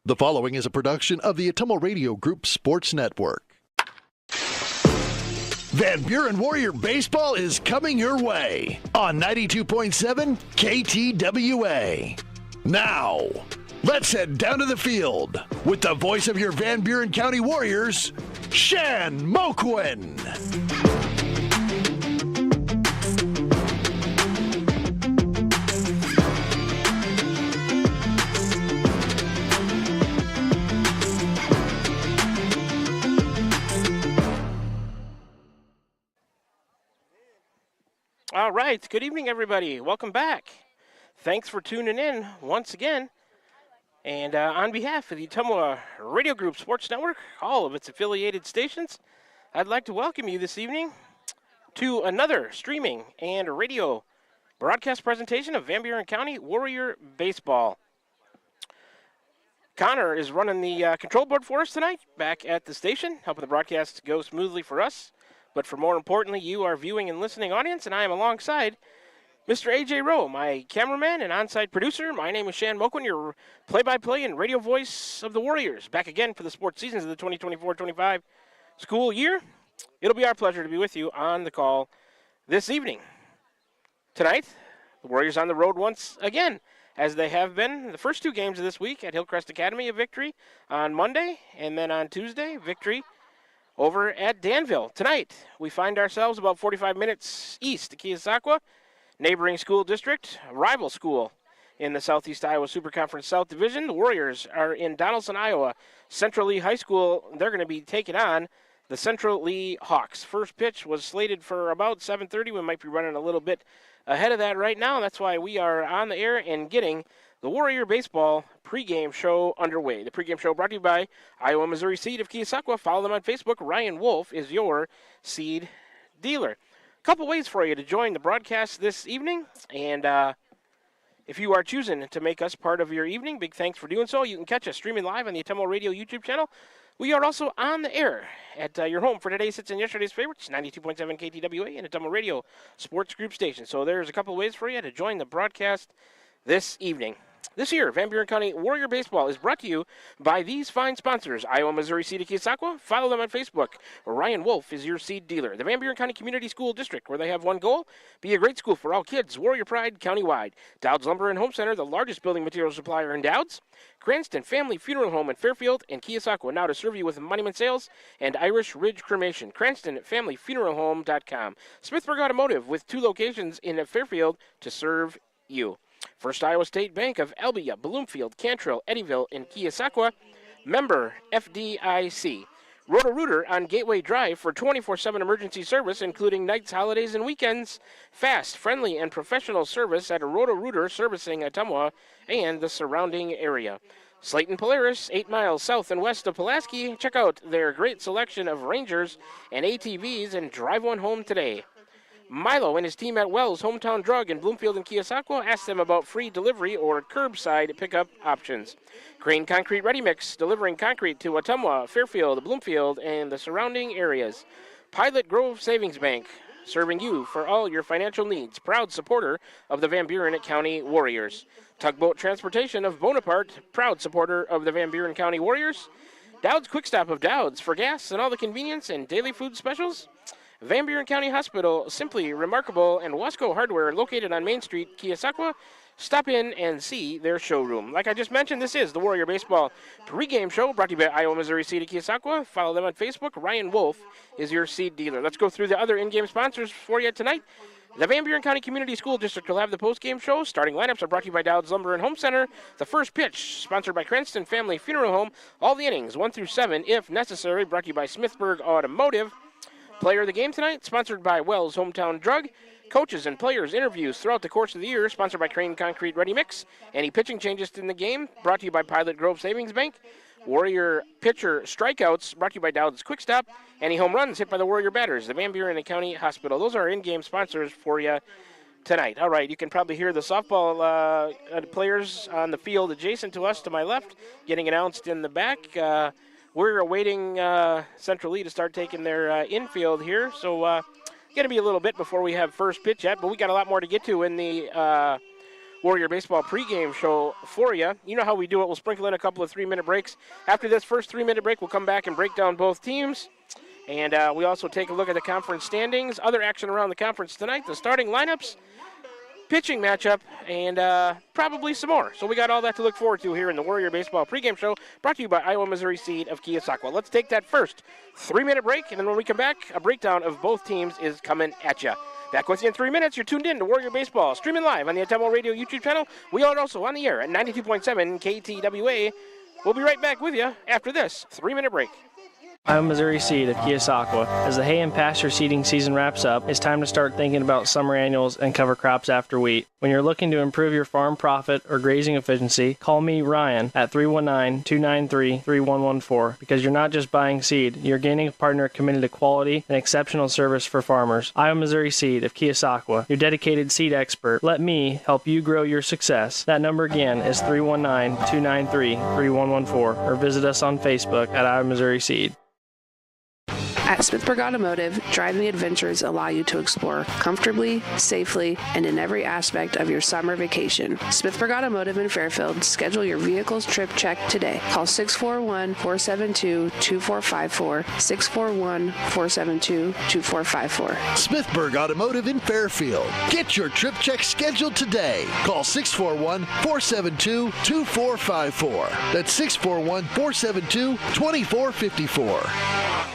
The following is a production of the Ottumwa Radio Group Sports Network. Van Buren Warrior Baseball is coming your way on 92.7 KTWA. Now, let's head down to the field with the voice of your Van Buren County Warriors, Shan Moquin. All right, good evening, everybody. Welcome back. Thanks for tuning in once again. And on behalf of the Ottumwa Radio Group Sports Network, all of its affiliated stations, I'd like to welcome you this evening to another streaming and radio broadcast presentation of Van Buren County Warrior Baseball. Connor is running the control board for us tonight, back at the station, helping the broadcast go smoothly for us. But for more importantly, you, our viewing and listening audience, and I am alongside Mr. A.J. Rowe, my cameraman and on-site producer. My name is Shan Moquin, your play-by-play and radio voice of the Warriors. Back again for the sports seasons of the 2024-25 school year. It'll be our pleasure to be with you on the call this evening. Tonight, the Warriors on the road once again, as they have been the first two games of this week at Hillcrest Academy, a victory on Monday, and then on Tuesday, victory over at Danville. Tonight, we find ourselves about 45 minutes east of Keosauqua, neighboring school district, rival school in the Southeast Iowa Super Conference South Division. The Warriors are in Donaldson, Iowa, Central Lee High School. They're going to be taking on the Central Lee Hawks. First pitch was slated for about 7:30. We might be running a little bit ahead of that right now. That's why we are on the air and getting the Warrior Baseball pregame show underway. The pregame show brought to you by Iowa Missouri Seed of Keosauqua. Follow them on Facebook. Ryan Wolf is your seed dealer. A couple ways for you to join the broadcast this evening. And if you are choosing to make us part of your evening, big thanks for doing so. You can catch us streaming live on the Ottumwa Radio YouTube channel. We are also on the air at your home for today's hits and yesterday's favorites, 92.7 KTWA and Ottumwa Radio Sports Group Station. So there's a couple ways for you to join the broadcast this evening. This year, Van Buren County Warrior Baseball is brought to you by these fine sponsors. Iowa Missouri Seed of Keosauqua. Follow them on Facebook. Ryan Wolf is your seed dealer. The Van Buren County Community School District, where they have one goal: be a great school for all kids. Warrior Pride countywide. Dowd's Lumber and Home Center, the largest building material supplier in Dowd's. Cranston Family Funeral Home in Fairfield and Keosauqua, now to serve you with monument sales and Irish Ridge Cremation. CranstonFamilyFuneralHome.com. Smithburg Automotive, with 2 locations in Fairfield to serve you. First Iowa State Bank of Albia, Bloomfield, Cantrell, Eddyville, and Keosauqua. Member FDIC. Roto-Rooter on Gateway Drive for 24/7 emergency service, including nights, holidays, and weekends. Fast, friendly, and professional service at a Roto-Rooter servicing Ottumwa and the surrounding area. Slayton Polaris, 8 miles south and west of Pulaski. Check out their great selection of Rangers and ATVs and drive one home today. Milo and his team at Wells Hometown Drug in Bloomfield and Keosauqua. Ask them about free delivery or curbside pickup options. Crane Concrete Ready Mix, delivering concrete to Ottumwa, Fairfield, Bloomfield, and the surrounding areas. Pilot Grove Savings Bank, serving you for all your financial needs. Proud supporter of the Van Buren County Warriors. Tugboat Transportation of Bonaparte, proud supporter of the Van Buren County Warriors. Dowd's Quick Stop of Dowd's for gas and all the convenience and daily food specials. Van Buren County Hospital, Simply Remarkable, and Wasco Hardware, located on Main Street, Keosauqua. Stop in and see their showroom. Like I just mentioned, this is the Warrior Baseball pregame show brought to you by Iowa Missouri Seed of Keosauqua. Follow them on Facebook. Ryan Wolf is your seed dealer. Let's go through the other in-game sponsors for you tonight. The Van Buren County Community School District will have the post-game show. Starting lineups are brought to you by Dowd's Lumber and Home Center. The first pitch, sponsored by Cranston Family Funeral Home. All the innings, 1 through 7, if necessary, brought to you by Smithburg Automotive. Player of the game tonight, sponsored by Wells Hometown Drug. Coaches and players interviews throughout the course of the year, sponsored by Crane Concrete Ready Mix. Any pitching changes in the game, brought to you by Pilot Grove Savings Bank. Warrior pitcher strikeouts, brought to you by Dowd's Quick Stop. Any home runs hit by the Warrior batters, the Van Buren County Hospital. Those are in-game sponsors for you tonight. All right, you can probably hear the softball players on the field adjacent to us to my left getting announced in the back. We're awaiting Central Lee to start taking their infield here, so going to be a little bit before we have first pitch yet, but we got a lot more to get to in the Warrior Baseball pregame show for you. You know how we do it. We'll sprinkle in a couple of 3-minute breaks. After this first 3-minute break, we'll come back and break down both teams. And we also take a look at the conference standings, other action around the conference tonight, the starting lineups, pitching matchup, and probably some more. So we got all that to look forward to here in the Warrior Baseball pregame show, brought to you by Iowa Missouri Seed of Keosauqua. Let's take that first 3-minute break, and then when we come back, a breakdown of both teams is coming at you. Back with you in 3 minutes. You're tuned in to Warrior Baseball, streaming live on the Atemo Radio YouTube channel. We are also on the air at 92.7 KTWA. We'll be right back with you after this 3-minute break. Iowa Missouri Seed of Keosauqua. As the hay and pasture seeding season wraps up, it's time to start thinking about summer annuals and cover crops after wheat. When you're looking to improve your farm profit or grazing efficiency, call me, Ryan, at 319-293-3114, because you're not just buying seed, you're gaining a partner committed to quality and exceptional service for farmers. Iowa Missouri Seed of Keosauqua, your dedicated seed expert. Let me help you grow your success. That number again is 319-293-3114, or visit us on Facebook at Iowa Missouri Seed. At Smithburg Automotive, driving adventures allow you to explore comfortably, safely, and in every aspect of your summer vacation. Smithburg Automotive in Fairfield. Schedule your vehicle's trip check today. Call 641-472-2454, 641-472-2454. Smithburg Automotive in Fairfield. Get your trip check scheduled today. Call 641-472-2454. That's 641-472-2454.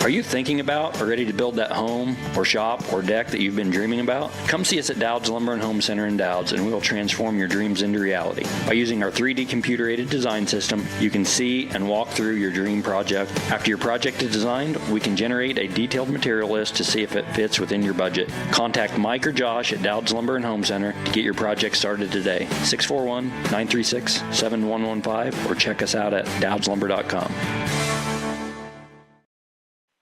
Are you thinking about or ready to build that home or shop or deck that you've been dreaming about? Come see us at Dowd's Lumber and Home Center in Dowd's, and we will transform your dreams into reality. By using our 3D computer-aided design system, you can see and walk through your dream project. After your project is designed, we can generate a detailed material list to see if it fits within your budget. Contact Mike or Josh at Dowd's Lumber and Home Center to get your project started today. 641-936-7115, or check us out at dowdslumber.com.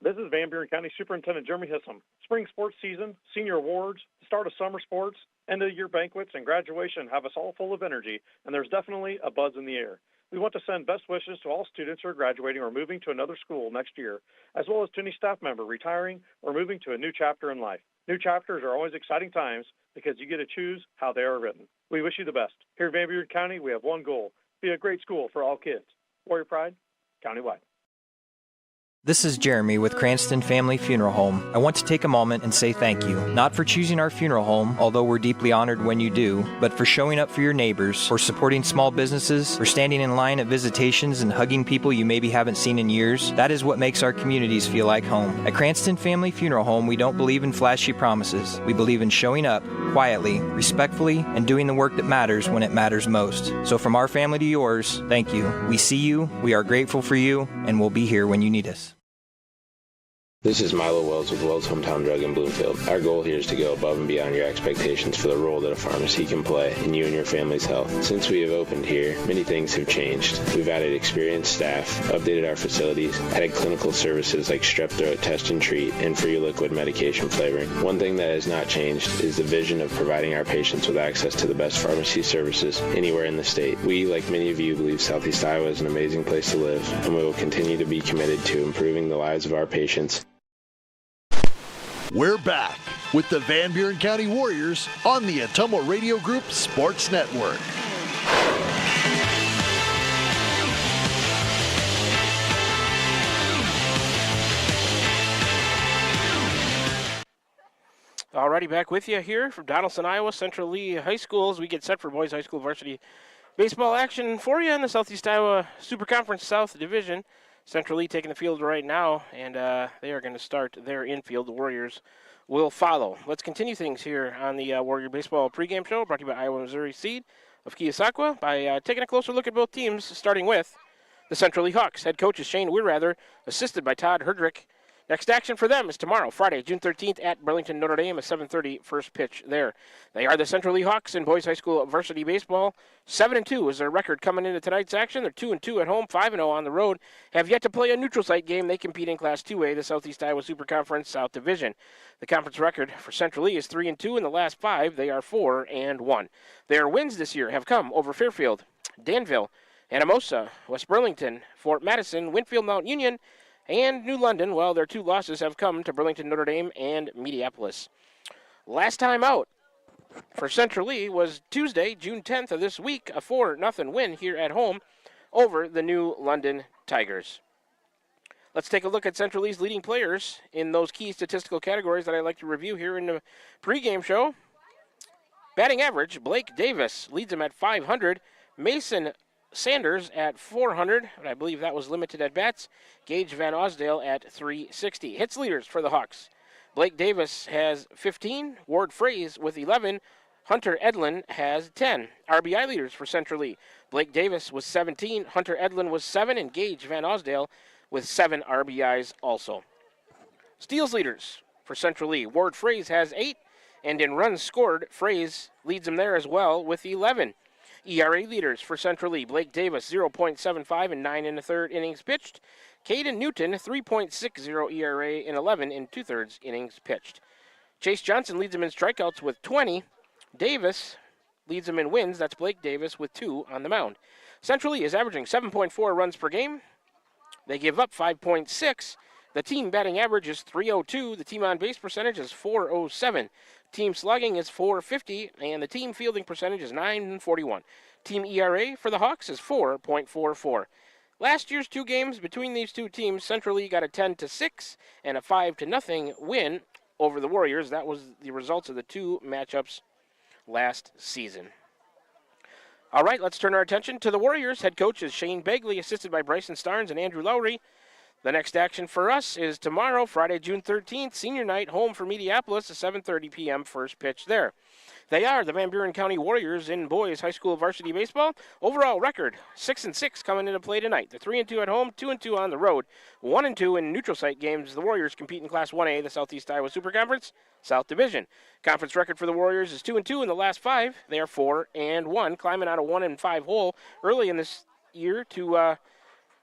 This is Van Buren County Superintendent Jeremy Hissom. Spring sports season, senior awards, start of summer sports, end of the year banquets, and graduation have us all full of energy, and there's definitely a buzz in the air. We want to send best wishes to all students who are graduating or moving to another school next year, as well as to any staff member retiring or moving to a new chapter in life. New chapters are always exciting times because you get to choose how they are written. We wish you the best. Here in Van Buren County, we have one goal: be a great school for all kids. Warrior Pride, countywide. This is Jeremy with Cranston Family Funeral Home. I want to take a moment and say thank you, not for choosing our funeral home, although we're deeply honored when you do, but for showing up for your neighbors, for supporting small businesses, for standing in line at visitations and hugging people you maybe haven't seen in years. That is what makes our communities feel like home. At Cranston Family Funeral Home, we don't believe in flashy promises. We believe in showing up quietly, respectfully, and doing the work that matters when it matters most. So from our family to yours, thank you. We see you, we are grateful for you, and we'll be here when you need us. This is Milo Wells with Wells Hometown Drug in Bloomfield. Our goal here is to go above and beyond your expectations for the role that a pharmacy can play in you and your family's health. Since we have opened here, many things have changed. We've added experienced staff, updated our facilities, added clinical services like strep throat test and treat, and free liquid medication flavoring. One thing that has not changed is the vision of providing our patients with access to the best pharmacy services anywhere in the state. We, like many of you, believe Southeast Iowa is an amazing place to live, and we will continue to be committed to improving the lives of our patients. We're back with the Van Buren County Warriors on the Atemo Radio Group Sports Network. Alrighty, back with you here from Donaldson, Iowa, Central Lee High School, as we get set for boys high school varsity baseball action for you in the Southeast Iowa Super Conference South Division. Central Lee taking the field right now, and they are going to start their infield. The Warriors will follow. Let's continue things here on the Warrior Baseball pregame show, brought to you by Iowa Missouri Seed of Keosauqua, by taking a closer look at both teams, starting with the Central Lee Hawks. Head coach is Shane Weirrather, assisted by Todd Herdrick. Next action for them is tomorrow, Friday, June 13th at Burlington Notre Dame, a 7:30 first pitch there. They are the Central Lee Hawks in boys high school varsity baseball. 7-2 is their record coming into tonight's action. They're 2-2 at home, 5-0 on the road. Have yet to play a neutral site game. They compete in Class 2A, the Southeast Iowa Super Conference South Division. The conference record for Central Lee is 3-2 in the last 5. They are 4-1. Their wins this year have come over Fairfield, Danville, Anamosa, West Burlington, Fort Madison, Winfield, Mount Union, and New London, while their 2 losses have come to Burlington, Notre Dame, and Mediapolis. Last time out for Central Lee was Tuesday, June 10th of this week, a 4-0 win here at home over the New London Tigers. Let's take a look at Central Lee's leading players in those key statistical categories that I like to review here in the pregame show. Batting average, Blake Davis leads him at 500. Mason Sanders at 400, but I believe that was limited at bats. Gage Van Osdale at 360. Hits leaders for the Hawks. Blake Davis has 15. Ward Fraze with 11. Hunter Edlin has 10. RBI leaders for Central Lee. Blake Davis was 17. Hunter Edlin was 7. And Gage Van Osdale with 7 RBIs also. Steals leaders for Central Lee. Ward Fraze has 8. And in runs scored, Fraze leads him there as well with 11. ERA leaders for Central Lee. Blake Davis, 0.75 in 9 1/3 innings pitched. Caden Newton, 3.60 ERA in 11 2/3 innings pitched. Chase Johnson leads him in strikeouts with 20. Davis leads him in wins. That's Blake Davis with 2 on the mound. Central Lee is averaging 7.4 runs per game. They give up 5.6. The team batting average is .302. The team on base percentage is .407. Team slugging is .450, and the team fielding percentage is .941. Team ERA for the Hawks is 4.44. Last year's 2 games between these 2 teams, Central Lee got a 10-6 and a 5-0 win over the Warriors. That was the results of the 2 matchups last season. All right, let's turn our attention to the Warriors. Head coach is Shane Begley, assisted by Bryson Starnes and Andrew Lowry. The next action for us is tomorrow, Friday, June 13th, senior night, home for Mediapolis, a 7:30 p.m. first pitch there. They are the Van Buren County Warriors in boys high school varsity baseball. Overall record, 6-6 coming into play tonight. They're 3-2 at home, 2-2 on the road, 1-2 in neutral site games. The Warriors compete in Class 1A, the Southeast Iowa Super Conference, South Division. Conference record for the Warriors is 2-2 in the last 5. They are 4-1, climbing out a 1-5 hole early in this year to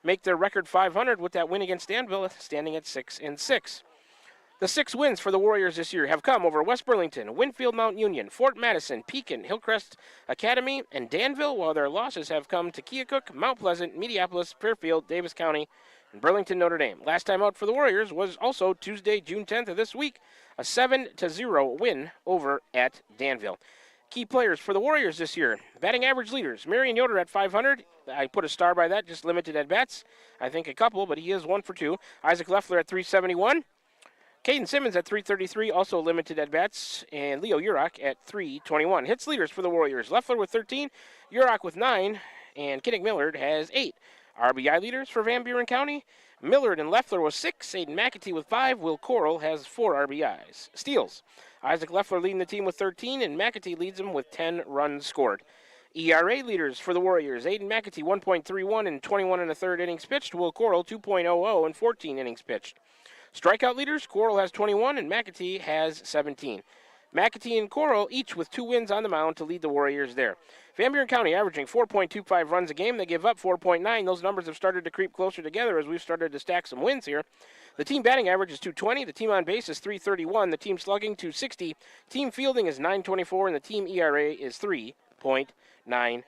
make their record 500 with that win against Danville, standing at 6-6. The 6 wins for the Warriors this year have come over West Burlington, Winfield Mount Union, Fort Madison, Pekin, Hillcrest Academy, and Danville, while their losses have come to Keokuk, Mount Pleasant, Mediapolis, Fairfield, Davis County, and Burlington Notre Dame. Last time out for the Warriors was also Tuesday, June 10th of this week, a 7-0 win over at Danville. Key players for the Warriors this year. Batting average leaders. Marion Yoder at 500. I put a star by that, just limited at bats. I think a couple, but he is 1 for 2. Isaac Leffler at 371. Caden Simmons at 333, also limited at bats. And Leo Urach at 321. Hits leaders for the Warriors. Leffler with 13. Urach with 9. And Kinnick Millard has 8. RBI leaders for Van Buren County. Millard and Leffler with 6. Aiden McAtee with 5. Will Coral has 4 RBIs. Steals. Isaac Leffler leading the team with 13, and McAtee leads them with 10 runs scored. ERA leaders for the Warriors. Aiden McAtee 1.31 in 21 1/3 innings pitched. Will Coral 2.00 in 14 innings pitched. Strikeout leaders, Coral has 21 and McAtee has 17. McAtee and Coral each with 2 wins on the mound to lead the Warriors there. Van Buren County averaging 4.25 runs a game. They give up 4.9. Those numbers have started to creep closer together as we've started to stack some wins here. The team batting average is 220. The team on base is 331. The team slugging 260. Team fielding is 924, and the team ERA is 3.92.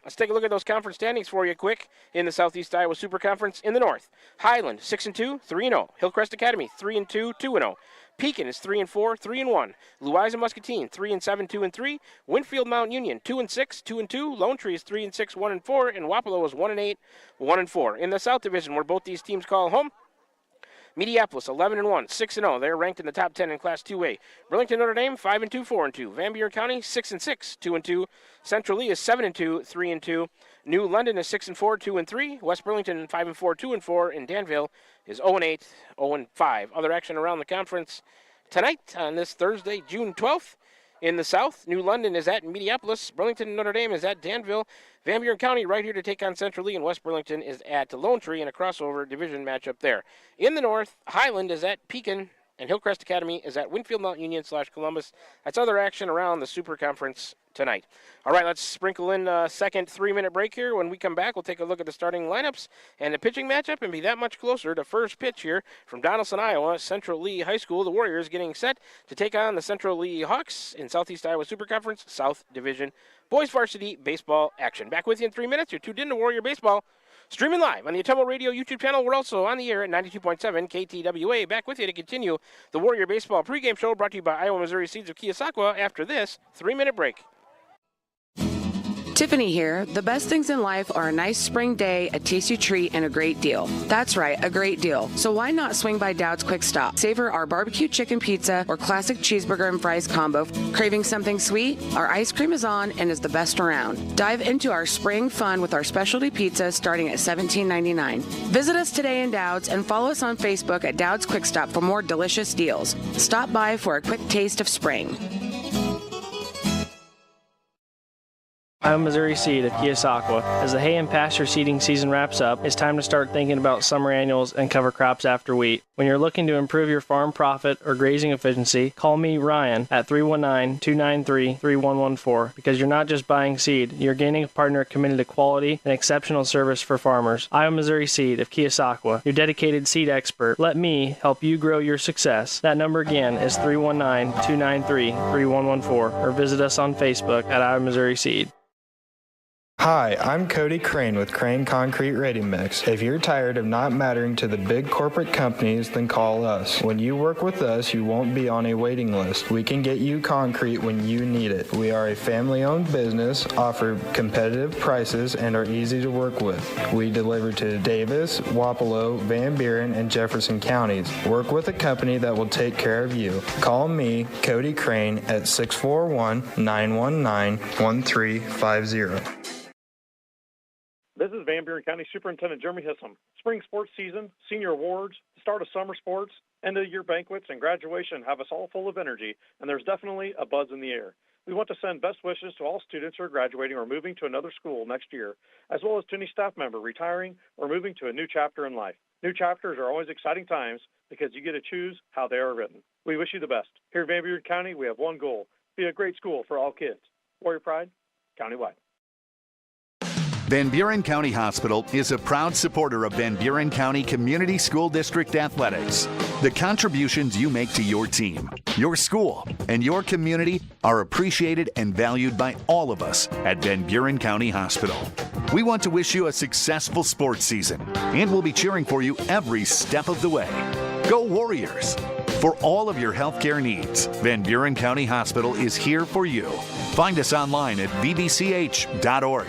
Let's take a look at those conference standings for you quick in the Southeast Iowa Super Conference. In the North, Highland 6-2, 3-0. Hillcrest Academy 3-2, 2-0. Pekin is 3-4, 3-1. Louisa Muscatine 3-7, 2-3. Winfield Mount Union 2-6, 2-2. Lone Tree is 3-6, 1-4, and Wapello is 1-8, 1-4. In the South Division, where both these teams call home, Mediapolis 11-1, 6-0. They're ranked in the top 10 in Class 2A. Burlington Notre Dame 5-2, 4-2. Van Buren County 6-6, 2-2. Central Lee is 7-2, 3-2. New London is 6-4, 2-3. West Burlington 5-4, 2-4. And Danville is 0-8, 0-5. Other action around the conference tonight on this Thursday, June 12th. In the South, New London is at Mediapolis. Burlington and Notre Dame is at Danville. Van Buren County right here to take on Central Lee, and West Burlington is at Lone Tree in a crossover division matchup there. In the North, Highland is at Pekin, and Hillcrest Academy is at Winfield Mount Union / Columbus. That's other action around the Super Conference tonight. All right, let's sprinkle in a second 3-minute break here. When we come back, we'll take a look at the starting lineups and the pitching matchup and be that much closer to first pitch here from Donaldson, Iowa, Central Lee High School. The Warriors getting set to take on the Central Lee Hawks in Southeast Iowa Super Conference, South Division Boys Varsity Baseball action. Back with you in 3 minutes. You're tuned in to Warrior Baseball, Streaming live on the Atomo Radio YouTube channel. We're also on the air at 92.7 KTWA. Back with you to continue the Warrior Baseball pregame show brought to you by Iowa Missouri Seeds of Keosauqua after this 3-minute break. Tiffany here. The best things in life are a nice spring day, a tasty treat, and a great deal. That's right, a great deal. So why not swing by Dowd's Quick Stop? Savor our barbecue chicken pizza or classic cheeseburger and fries combo. Craving something sweet? Our ice cream is on and is the best around. Dive into our spring fun with our specialty pizza starting at $17.99. Visit us today in Dowd's and follow us on Facebook at Dowd's Quick Stop for more delicious deals. Stop by for a quick taste of spring. Iowa Missouri Seed of Keosauqua. As the hay and pasture seeding season wraps up, it's time to start thinking about summer annuals and cover crops after wheat. When you're looking to improve your farm profit or grazing efficiency, call me, Ryan, at 319-293-3114 because you're not just buying seed, you're gaining a partner committed to quality and exceptional service for farmers. Iowa Missouri Seed of Keosauqua, your dedicated seed expert. Let me help you grow your success. That number again is 319-293-3114 or visit us on Facebook at Iowa Missouri Seed. Hi, I'm Cody Crane with Crane Concrete Ready Mix. If you're tired of not mattering to the big corporate companies, then call us. When you work with us, you won't be on a waiting list. We can get you concrete when you need it. We are a family-owned business, offer competitive prices, and are easy to work with. We deliver to Davis, Wapello, Van Buren, and Jefferson counties. Work with a company that will take care of you. Call me, Cody Crane, at 641-919-1350. This is Van Buren County Superintendent Jeremy Hissom. Spring sports season, senior awards, the start of summer sports, end of year banquets, and graduation have us all full of energy, and there's definitely a buzz in the air. We want to send best wishes to all students who are graduating or moving to another school next year, as well as to any staff member retiring or moving to a new chapter in life. New chapters are always exciting times because you get to choose how they are written. We wish you the best. Here at Van Buren County, we have one goal: be a great school for all kids. Warrior Pride, countywide. Van Buren County Hospital is a proud supporter of Van Buren County Community School District Athletics. The contributions you make to your team, your school, and your community are appreciated and valued by all of us at Van Buren County Hospital. We want to wish you a successful sports season, and we'll be cheering for you every step of the way. Go Warriors! For all of your healthcare needs, Van Buren County Hospital is here for you. Find us online at vbch.org.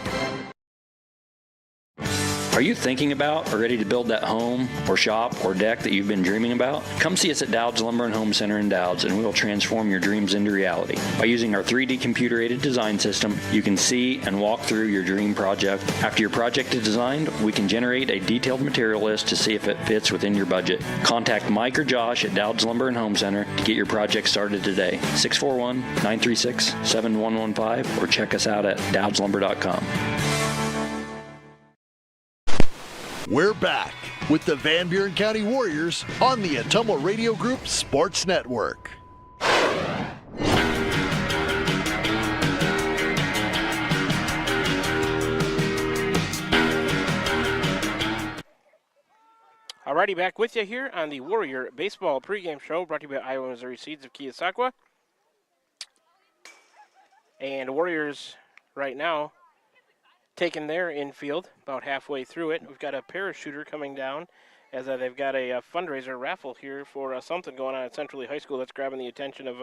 Are you thinking about or ready to build that home or shop or deck that you've been dreaming about? Come see us at Dowd's Lumber and Home Center in Dowd's and we will transform your dreams into reality. By using our 3D computer-aided design system, you can see and walk through your dream project. After your project is designed, we can generate a detailed material list to see if it fits within your budget. Contact Mike or Josh at Dowd's Lumber and Home Center to get your project started today. 641-936-7115 or check us out at dowdslumber.com. We're back with the Van Buren County Warriors on the Atomo Radio Group Sports Network. Alrighty, back with you here on the Warrior Baseball pregame show brought to you by Iowa Missouri Seeds of Keosauqua. And Warriors right now taking their infield about halfway through it. We've got a parachuter coming down as they've got a fundraiser raffle here for something going on at Central Lee High School that's grabbing the attention of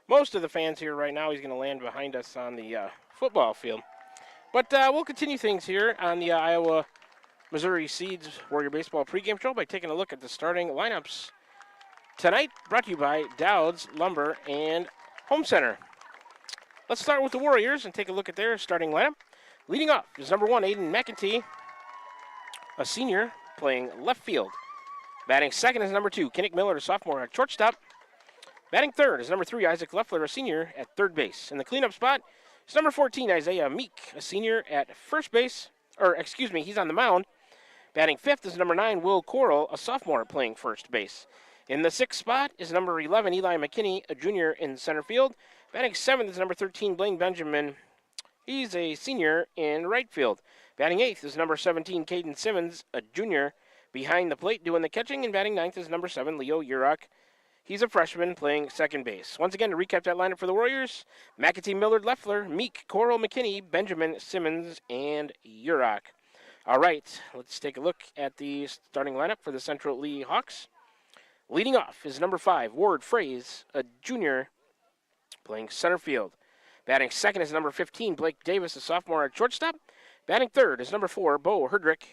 most of the fans here right now. He's going to land behind us on the football field. But we'll continue things here on the Iowa Missouri Seeds Warrior Baseball pregame show by taking a look at the starting lineups tonight, brought to you by Dowd's Lumber and Home Center. Let's start with the Warriors and take a look at their starting lineup. Leading off is number 1, Aiden McEntee, a senior playing left field. Batting second is number 2, Kinnick Miller, a sophomore at shortstop. Batting third is number 3, Isaac Leffler, a senior at third base. In the cleanup spot is number 14, Isaiah Meek, a senior at first base. He's on the mound. Batting fifth is number 9, Will Coral, a sophomore playing first base. In the sixth spot is number 11, Eli McKinney, a junior in center field. Batting seventh is number 13, Blaine Benjamin. He's a senior in right field. Batting eighth is number 17, Caden Simmons, a junior behind the plate doing the catching. And batting ninth is number 7, Leo Urach. He's a freshman playing second base. Once again, to recap that lineup for the Warriors: McAtee, Millard, Leffler, Meek, Coral, McKinney, Benjamin, Simmons, and Urach. All right, let's take a look at the starting lineup for the Central Lee Hawks. Leading off is number 5, Ward Fraze, a junior, playing center field. Batting second is number 15, Blake Davis, a sophomore at shortstop. Batting third is number 4, Bo Herdrick,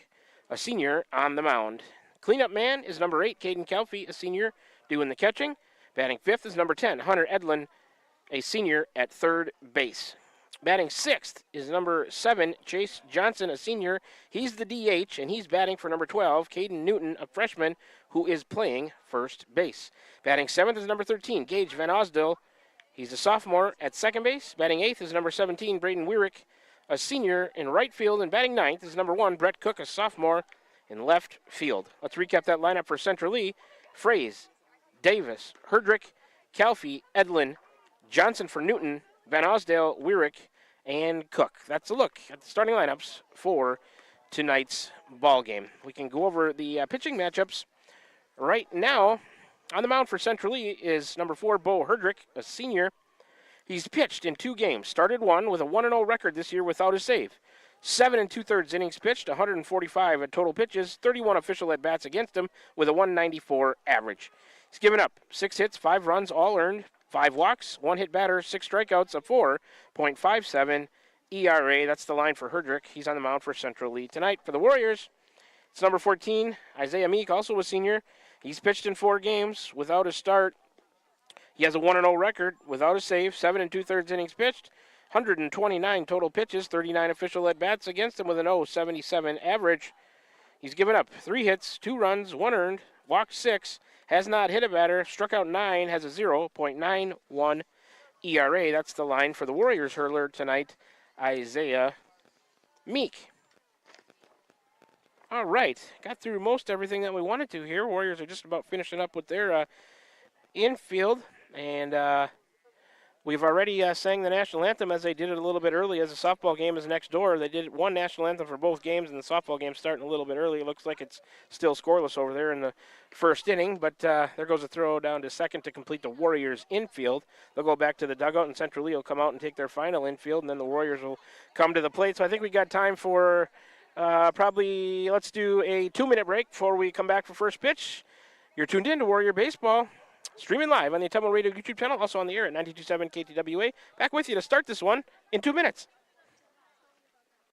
a senior, on the mound. Cleanup man is number 8, Caden Kelfie, a senior, doing the catching. Batting fifth is number 10, Hunter Edlin, a senior, at third base. Batting sixth is number 7, Chase Johnson, a senior. He's the DH, and he's batting for number 12, Caden Newton, a freshman, who is playing first base. Batting seventh is number 13, Gage Van Osdale. He's a sophomore at second base. Batting eighth is number 17, Braden Weirick, a senior, in right field. And batting ninth is number 1, Brett Cook, a sophomore, in left field. Let's recap that lineup for Central Lee. Fraze, Davis, Herdrick, Calfee, Edlin, Johnson for Newton, Van Osdale, Weirick, and Cook. That's a look at the starting lineups for tonight's ball game. We can go over the pitching matchups right now. On the mound for Central Lee is number 4, Bo Herdrick, a senior. He's pitched in 2 games, started one with a 1-0 record this year without a save. 7 2/3 innings pitched, 145 at total pitches, 31 official at-bats against him with a 194 average. He's given up 6 hits, 5 runs, all earned, 5 walks, 1 hit batter, 6 strikeouts, a 4.57 ERA. That's the line for Herdrick. He's on the mound for Central Lee tonight. For the Warriors, it's number 14, Isaiah Meek, also a senior. He's pitched in 4 games without a start. He has a 1-0 record without a save, 7 2/3 innings pitched, 129 total pitches, 39 official at-bats against him with an 0.77 average. He's given up 3 hits, 2 runs, 1 earned, walked 6, has not hit a batter, struck out 9, has a 0.91 ERA. That's the line for the Warriors hurler tonight, Isaiah Meek. All right, got through most everything that we wanted to here. Warriors are just about finishing up with their infield, and we've already sang the national anthem as they did it a little bit early, as the softball game is next door. They did one national anthem for both games, and the softball game starting a little bit early. It looks like it's still scoreless over there in the first inning, but there goes a throw down to second to complete the Warriors' infield. They'll go back to the dugout, and Central Lee will come out and take their final infield, and then the Warriors will come to the plate. So I think we got time for probably, let's do a 2-minute break before we come back for first pitch. You're tuned in to Warrior Baseball, streaming live on the Tumble Radio YouTube channel, also on the air at 92.7 KTWA. Back with you to start this one in 2 minutes.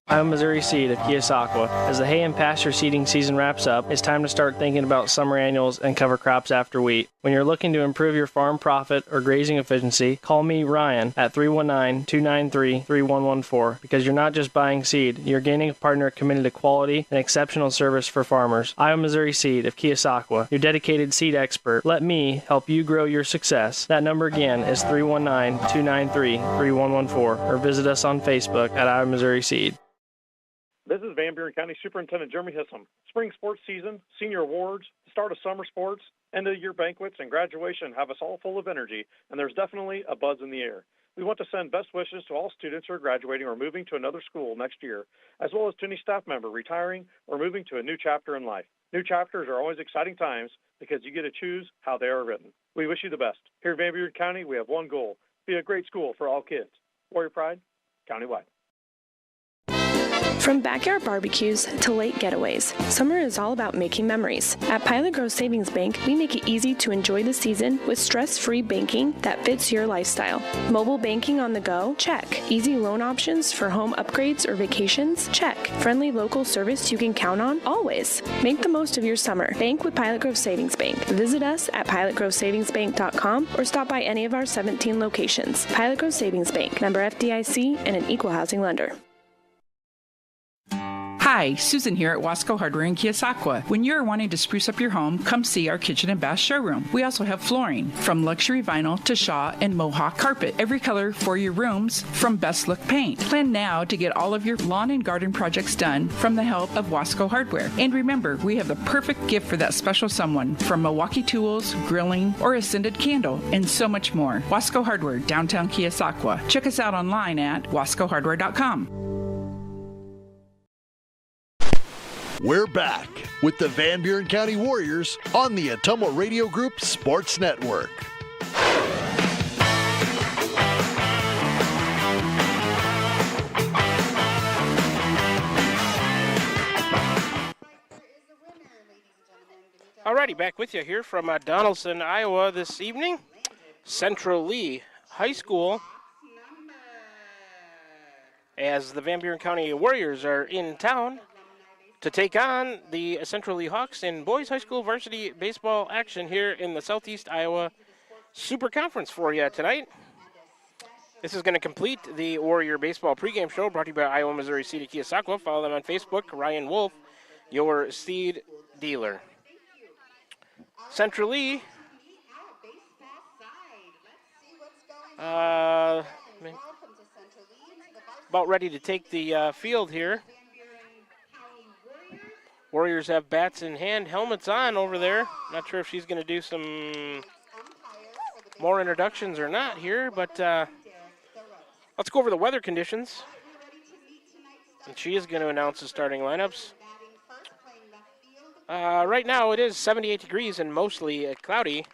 I'm Missouri Seed of Keosauqua. As the hay and pasture seeding season wraps up, it's time to start thinking about summer annuals and cover crops after wheat. When you're looking to improve your farm profit or grazing efficiency, call me, Ryan, at 319-293-3114, because you're not just buying seed, you're gaining a partner committed to quality and exceptional service for farmers. I'm Missouri Seed of Keosauqua, your dedicated seed expert. Let me help you grow your success. That number again is 319-293-3114, or visit us on Facebook at I'm Missouri Seed. This is Van Buren County Superintendent Jeremy Hissom. Spring sports season, senior awards, the start of summer sports, end of year banquets, and graduation have us all full of energy, and there's definitely a buzz in the air. We want to send best wishes to all students who are graduating or moving to another school next year, as well as to any staff member retiring or moving to a new chapter in life. New chapters are always exciting times because you get to choose how they are written. We wish you the best. Here in Van Buren County, we have one goal: be a great school for all kids. Warrior Pride, countywide. From backyard barbecues to late getaways, summer is all about making memories. At Pilot Grove Savings Bank, we make it easy to enjoy the season with stress-free banking that fits your lifestyle. Mobile banking on the go? Check. Easy loan options for home upgrades or vacations? Check. Friendly local service you can count on? Always. Make the most of your summer. Bank with Pilot Grove Savings Bank. Visit us at pilotgrovesavingsbank.com or stop by any of our 17 locations. Pilot Grove Savings Bank, member FDIC, and an equal housing lender. Hi, Susan here at Wasco Hardware in Keosauqua. When you're wanting to spruce up your home, come see our kitchen and bath showroom. We also have flooring, from luxury vinyl to Shaw and Mohawk carpet. Every color for your rooms, from Best Look Paint. Plan now to get all of your lawn and garden projects done from the help of Wasco Hardware. And remember, we have the perfect gift for that special someone, from Milwaukee tools, grilling, or a scented candle, and so much more. Wasco Hardware, downtown Keosauqua. Check us out online at wascohardware.com. We're back with the Van Buren County Warriors on the Atumo Radio Group Sports Network. Alrighty, back with you here from Donaldson, Iowa this evening. Central Lee High School, as the Van Buren County Warriors are in town to take on the Central Lee Hawks in boys high school varsity baseball action here in the Southeast Iowa Super Conference for you tonight. This is going to complete the Warrior Baseball pregame show brought to you by Iowa Missouri Seed of Keosauqua. Follow them on Facebook, Ryan Wolf, your seed dealer. Central Lee about ready to take the field here. Warriors have bats in hand, helmets on over there. Not sure if she's going to do some more introductions or not here, but let's go over the weather conditions. And she is going to announce the starting lineups. Right now it is 78 degrees and mostly cloudy.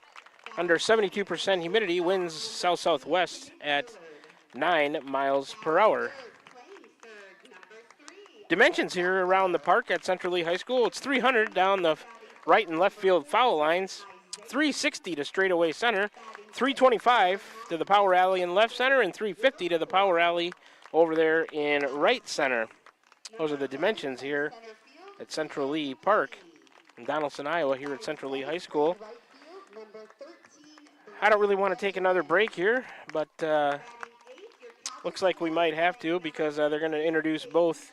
Under 72% humidity, winds south-southwest at 9 miles per hour. Dimensions here around the park at Central Lee High School. It's 300 down the right and left field foul lines, 360 to straightaway center, 325 to the power alley in left center, and 350 to the power alley over there in right center. Those are the dimensions here at Central Lee Park in Donaldson, Iowa, here at Central Lee High School. I don't really want to take another break here, but looks like we might have to because they're going to introduce both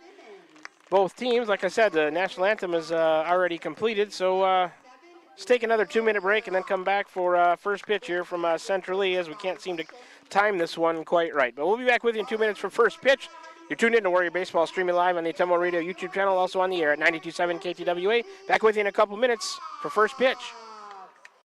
teams. Like I said, the national anthem is already completed, so let's take another 2-minute break and then come back for first pitch here from Central Lee, as we can't seem to time this one quite right. But we'll be back with you in 2 minutes for first pitch. You're tuned in to Warrior Baseball, streaming live on the Atemo Radio YouTube channel, also on the air at 92.7 KTWA. Back with you in a couple minutes for first pitch.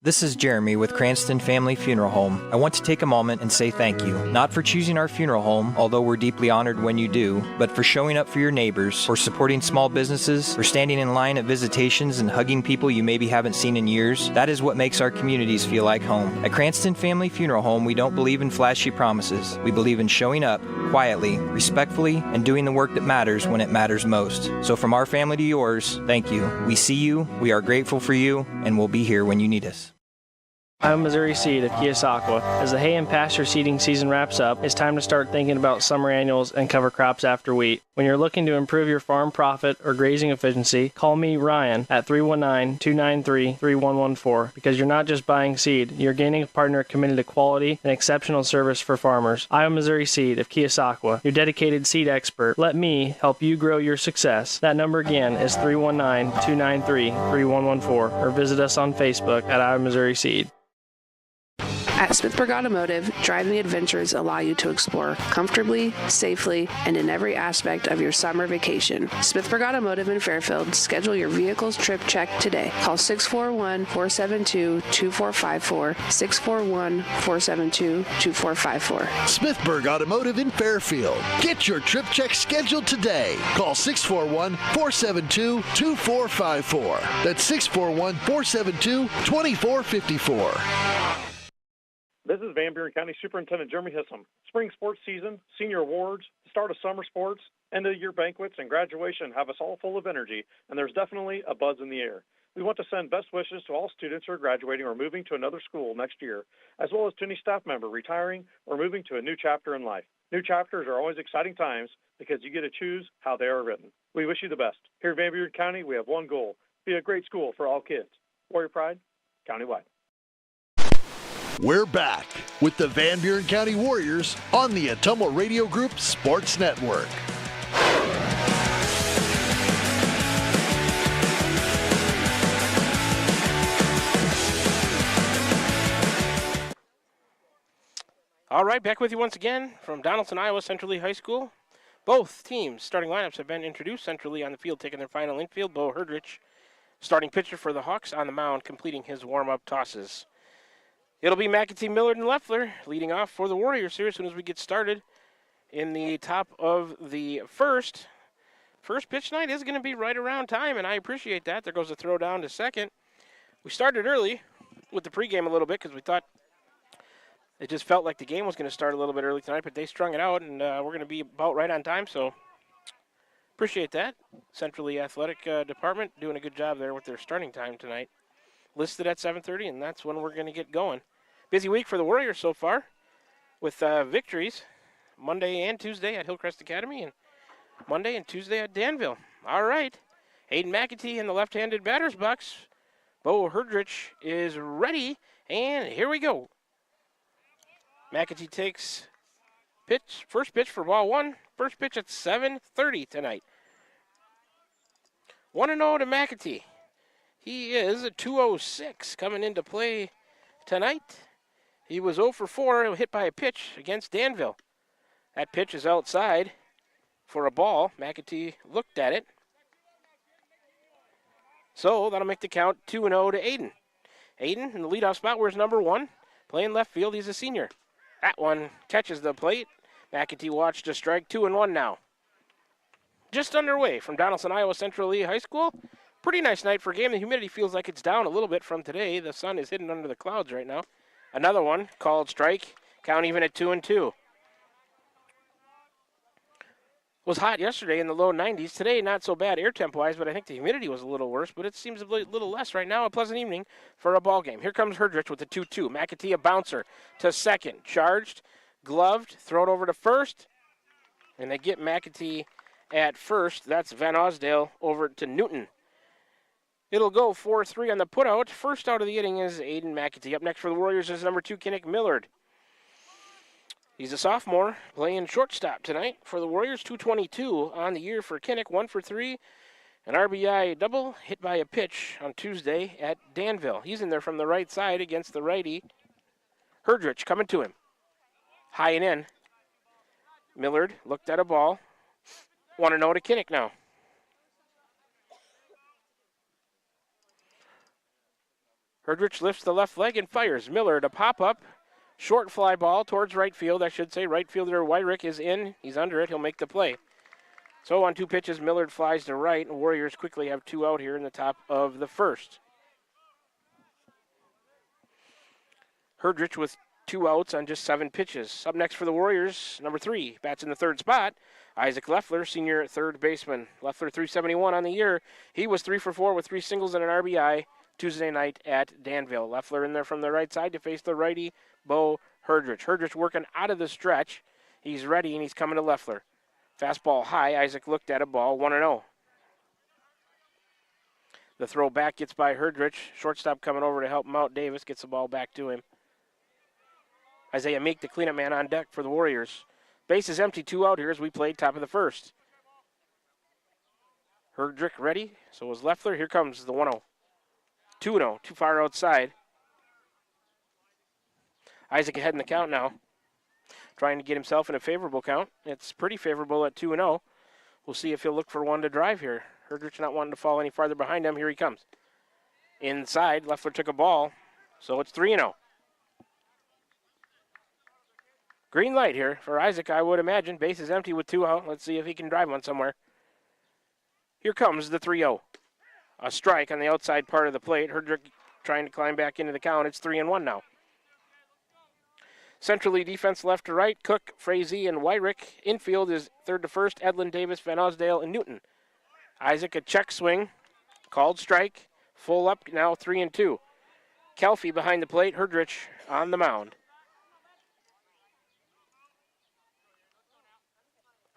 This is Jeremy with Cranston Family Funeral Home. I want to take a moment and say thank you, not for choosing our funeral home, although we're deeply honored when you do, but for showing up for your neighbors, for supporting small businesses, for standing in line at visitations and hugging people you maybe haven't seen in years. That is what makes our communities feel like home. At Cranston Family Funeral Home, we don't believe in flashy promises. We believe in showing up quietly, respectfully, and doing the work that matters when it matters most. So from our family to yours, thank you. We see you, we are grateful for you, and we'll be here when you need us. Iowa Missouri Seed of Keosauqua. As the hay and pasture seeding season wraps up, it's time to start thinking about summer annuals and cover crops after wheat. When you're looking to improve your farm profit or grazing efficiency, call me, Ryan, at 319-293-3114, because you're not just buying seed, you're gaining a partner committed to quality and exceptional service for farmers. Iowa Missouri Seed of Keosauqua, your dedicated seed expert. Let me help you grow your success. That number again is 319-293-3114, or visit us on Facebook at Iowa Missouri Seed. At Smithburg Automotive, driving adventures allow you to explore comfortably, safely, and in every aspect of your summer vacation. Smithburg Automotive in Fairfield, schedule your vehicle's trip check today. Call 641-472-2454, 641-472-2454. Smithburg Automotive in Fairfield. Get your trip check scheduled today. Call 641-472-2454. That's 641-472-2454. This is Van Buren County Superintendent Jeremy Hissom. Spring sports season, senior awards, the start of summer sports, end of year banquets, and graduation have us all full of energy, and there's definitely a buzz in the air. We want to send best wishes to all students who are graduating or moving to another school next year, as well as to any staff member retiring or moving to a new chapter in life. New chapters are always exciting times because you get to choose how they are written. We wish you the best. Here in Van Buren County, we have one goal: be a great school for all kids. Warrior Pride, countywide. We're back with the Van Buren County Warriors on the Atemo Radio Group Sports Network. All right, back with you once again from Donaldson, Iowa, Central Lee High School. Both teams' starting lineups have been introduced. Central Lee on the field taking their final infield. Bo Herdrich, starting pitcher for the Hawks, on the mound, completing his warm-up tosses. It'll be McAtee, Millard, and Leffler leading off for the Warriors here as soon as we get started in the top of the first. First pitch tonight is going to be right around time, and I appreciate that. There goes the throw down to second. We started early with the pregame a little bit because we thought it just felt like the game was going to start a little bit early tonight, but they strung it out, and we're going to be about right on time, so appreciate that. Central Lee Athletic Department doing a good job there with their starting time tonight. listed at 7:30, and that's when we're going to get going. Busy week for the Warriors so far with victories Monday and Tuesday at Hillcrest Academy and Monday and Tuesday at Danville. All right. Aiden McAtee in the left-handed batter's box. Bo Herdrich is ready, and here we go. McAtee takes first pitch for ball one. First pitch at 7:30 tonight. 1-0 to McAtee. He is a 206 coming into play tonight. He was 0 for 4, hit by a pitch against Danville. That pitch is outside for a ball. McAtee looked at it. So that'll make the count 2-0 to Aiden. Aiden in the leadoff spot, where's number 1? Playing left field, he's a senior. That one catches the plate. McAtee watched a strike, 2-1 now. Just underway from Donaldson, Iowa Central Lee High School. Pretty nice night for a game. The humidity feels like it's down a little bit from today. The sun is hidden under the clouds right now. Another one called strike. Count even at 2-2. Was hot yesterday in the low 90s. Today, not so bad air temp-wise, but I think the humidity was a little worse, but it seems a little less right now. A pleasant evening for a ball game. Here comes Herdrich with the 2-2. McAtee a bouncer to second. Charged, gloved, thrown over to first, and they get McAtee at first. That's Van Osdale over to Newton. It'll go 4-3 on the putout. First out of the inning is Aiden McAtee. Up next for the Warriors is number 2, Kinnick Millard. He's a sophomore playing shortstop tonight for the Warriors. 222 on the year for Kinnick. 1 for 3. An RBI double hit by a pitch on Tuesday at Danville. He's in there from the right side against the righty. Herdrich coming to him. High and in. Millard looked at a ball. 1-0 to Kinnick now. Herdrich lifts the left leg and fires. Millard a pop-up. Short fly ball towards right field, I should say. Right fielder Wyrick is in. He's under it. He'll make the play. So on 2 pitches, Millard flies to right, and Warriors quickly have 2 out here in the top of the first. Herdrich with 2 outs on just 7 pitches. Up next for the Warriors, number 3, bats in the third spot. Isaac Leffler, senior third baseman. Leffler 371 on the year. He was 3 for 4 with 3 singles and an RBI Tuesday night at Danville. Leffler in there from the right side to face the righty, Bo Herdrich. Herdrich working out of the stretch. He's ready, and he's coming to Leffler. Fastball high. Isaac looked at a ball. 1-0. The throw back gets by Herdrich. Shortstop coming over to help him out. Davis gets the ball back to him. Isaiah Meek, the cleanup man, on deck for the Warriors. Base is empty. 2 out here as we played top of the first. Herdrich ready. So is Leffler. Here comes the 1-0. 2-0. Too far outside. Isaac ahead in the count now. Trying to get himself in a favorable count. It's pretty favorable at 2-0. We'll see if he'll look for one to drive here. Herdrich not wanting to fall any farther behind him. Here he comes. Inside. Leffler took a ball. So it's 3-0. Green light here for Isaac, I would imagine. Base is empty with 2 out. Let's see if he can drive one somewhere. Here comes the 3-0. A strike on the outside part of the plate. Herdrich trying to climb back into the count. It's 3-1 now. Centrally defense left to right. Cook, Frazee, and Wyrick. Infield is third to first. Edlin, Davis, Van Osdale, and Newton. Isaac a check swing. Called strike. Full up now 3-2. Kelfie behind the plate. Herdrich on the mound.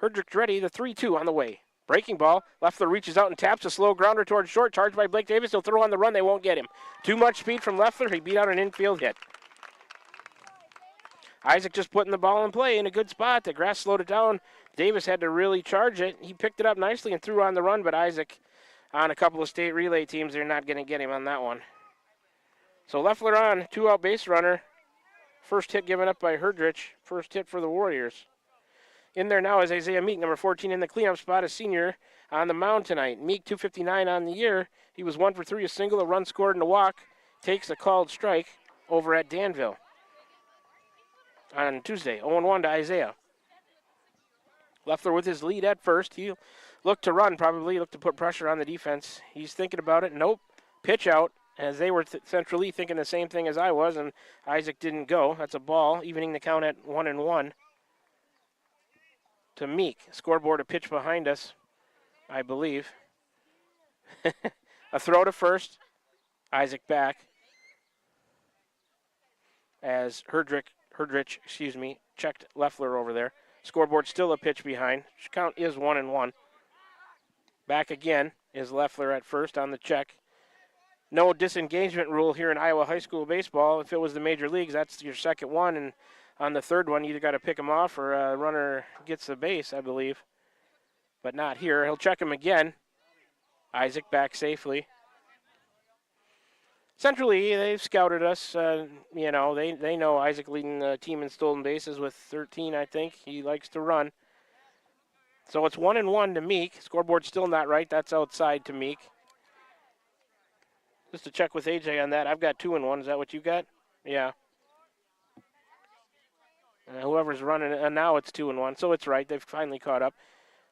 Herdrich ready. The 3-2 on the way. Breaking ball. Leffler reaches out and taps a slow grounder towards short. Charged by Blake Davis. He'll throw on the run. They won't get him. Too much speed from Leffler. He beat out an infield hit. Isaac just putting the ball in play in a good spot. The grass slowed it down. Davis had to really charge it. He picked it up nicely and threw on the run, but Isaac on a couple of state relay teams, they're not going to get him on that one. So Leffler on, 2-out base runner. First hit given up by Herdrich. First hit for the Warriors. In there now is Isaiah Meek, number 14 in the cleanup spot, a senior on the mound tonight. Meek, 259 on the year. He was 1 for 3, a single, a run scored, and a walk. Takes a called strike over at Danville on Tuesday. 0-1 to Isaiah. Leffler with his lead at first. He'll look to run probably, look to put pressure on the defense. He's thinking about it. Nope. Pitch out, as they were centrally thinking the same thing as I was, and Isaac didn't go. That's a ball, evening the count at 1-1. To Meek. Scoreboard a pitch behind us, I believe. A throw to first. Isaac back as Herdrich, checked Leffler over there. Scoreboard still a pitch behind. Count is 1-1. Back again is Leffler at first on the check. No disengagement rule here in Iowa high school baseball. If it was the major leagues, that's your second one, and on the third one, you either got to pick him off or a runner gets the base, I believe. But not here. He'll check him again. Isaac back safely. Centrally, they've scouted us. They know Isaac leading the team in stolen bases with 13, I think. He likes to run. So it's 1-1 to Meek. Scoreboard's still not right. That's outside to Meek. Just to check with AJ on that, I've got 2-1. Is that what you got? Yeah. Whoever's running it, and now it's 2-1, so it's right. They've finally caught up.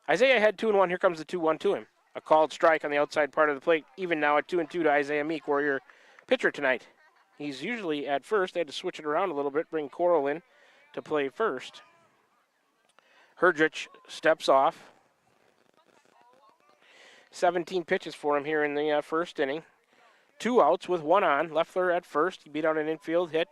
Isaiah had 2-1. Here comes the 2-1 to him. A called strike on the outside part of the plate. Even now at 2-2 to Isaiah Meek, Warrior pitcher tonight. He's usually at first. They had to switch it around a little bit, bring Coral in to play first. Herdrich steps off. 17 pitches for him here in the first inning. 2 outs with 1 on. Leffler at first. He beat out an infield hit.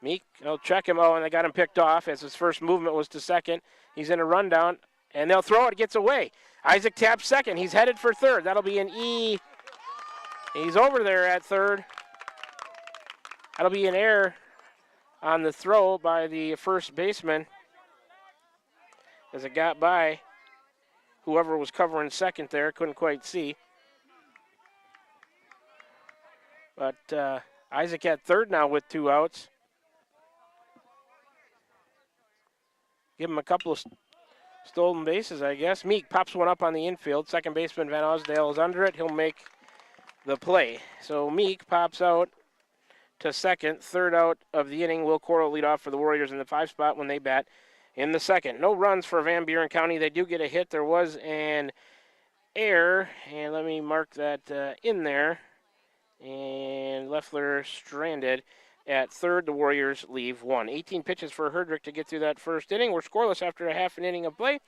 Meek, they'll check him out, and they got him picked off as his first movement was to second. He's in a rundown, and they'll throw it. It gets away. Isaac taps second. He's headed for third. That'll be an E. He's over there at third. That'll be an error on the throw by the first baseman as it got by whoever was covering second there. Couldn't quite see. But Isaac at third now with 2 outs. Give him a couple of stolen bases, I guess. Meek pops one up on the infield. Second baseman Van Osdale is under it. He'll make the play. So Meek pops out to second. Third out of the inning. Will Coral lead off for the Warriors in the 5 spot when they bat in the second. No runs for Van Buren County. They do get a hit. There was an error, and let me mark that in there. And Leffler stranded at third. The Warriors leave 1. 18 pitches for Herdrich to get through that first inning. We're scoreless after a half an inning of play.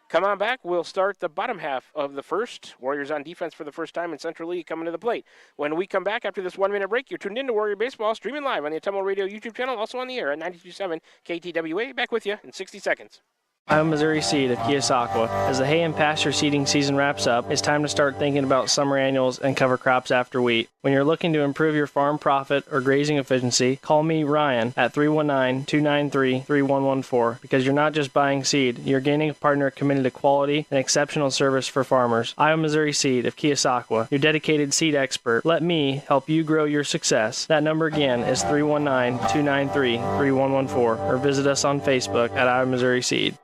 Come on back. We'll start the bottom half of the first. Warriors on defense for the first time in Central League coming to the plate. When we come back after this 1-minute break, you're tuned in to Warrior Baseball, streaming live on the Atomo Radio YouTube channel, also on the air at 92.7 KTWA. Back with you in 60 seconds. I'm Missouri Seed of Keosauqua. As the hay and pasture seeding season wraps up, it's time to start thinking about summer annuals and cover crops after wheat. When you're looking to improve your farm profit or grazing efficiency, call me, Ryan, at 319-293-3114, because you're not just buying seed, you're gaining a partner committed to quality and exceptional service for farmers. I'm Missouri Seed of Keosauqua, your dedicated seed expert. Let me help you grow your success. That number again is 319-293-3114, or visit us on Facebook at I'm Missouri Seed.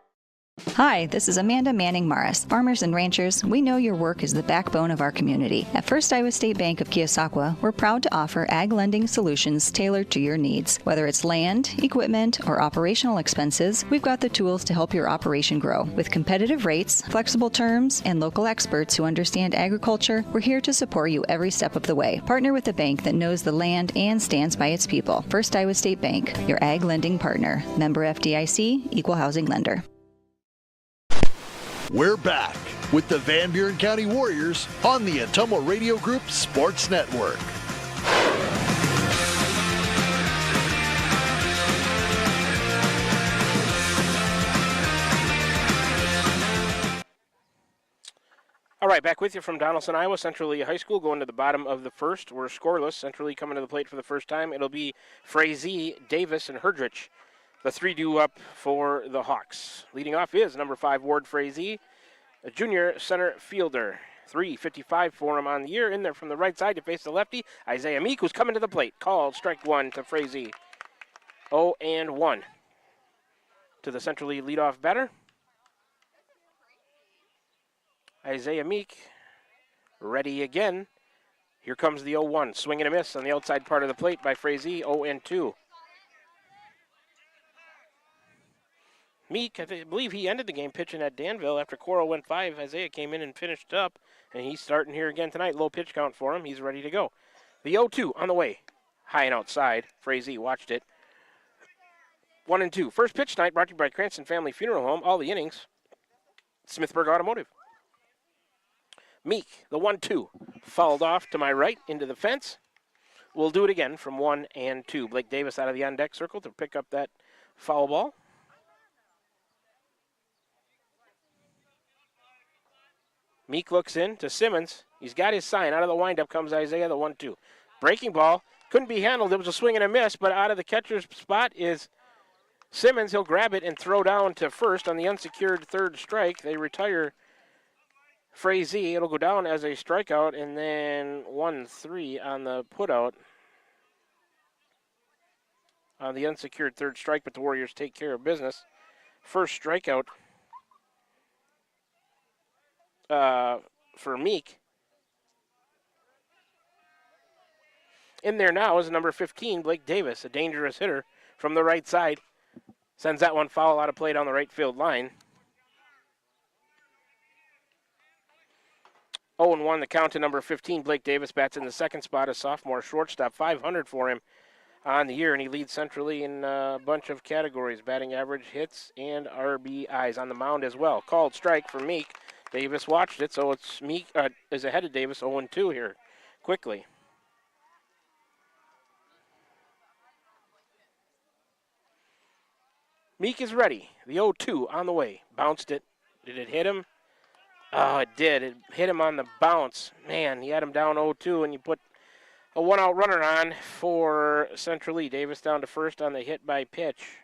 Hi, this is Amanda Manning Morris. Farmers and ranchers, we know your work is the backbone of our community. At First Iowa State Bank of Keosauqua, we're proud to offer ag lending solutions tailored to your needs. Whether it's land, equipment, or operational expenses, we've got the tools to help your operation grow. With competitive rates, flexible terms, and local experts who understand agriculture, we're here to support you every step of the way. Partner with a bank that knows the land and stands by its people. First Iowa State Bank, your ag lending partner. Member FDIC, Equal Housing Lender. We're back with the Van Buren County Warriors on the Atomo Radio Group Sports Network. All right, back with you from Donaldson, Iowa, Central Lee High School, going to the bottom of the first. We're scoreless. Central Lee coming to the plate for the first time. It'll be Frazee, Davis, and Herdrich. The 3 due up for the Hawks. Leading off is number 5, Ward Frazee, a junior center fielder. 3.55 for him on the year. In there from the right side to face the lefty, Isaiah Meek, who's coming to the plate. Called strike 1 to Frazee. 0-1 to the Central League leadoff batter. Isaiah Meek ready again. Here comes the 0-1. Swing and a miss on the outside part of the plate by Frazee. 0-2. Meek, I believe he ended the game pitching at Danville. After Coral went 5, Isaiah came in and finished up, and he's starting here again tonight. Low pitch count for him. He's ready to go. The 0-2 on the way. High and outside. Frazee watched it. 1-2. First pitch tonight brought to you by Cranston Family Funeral Home. All the innings. Smithburg Automotive. Meek, the 1-2. Fouled off to my right into the fence. we'll do it again from 1 and 2. Blake Davis out of the on-deck circle to pick up that foul ball. Meek looks in to Simmons. He's got his sign. Out of the windup comes Isaiah, the 1-2. Breaking ball. Couldn't be handled. It was a swing and a miss, but out of the catcher's spot is Simmons. He'll grab it and throw down to first on the unsecured third strike. They retire Frazee. It'll go down as a strikeout, and then 1-3 on the putout on the unsecured third strike, but the Warriors take care of business. First strikeout for Meek. In there now is number 15, Blake Davis, a dangerous hitter from the right side. Sends that one foul out of play down the right field line. 0-1 the count to number 15. Blake Davis bats in the second spot, a sophomore shortstop. 500 for him on the year, and he leads centrally in a bunch of categories, batting average, hits, and RBIs on the mound as well. Called strike for Meek. Davis watched it, so it's Meek is ahead of Davis 0-2 here quickly. Meek is ready. The 0-2 on the way. Bounced it. Did it hit him? Oh, it did. It hit him on the bounce. Man, he had him down 0-2, and you put a one-out runner on for Central Lee. Davis down to first on the hit by pitch.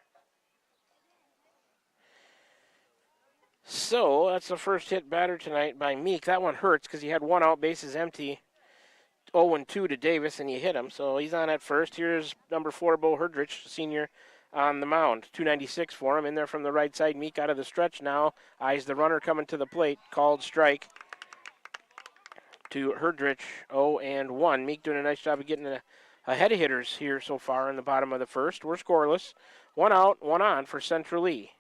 So that's the first hit batter tonight by Meek. That one hurts because he had one out, bases empty. 0-2 to Davis, and you hit him. So he's on at first. Here's number 4, Bo Herdrich, senior, on the mound. 296 for him. In there from the right side. Meek out of the stretch now. Eyes the runner coming to the plate. Called strike to Herdrich. 0-1. Meek doing a nice job of getting ahead of hitters here so far in the bottom of the first. We're scoreless. 1 out, 1 on for Central Lee.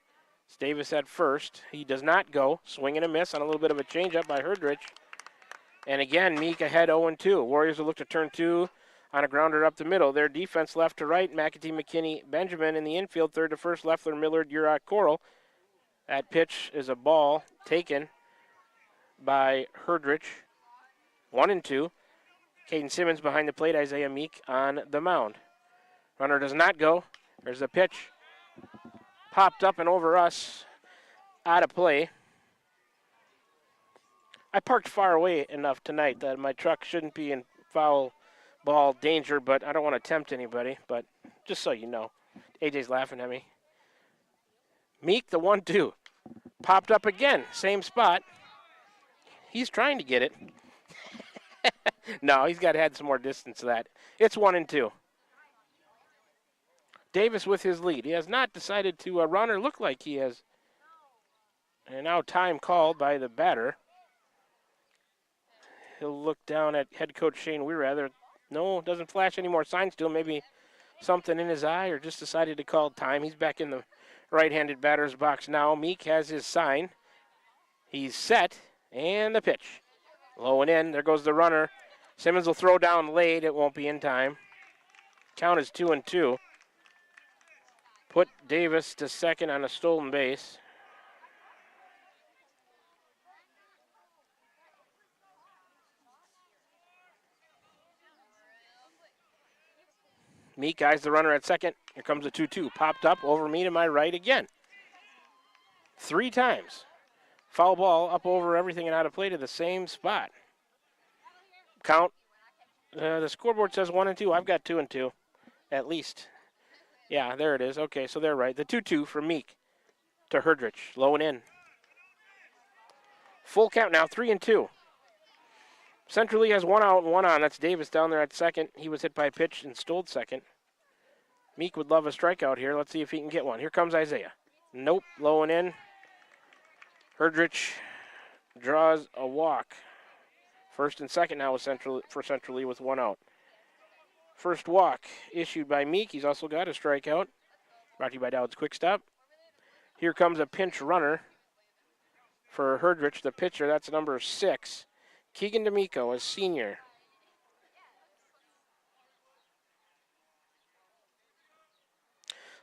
It's Davis at first. He does not go. Swing and a miss on a little bit of a changeup by Herdrich. And again, Meek ahead 0-2. Warriors will look to turn 2 on a grounder up the middle. Their defense left to right. McAtee, McKinney, Benjamin in the infield. Third to first, Leffler, Millard, Urach, Coral. That pitch is a ball taken by Herdrich. 1-2. Caden Simmons behind the plate. Isaiah Meek on the mound. Runner does not go. There's a pitch. Popped up and over us. Out of play. I parked far away enough tonight that my truck shouldn't be in foul ball danger, but I don't want to tempt anybody. But just so you know, AJ's laughing at me. Meek, the 1-2. Popped up again, same spot. He's trying to get it. No, he's got to add some more distance to that. It's 1-2. Davis with his lead. He has not decided to run or look like he has. And now time called by the batter. He'll look down at head coach Shane Weirrather. No, doesn't flash any more signs to him. Maybe something in his eye or just decided to call time. He's back in the right-handed batter's box now. Meek has his sign. He's set, and the pitch. Low and in. There goes the runner. Simmons will throw down late. It won't be in time. Count is 2-2. Put Davis to second on a stolen base. Meek eyes the runner at second. Here comes the 2-2. Popped up over me to my right again. 3 times. Foul ball up over everything and out of play to the same spot. Count. The scoreboard says 1-2. I've got 2-2 at least. Yeah, there it is. Okay, so they're right. The 2-2 from Meek to Herdrich. Low and in. Full count now, 3-2. Central Lee has 1 out and 1 on. That's Davis down there at second. He was hit by a pitch and stole second. Meek would love a strikeout here. Let's see if he can get one. Here comes Isaiah. Nope, low and in. Herdrich draws a walk. First and second now for Central Lee with 1 out. First walk issued by Meek. He's also got a strikeout. Brought to you by Dowd's Quick Stop. Here comes a pinch runner for Herdrich, the pitcher. That's number 6. Keegan D'Amico, a senior.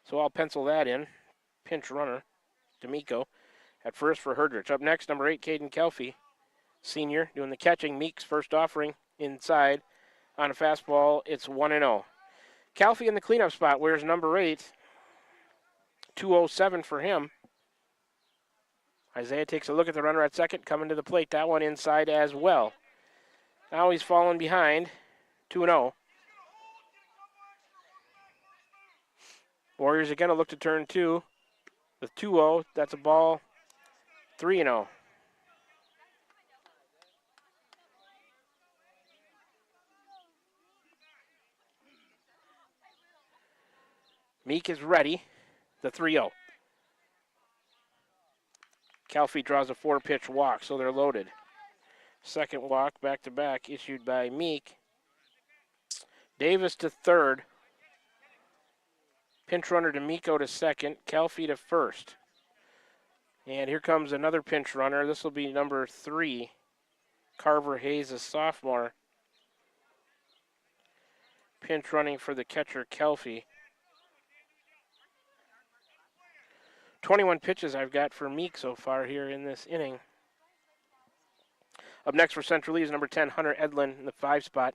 So I'll pencil that in. Pinch runner, D'Amico, at first for Herdrich. Up next, number 8, Caden Kelfie, senior, doing the catching. Meek's first offering inside. On a fastball, it's 1-0. Calfee in the cleanup spot. Where's number 8? 207 for him. Isaiah takes a look at the runner at second, coming to the plate. That one inside as well. Now he's fallen behind. 2-0. Warriors again will look to turn 2 with 2-0. That's a ball. 3-0. Meek is ready. The 3-0. Calfee draws a 4-pitch walk, so they're loaded. Second walk, back-to-back, issued by Meek. Davis to third. Pinch runner to Miko to second. Calfee to first. And here comes another pinch runner. This will be number 3. Carver Hayes, a sophomore. Pinch running for the catcher, Calfee. 21 pitches I've got for Meek so far here in this inning. Up next for Central Lee is number 10, Hunter Edlin in the 5 spot.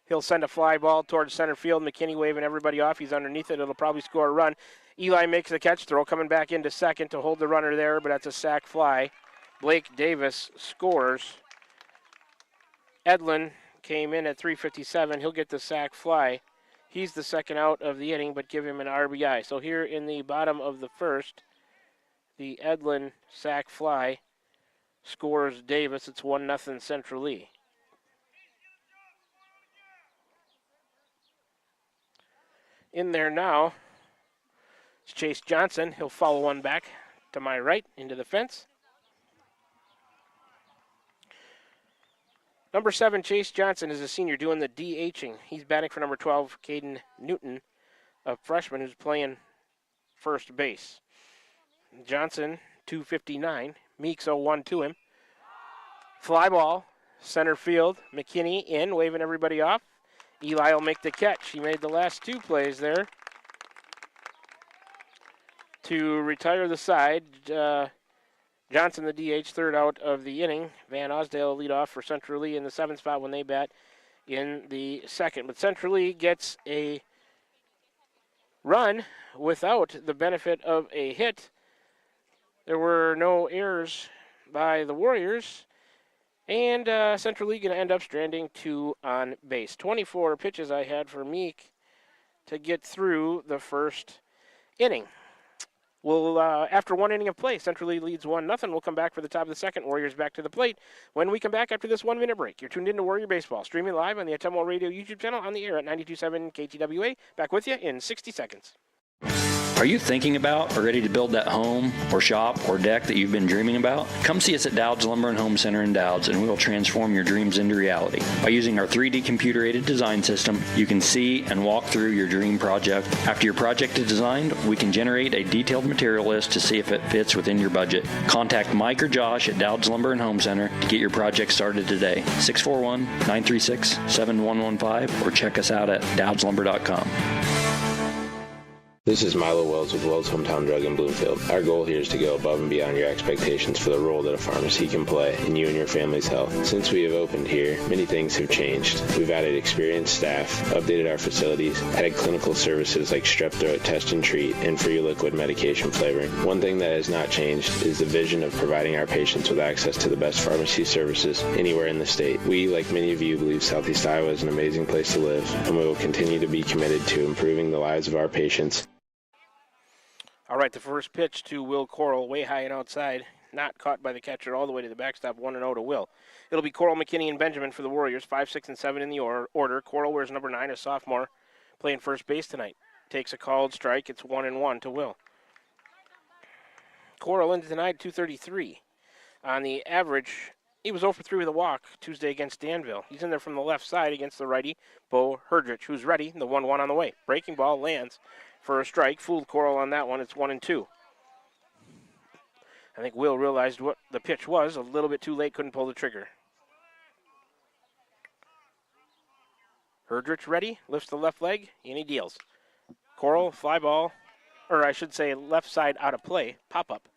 He'll send a fly ball towards center field. McKinney waving everybody off. He's underneath it. It'll probably score a run. Eli makes the catch throw, coming back into second to hold the runner there, but that's a sac fly. Blake Davis scores. Edlin came in at 3:57. He'll get the sac fly. He's the second out of the inning, but give him an RBI. So here in the bottom of the first, the Edlin sac fly scores Davis. It's 1-0 Central Lee. In there now is Chase Johnson. He'll follow one back to my right into the fence. Number 7, Chase Johnson, is a senior doing the DHing. He's batting for number 12, Caden Newton, a freshman who's playing first base. Johnson, 259. Meeks 0-1 to him. Fly ball, center field. McKinney in, waving everybody off. Eli will make the catch. He made the last 2 plays there to retire the side. Johnson, the DH, third out of the inning. Van Osdale will lead off for Central Lee in the 7th spot when they bat in the 2nd. But Central Lee gets a run without the benefit of a hit. There were no errors by the Warriors. And Central Lee going to end up stranding 2 on base. 24 pitches I had for Meek to get through the first inning. We'll, after 1 inning of play, Central Lee leads 1-0. We'll come back for the top of the second. Warriors back to the plate when we come back after this 1-minute break. You're tuned into Warrior Baseball, streaming live on the Atemwell Radio YouTube channel, on the air at 92.7 KTWA. Back with you in 60 seconds. Are you thinking about or ready to build that home or shop or deck that you've been dreaming about? Come see us at Dowd's Lumber and Home Center in Dowd's, and we will transform your dreams into reality. By using our 3D computer-aided design system, you can see and walk through your dream project. After your project is designed, we can generate a detailed material list to see if it fits within your budget. Contact Mike or Josh at Dowd's Lumber and Home Center to get your project started today. 641-936-7115, or check us out at dowdslumber.com. This is Milo Wells with Wells Hometown Drug in Bloomfield. Our goal here is to go above and beyond your expectations for the role that a pharmacy can play in you and your family's health. Since we have opened here, many things have changed. We've added experienced staff, updated our facilities, added clinical services like strep throat test and treat, and free liquid medication flavoring. One thing that has not changed is the vision of providing our patients with access to the best pharmacy services anywhere in the state. We, like many of you, believe Southeast Iowa is an amazing place to live, and we will continue to be committed to improving the lives of our patients. All right, the first pitch to Will Coral, way high and outside. Not caught by the catcher all the way to the backstop, 1-0 to Will. It'll be Coral, McKinney, and Benjamin for the Warriors, 5, 6, and 7 in the order. Coral wears number 9, a sophomore, playing first base tonight. Takes a called strike. It's 1-1 to Will. Coral into tonight, 233. On the average, he was 0 for 3 with a walk Tuesday against Danville. He's in there from the left side against the righty, Bo Herdrich, who's ready. The 1-1 on the way. Breaking ball lands for a strike. Fooled Coral on that one. It's 1-2. I think Will realized what the pitch was a little bit too late, couldn't pull the trigger. Herdrich ready, lifts the left leg, and he deals. Coral, fly ball, or I should say left side out of play, pop up.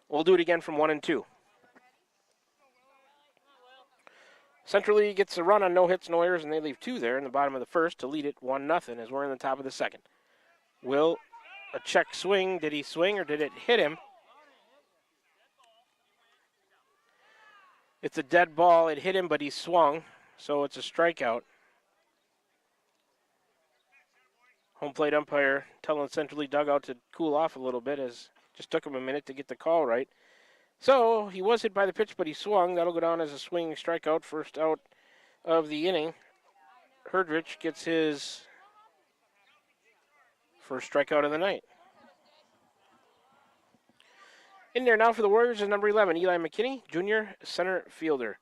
We'll do it again from 1-2. Centrally gets a run on no hits, no errors, and they leave 2 there in the bottom of the first to lead it 1-0 as we're in the top of the second. Will a check swing? Did he swing or did it hit him? It's a dead ball. It hit him, but he swung, so it's a strikeout. Home plate umpire telling Centrally dugout to cool off a little bit, as just took him a minute to get the call right. So he was hit by the pitch, but he swung. That'll go down as a swinging strikeout, first out of the inning. Herdrich gets his first strikeout of the night. In there now for the Warriors is number 11, Eli McKinney, junior center fielder.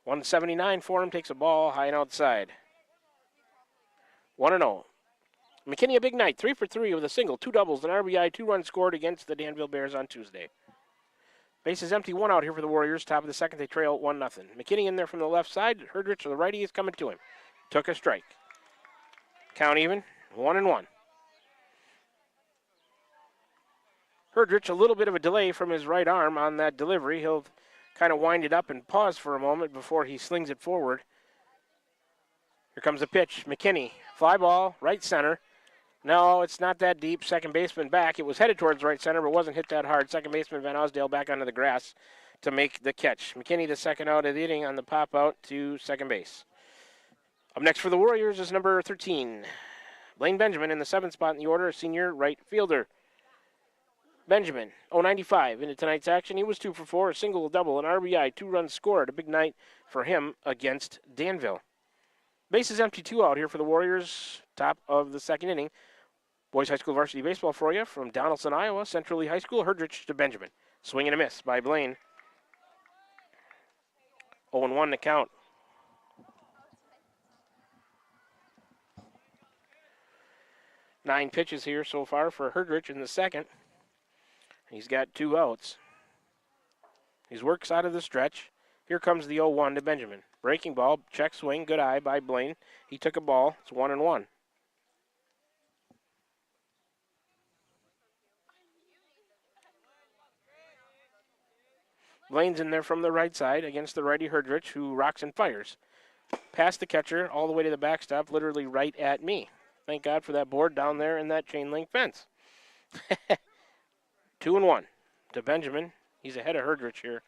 179 for him, takes a ball high and outside. 1-0. McKinney a big night, 3 for 3 with a single, 2 doubles, an RBI, 2 runs scored against the Danville Bears on Tuesday. Bases empty, 1 out here for the Warriors. Top of the second, they trail 1-0. McKinney in there from the left side. Herdrich to the righty is coming to him. Took a strike. Count even, 1-1. Herdrich, a little bit of a delay from his right arm on that delivery. He'll kind of wind it up and pause for a moment before he slings it forward. Here comes the pitch. McKinney, fly ball, right center. No, it's not that deep. Second baseman back. It was headed towards right center, but wasn't hit that hard. Second baseman Van Osdale back onto the grass to make the catch. McKinney, the second out of the inning on the pop out to second base. Up next for the Warriors is number 13, Blaine Benjamin in the 7th spot in the order, senior right fielder. Benjamin, 095 into tonight's action. He was 2 for 4, a single, a double, an RBI, 2 runs scored. A big night for him against Danville. Bases empty, 2 out here for the Warriors. Top of the second inning. Boys High School varsity baseball for you from Donaldson, Iowa. Centrally High School, Herdrich to Benjamin. Swing and a miss by Blaine. 0-1 to count. Nine pitches here so far for Herdrich in the second. He's got 2 outs. He works out of the stretch. Here comes the 0-1 to Benjamin. Breaking ball, check swing, good eye by Blaine. He took a ball. It's 1-1. Blaine's in there from the right side against the righty Herdrich, who rocks and fires. Past the catcher, all the way to the backstop, literally right at me. Thank God for that board down there and that chain link fence. 2-1 to Benjamin. He's ahead of Herdrich here.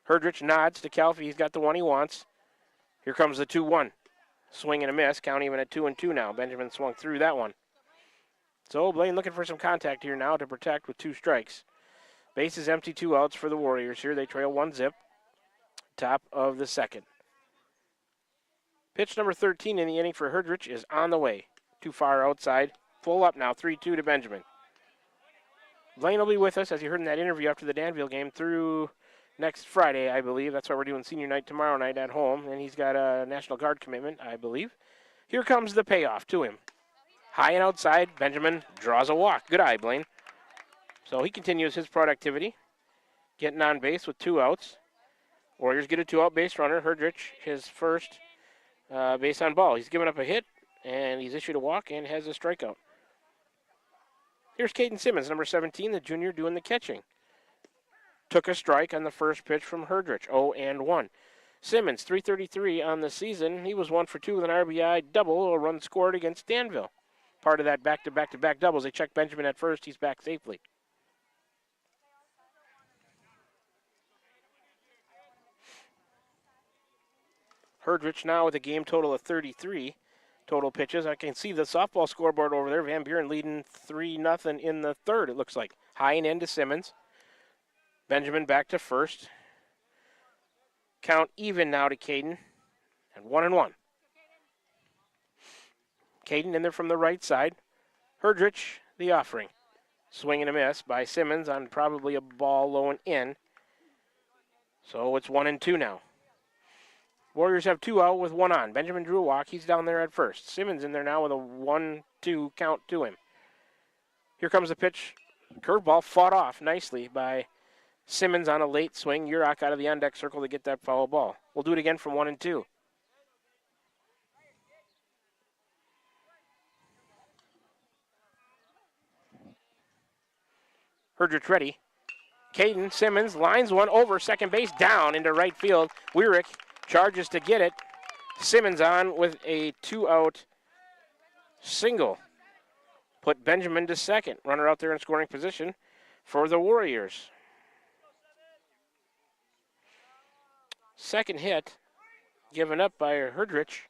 Herdrich nods to Calfee. He's got the one he wants. Here comes the 2-1. Swing and a miss. Count even at 2-2 now. Benjamin swung through that one. So Blaine looking for some contact here now to protect with 2 strikes. Base is empty, 2 outs for the Warriors here. They trail 1-0. Top of the second. Pitch number 13 in the inning for Herdrich is on the way. Too far outside. Full up now, 3-2 to Benjamin. Blaine will be with us, as you heard in that interview after the Danville game, through next Friday, I believe. That's why we're doing senior night tomorrow night at home, and he's got a National Guard commitment, I believe. Here comes the payoff to him. High and outside, Benjamin draws a walk. Good eye, Blaine. So he continues his productivity, getting on base with 2 outs. Warriors get a 2-out base runner. Herdrich, his first base on ball. He's given up a hit, and he's issued a walk and has a strikeout. Here's Caden Simmons, number 17, the junior, doing the catching. Took a strike on the first pitch from Herdrich, 0-1. Simmons, 333 on the season. He was 1 for 2 with an RBI double, a run scored against Danville. Part of that back-to-back-to-back doubles. They check Benjamin at first. He's back safely. Herdrich now with a game total of 33 total pitches. I can see the softball scoreboard over there. Van Buren leading 3-0 in the third, it looks like. High and end to Simmons. Benjamin back to first. Count even now to Caden. And 1-1. Caden in there from the right side. Herdrich, the offering. Swing and a miss by Simmons on probably a ball low and in. So it's 1-2 now. Warriors have 2 out with 1 on. Benjamin drew a walk. He's down there at first. Simmons in there now with a 1-2 count to him. Here comes the pitch. Curveball fought off nicely by Simmons on a late swing. Urach out of the on-deck circle to get that foul ball. We'll do it again from 1-2. Herdrich ready. Caden Simmons lines one over second base, down into right field. Weirick charges to get it. Simmons on with a 2-out single. Put Benjamin to second. Runner out there in scoring position for the Warriors. Second hit given up by Herdrich.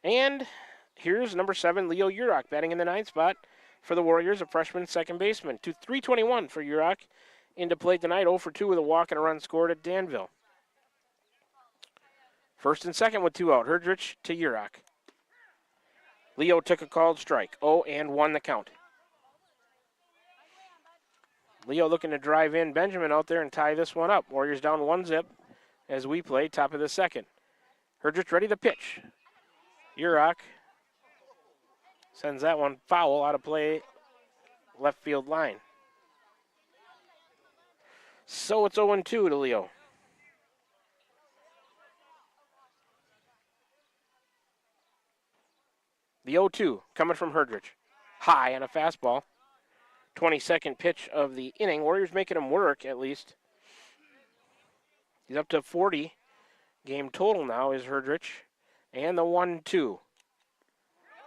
And here's number 7, Leo Urach, batting in the 9th spot for the Warriors, a freshman second baseman. 321 for Urach. Into play tonight, 0 for 2 with a walk and a run scored at Danville. First and second with 2 out. Herdrich to Urach. Leo took a called strike. 0-1 the count. Leo looking to drive in Benjamin out there and tie this one up. Warriors down 1-0 as we play top of the second. Herdrich ready to pitch. Urach sends that one foul out of play, left field line. So it's 0-2 to Leo. The 0-2 coming from Herdrich. High on a fastball. 22nd pitch of the inning. Warriors making him work at least. He's up to 40 game total now is Herdrich. And the 1-2.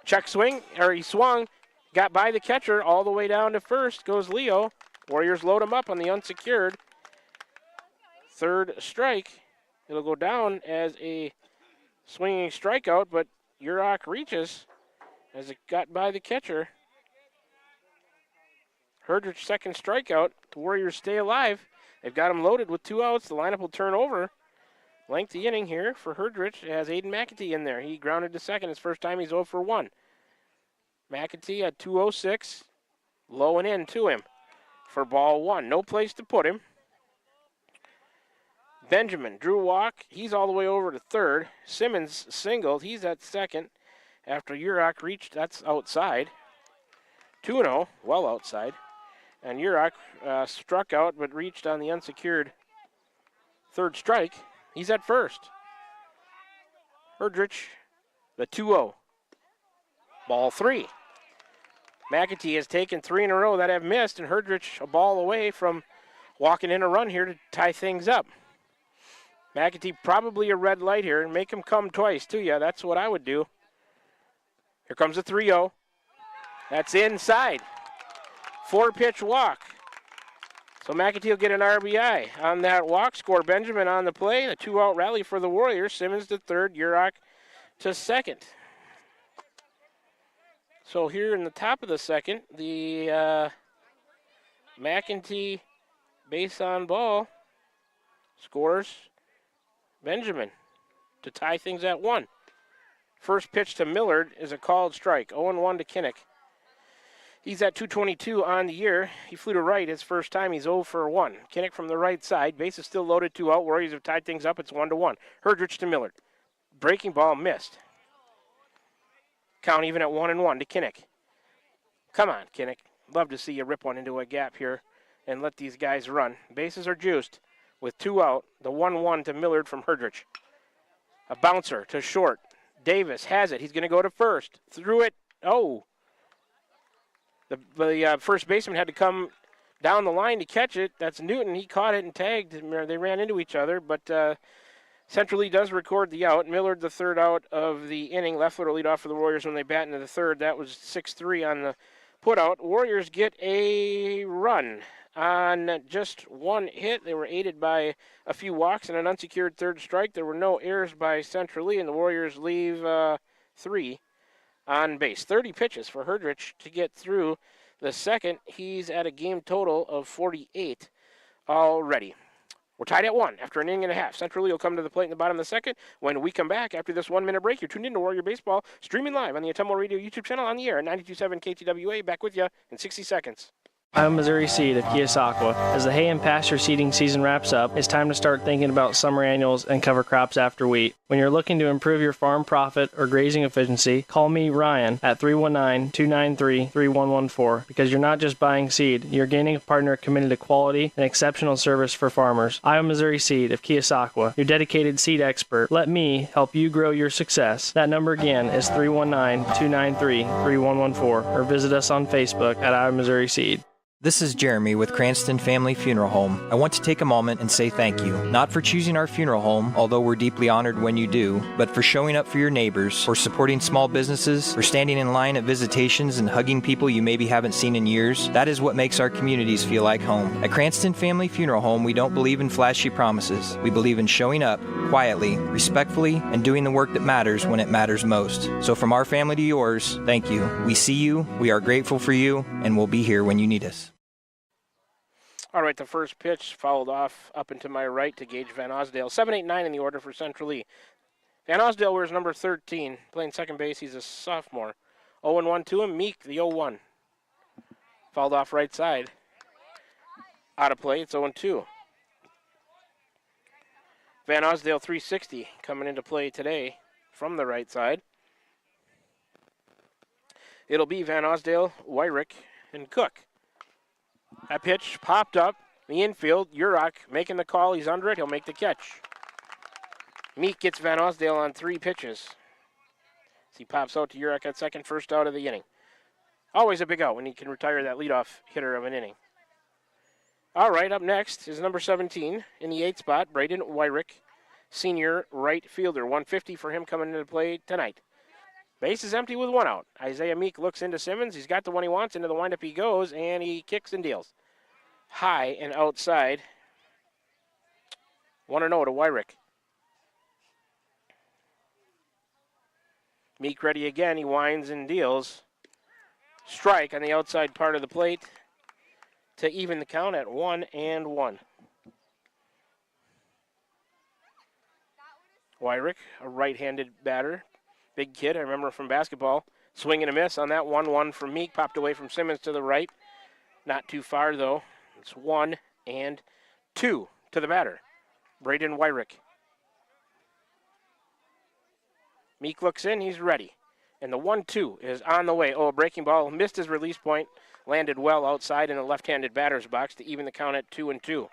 Check swing, or he swung, got by the catcher all the way down to first. Goes Leo. Warriors load him up on the unsecured. Third strike. It'll go down as a swinging strikeout, but Urach reaches as it got by the catcher. Herdrich second strikeout. The Warriors stay alive. They've got him loaded with 2 outs. The lineup will turn over. Lengthy inning here for Herdrich. It has Aiden McAtee in there. He grounded to second. His first time he's 0 for 1. McAtee at 206. Low and in to him for ball 1. No place to put him. Benjamin drew walk. He's all the way over to third. Simmons singled. He's at second after Urach reached. That's outside. 2-0, well outside. And Urach struck out but reached on the unsecured third strike. He's at first. Herdrich, the 2-0. Ball 3. McAtee has taken 3 in a row that have missed, and Herdrich a ball away from walking in a run here to tie things up. McAtee probably a red light here and make him come twice to you. That's what I would do. Here comes a 3-0. That's inside. 4-pitch walk. So McAtee will get an RBI on that walk. Score Benjamin on the play. The 2-out rally for the Warriors. Simmons to third, Urach to second. So here in the top of the second, the McAtee base on ball scores Benjamin to tie things at 1. First pitch to Millard is a called strike. 0-1 to Kinnick. He's at 222 on the year. He flew to right his first time. He's 0 for 1. Kinnick from the right side. Base is still loaded, 2 out. Warriors have tied things up. It's 1-1. Herdrich to Millard. Breaking ball missed. Count even at 1-1 to Kinnick. Come on, Kinnick. Love to see you rip one into a gap here and let these guys run. Bases are juiced with 2 out. The 1-1 to Millard from Herdrich. A bouncer to short. Davis has it. He's going to go to first. Threw it. Oh. The first baseman had to come down the line to catch it. That's Newton. He caught it and tagged. They ran into each other, but Central Lee does record the out. Millard, the third out of the inning. Left fielder lead off for the Warriors when they bat into the third. That was 6-3 on the putout. Warriors get a run on just 1 hit. They were aided by a few walks and an unsecured third strike. There were no errors by Central Lee, and the Warriors leave 3 on base. 30 pitches for Herdrich to get through the second. He's at a game total of 48 already. We're tied at 1 after an inning and a half. Central Lee will come to the plate in the bottom of the second. When we come back after this 1-minute break, you're tuned in to Warrior Baseball, streaming live on the Atumwa Radio YouTube channel on the air at 92.7 KTWA. Back with you in 60 seconds. I'm Missouri Seed of Keosauqua. As the hay and pasture seeding season wraps up, it's time to start thinking about summer annuals and cover crops after wheat. When you're looking to improve your farm profit or grazing efficiency, call me, Ryan, at 319-293-3114, because you're not just buying seed, you're gaining a partner committed to quality and exceptional service for farmers. I'm Missouri Seed of Keosauqua, your dedicated seed expert. Let me help you grow your success. That number again is 319-293-3114, or visit us on Facebook at I'm Missouri Seed. This is Jeremy with Cranston Family Funeral Home. I want to take a moment and say thank you, not for choosing our funeral home, although we're deeply honored when you do, but for showing up for your neighbors, for supporting small businesses, for standing in line at visitations and hugging people you maybe haven't seen in years. That is what makes our communities feel like home. At Cranston Family Funeral Home, we don't believe in flashy promises. We believe in showing up, quietly, respectfully, and doing the work that matters when it matters most. So from our family to yours, thank you. We see you, we are grateful for you, and we'll be here when you need us. All right, the first pitch fouled off up and to my right to Gage Van Osdale. 7-8-9 in the order for Central Lee. Van Osdale wears number 13, playing second base. He's a sophomore. 0-1 to him. Meek, the 0-1. Fouled off right side. Out of play, it's 0-2. Van Osdale 360 coming into play today from the right side. It'll be Van Osdale, Wyrick, and Cook. That pitch popped up, the infield, Urach making the call, he's under it, he'll make the catch. Meek gets Van Osdale on 3 pitches. As he pops out to Urach at second, first out of the inning. Always a big out when he can retire that leadoff hitter of an inning. All right, up next is number 17 in the 8th spot, Braden Wyrick, senior right fielder. 150 for him coming into play tonight. Base is empty with 1 out. Isaiah Meek looks into Simmons. He's got the one he wants. Into the windup he goes, and he kicks and deals. High and outside. 1-0 to Wyrick. Meek ready again. He winds and deals. Strike on the outside part of the plate to even the count at 1-1. Wyrick, a right-handed batter. Big kid, I remember from basketball. Swing and a miss on that 1-1 from Meek. Popped away from Simmons to the right. Not too far, though. It's 1-2 to the batter, Braden Wyrick. Meek looks in, he's ready. And the 1-2 is on the way. Oh, a breaking ball. Missed his release point. Landed well outside in a left-handed batter's box to even the count at 2-2.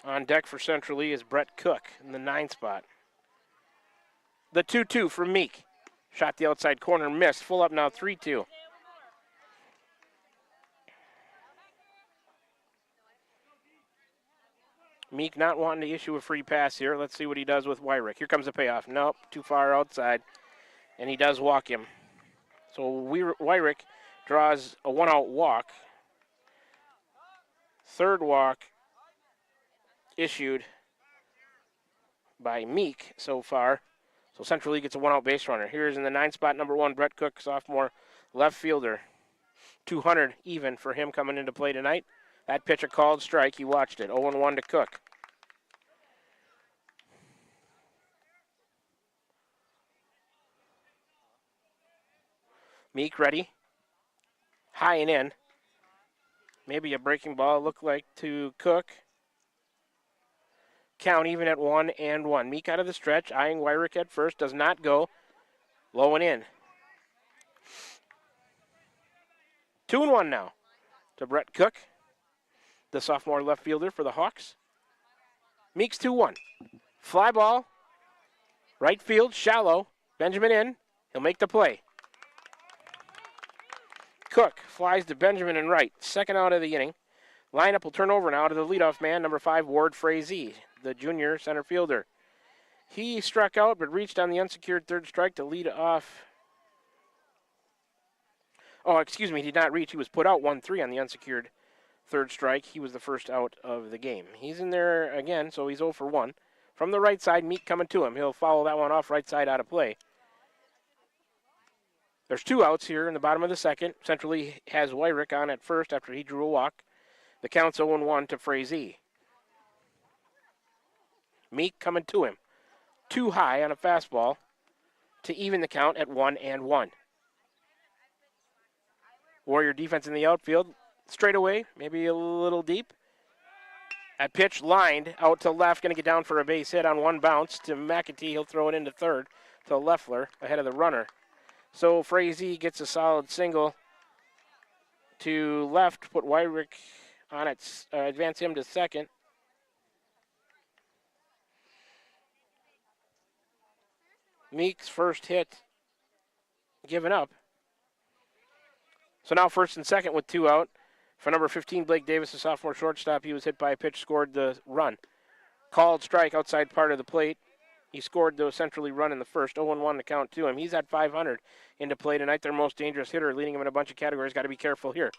On deck for Central Lee is Brett Cook in the 9th spot. The 2-2 from Meek. Shot the outside corner, missed. Full up now, 3-2. Meek not wanting to issue a free pass here. Let's see what he does with Wyrick. Here comes the payoff. Nope, too far outside. And he does walk him. So Wyrick draws a 1-out walk. Third walk issued by Meek so far. So Central Lee gets a 1-out base runner. Here's in the 9th spot, number 1, Brett Cook, sophomore left fielder. 200 even for him coming into play tonight. That pitch a called strike. He watched it. 0-1 to Cook. Meek ready. High and in. Maybe a breaking ball looked like to Cook. Count even at 1-1. Meek out of the stretch, eyeing Wyrick at first, does not go. Low and in. 2-1 now to Brett Cook, the sophomore left fielder for the Hawks. Meek's 2-1. Fly ball, right field, shallow. Benjamin in, he'll make the play. Cook flies to Benjamin and right, second out of the inning. Lineup will turn over now to the leadoff man, number 5, Ward Frazee, the junior center fielder. He struck out but reached on the unsecured third strike to lead off. Oh, excuse me, he did not reach. He was put out 1-3 on the unsecured third strike. He was the first out of the game. He's in there again, so he's 0 for 1. From the right side, Meek coming to him. He'll follow that one off right side out of play. There's 2 outs here in the bottom of the second. Central Lee has Wyrick on at first after he drew a walk. The count's 0-1 to Frazee. Meek coming to him. Too high on a fastball to even the count at 1-1. Warrior defense in the outfield. Straight away, maybe a little deep. That pitch lined out to left, going to get down for a base hit on one bounce to McAtee. He'll throw it into third to Leffler ahead of the runner. So Frazee gets a solid single to left, put Wyrick on it, advance him to second. Meek's first hit given up. So now first and second with 2 out. For number 15, Blake Davis, a sophomore shortstop, he was hit by a pitch, scored the run. Called strike outside part of the plate. He scored the centrally run in the first. 0-1 to count to him. He's at 500 into play tonight. Their most dangerous hitter, leading him in a bunch of categories. Got to be careful here.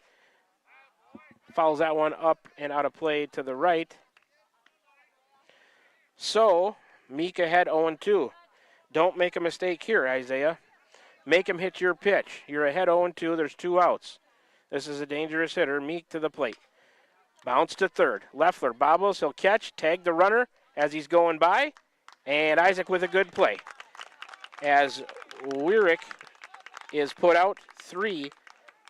Fouls that one up and out of play to the right. So, Meek ahead 0-2. Don't make a mistake here, Isaiah. Make him hit your pitch. You're ahead 0-2. There's 2 outs. This is a dangerous hitter. Meek to the plate. Bounce to third. Leffler bobbles. He'll catch. Tag the runner as he's going by. And Isaac with a good play. As Weirick is put out 3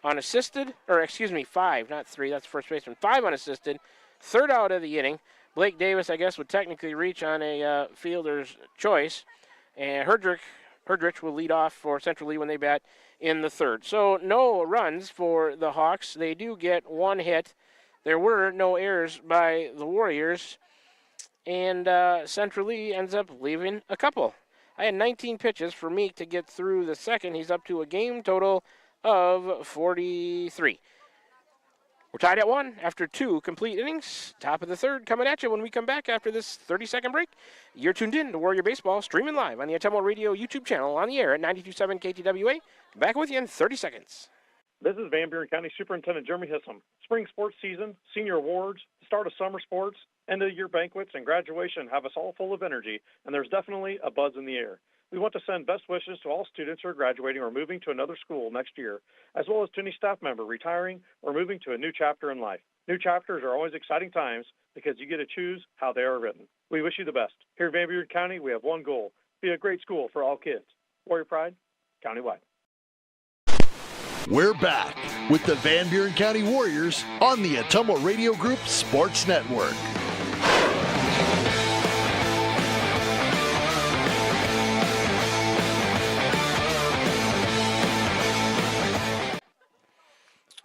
unassisted. Or, excuse me, 5, not 3. That's first baseman. 5 unassisted. Third out of the inning. Blake Davis, I guess, would technically reach on a fielder's choice. And Herdrich will lead off for Central Lee when they bat in the third. So no runs for the Hawks. They do get 1 hit. There were no errors by the Warriors. And Central Lee ends up leaving a couple. I had 19 pitches for Meek to get through the second. He's up to a game total of 43. We're tied at 1 after 2 complete innings. Top of the third coming at you when we come back after this 30-second break. You're tuned in to Warrior Baseball, streaming live on the Atemo Radio YouTube channel on the air at 92.7 KTWA. Back with you in 30 seconds. This is Van Buren County Superintendent Jeremy Hissom. Spring sports season, senior awards, the start of summer sports, end of year banquets, and graduation have us all full of energy, and there's definitely a buzz in the air. We want to send best wishes to all students who are graduating or moving to another school next year, as well as to any staff member retiring or moving to a new chapter in life. New chapters are always exciting times because you get to choose how they are written. We wish you the best. Here in Van Buren County, we have one goal: be a great school for all kids. Warrior Pride, countywide. We're back with the Van Buren County Warriors on the Atemo Radio Group Sports Network.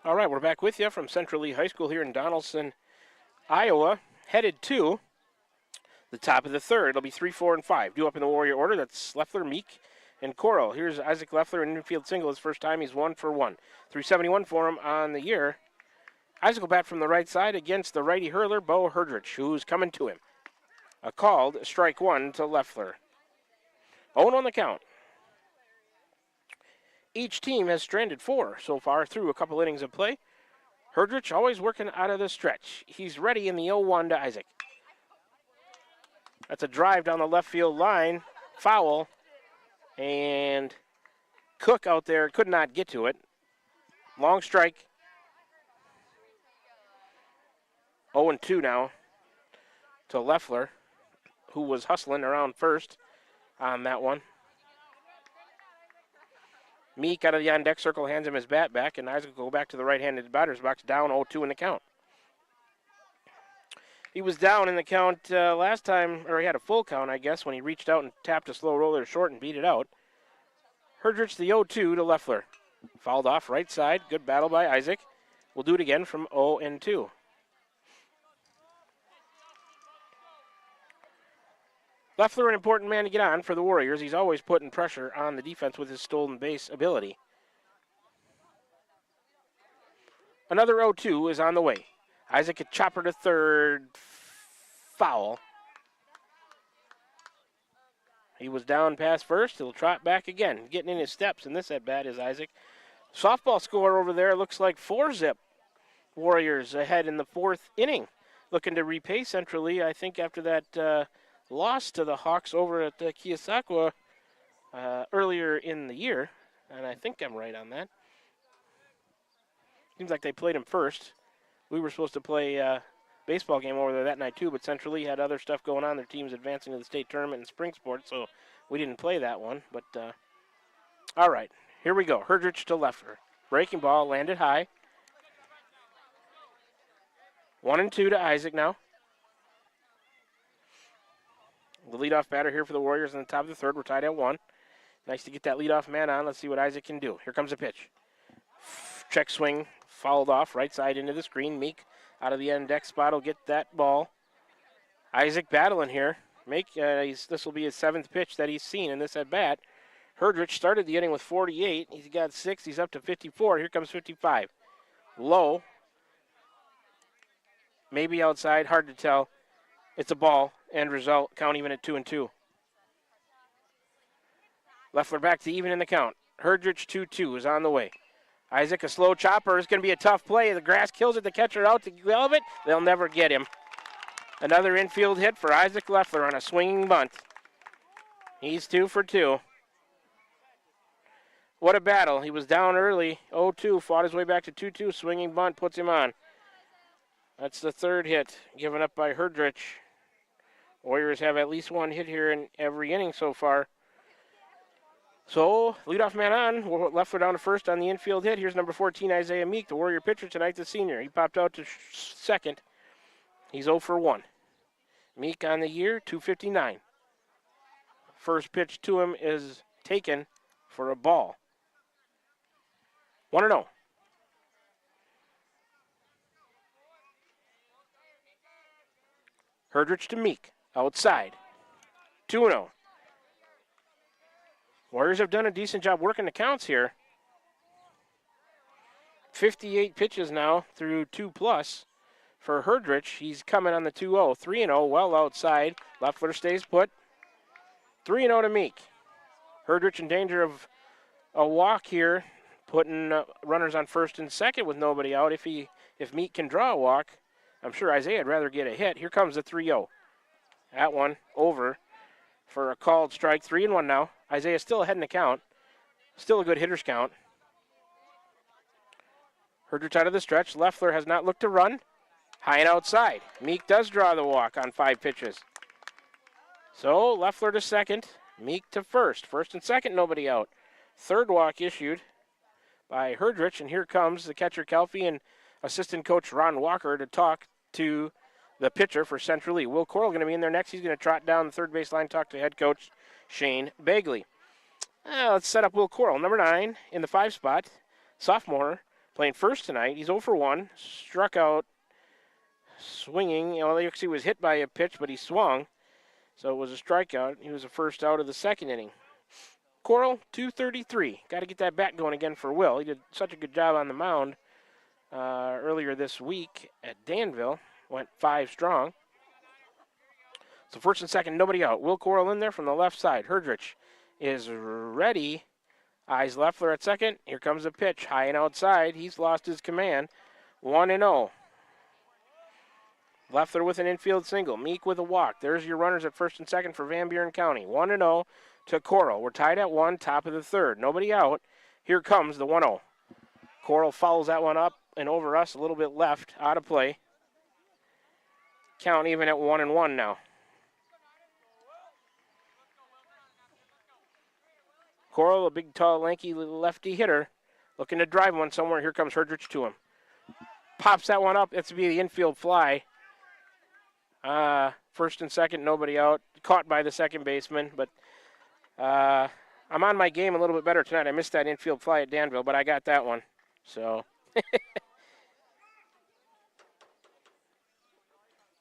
All right, we're back with you from Central Lee High School here in Donaldson, Iowa. Headed to the top of the third. It'll be 3, 4, and 5. Due up in the Warrior order. That's Leffler, Meek, and Coro. Here's Isaac Leffler, an infield single. His first time, he's 1 for 1. 371 for him on the year. Isaac will bat from the right side against the righty hurler, Bo Herdrich, who's coming to him. A called strike 1 to Leffler. 0 on the count. Each team has stranded 4 so far through a couple innings of play. Herdrich always working out of the stretch. He's ready in the 0-1 to Isaac. That's a drive down the left field line. Foul. And Cook out there could not get to it. Long strike. 0-2 now to Leffler, who was hustling around first on that one. Meek out of the on-deck circle hands him his bat back, and Isaac will go back to the right-handed batter's box, down 0-2 in the count. He was down in the count last time, or he had a full count, I guess, when he reached out and tapped a slow roller short and beat it out. Herdrich the 0-2 to Leffler. Fouled off right side. Good battle by Isaac. We'll do it again from 0-2. Leffler, an important man to get on for the Warriors. He's always putting pressure on the defense with his stolen base ability. Another 0-2 is on the way. Isaac a chopper to third. Foul. He was down past first. He'll trot back again. Getting in his steps in this at-bat is Isaac. Softball score over there looks like 4-zip. Warriors ahead in the 4th inning. Looking to repay centrally, I think, after that loss to the Hawks over at Keosauqua earlier in the year. And I think I'm right on that. Seems like they played him first. We were supposed to play a baseball game over there that night too, but Central Lee had other stuff going on. Their team's advancing to the state tournament in spring sports, so we didn't play that one. But all right, here we go. Herdrich to Leffler. Breaking ball, landed high. 1-2 to Isaac now. The leadoff batter here for the Warriors in the top of the third. We're tied at 1. Nice to get that leadoff man on. Let's see what Isaac can do. Here comes a pitch. Check swing, fouled off, right side into the screen. Meek out of the end deck spot will get that ball. Isaac battling here. This will be his 7th pitch that he's seen in this at bat. Herdrich started the inning with 48. He's got 6. He's up to 54. Here comes 55. Low. Maybe outside. Hard to tell. It's a ball. End result. Count even at 2-2. Leffler back to even in the count. Herdrich 2-2 is on the way. Isaac, a slow chopper. Is going to be a tough play. The grass kills it. The catcher out to glove it. They'll never get him. Another infield hit for Isaac Leffler on a swinging bunt. He's 2 for 2. What a battle. He was down early, 0-2, fought his way back to 2-2. Swinging bunt puts him on. That's the third hit given up by Herdrich. Warriors have at least one hit here in every inning so far. So, leadoff man on. Leffler down to first on the infield hit. Here's number 14, Isaiah Meek, the Warrior pitcher tonight, the senior. He popped out to second. He's 0 for 1. Meek on the year, 259. First pitch to him is taken for a ball. 1-0. Herdrich to Meek, outside. 2-0. Warriors have done a decent job working the counts here. 58 pitches now through 2+ for Herdrich. He's coming on the 2-0. 3-0, well outside. Leffler stays put. 3-0 to Meek. Herdrich in danger of a walk here, putting runners on first and second with nobody out. If Meek can draw a walk, I'm sure Isaiah would rather get a hit. Here comes the 3-0. That one over for a called strike. 3-1 now. Isaiah still ahead in the count. Still a good hitter's count. Herdrich out of the stretch. Leffler has not looked to run. High and outside. Meek does draw the walk on 5 pitches. So Leffler to second. Meek to first. First and second, nobody out. Third walk issued by Herdrich, and here comes the catcher Kelfie and assistant coach Ron Walker to talk to the pitcher for Central Lee. Will Coral going to be in there next. He's going to trot down the third base line, talk to head coach Shane Bagley. Let's set up Will Coral, number 9 in the 5 spot. Sophomore, playing first tonight. He's 0 for 1. Struck out swinging. Well, he actually was hit by a pitch, but he swung. So it was a strikeout. He was the first out of the second inning. Coral, 233. Got to get that bat going again for Will. He did such a good job on the mound earlier this week at Danville. Went 5 strong. So first and second, nobody out. Will Coral in there from the left side. Herdrich is ready. Eyes Leffler at second. Here comes the pitch. High and outside. He's lost his command. 1-0. Leffler with an infield single. Meek with a walk. There's your runners at first and second for Van Buren County. 1-0 to Coral. We're tied at 1, top of the third. Nobody out. Here comes the 1-0. Coral follows that one up and over us, a little bit left, out of play. Count even at 1-1 now. Coral, a big, tall, lanky, lefty hitter, looking to drive one somewhere. Here comes Herdrich to him. Pops that one up. That's to be the infield fly. First and second, nobody out. Caught by the second baseman, but I'm on my game a little bit better tonight. I missed that infield fly at Danville, but I got that one. So,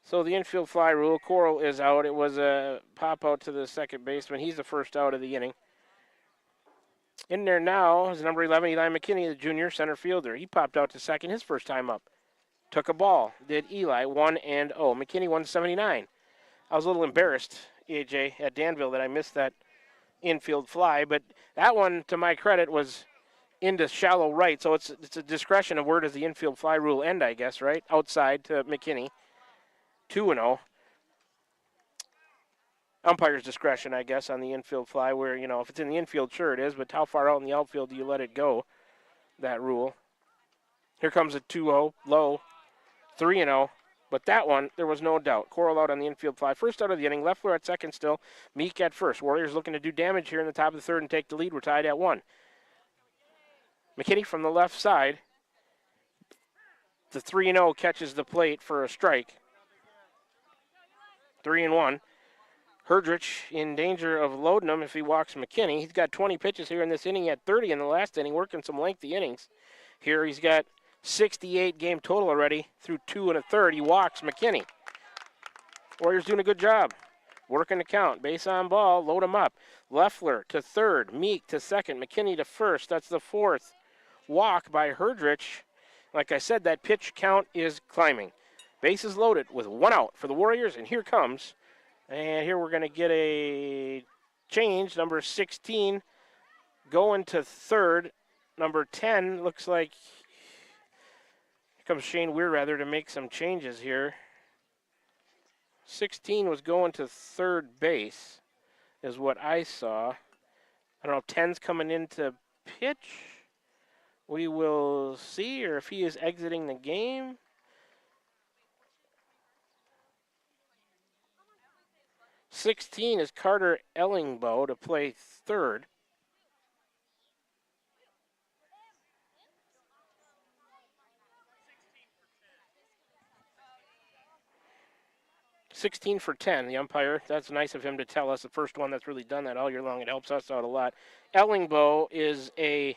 so the infield fly rule. Coral is out. It was a pop out to the second baseman. He's the first out of the inning. In there now is number 11, Eli McKinney, the junior center fielder. He popped out to second his first time up. Took a ball. Did Eli, 1-0. McKinney 179. I was a little embarrassed, AJ, at Danville that I missed that infield fly, but that one, to my credit, was into shallow right, so it's a discretion of where does the infield fly rule end, I guess, right? Outside to McKinney. 2-0. Umpire's discretion, I guess, on the infield fly where, you know, if it's in the infield, sure it is, but how far out in the outfield do you let it go, that rule? Here comes a 2-0, low, 3-0. But that one, there was no doubt. Coral out on the infield fly. First out of the inning, Leffler at second still, Meek at first. Warriors looking to do damage here in the top of the third and take the lead. We're tied at 1. McKinney from the left side. The 3-0 catches the plate for a strike. 3-1. Herdrich in danger of loading him if he walks McKinney. He's got 20 pitches here in this inning. He had 30 in the last inning, working some lengthy innings. Here he's got 68 game total already through 2 1/3. He walks McKinney. Warriors doing a good job. Working the count. Base on ball. Load him up. Leffler to third. Meek to second. McKinney to first. That's the fourth walk by Herdrich. Like I said, that pitch count is climbing. Bases loaded with 1 out for the Warriors, and here comes. And here we're going to get a change. Number 16 going to third. Number 10 looks like here comes Shane Weirrather to make some changes here. 16 was going to third base is what I saw. I don't know if 10's coming in to pitch. We will see, or if he is exiting the game. '16 is Carter Ellingbo to play third. '16 for 10, the umpire. That's nice of him to tell us. The first one that's really done that all year long. It helps us out a lot. Ellingbo is I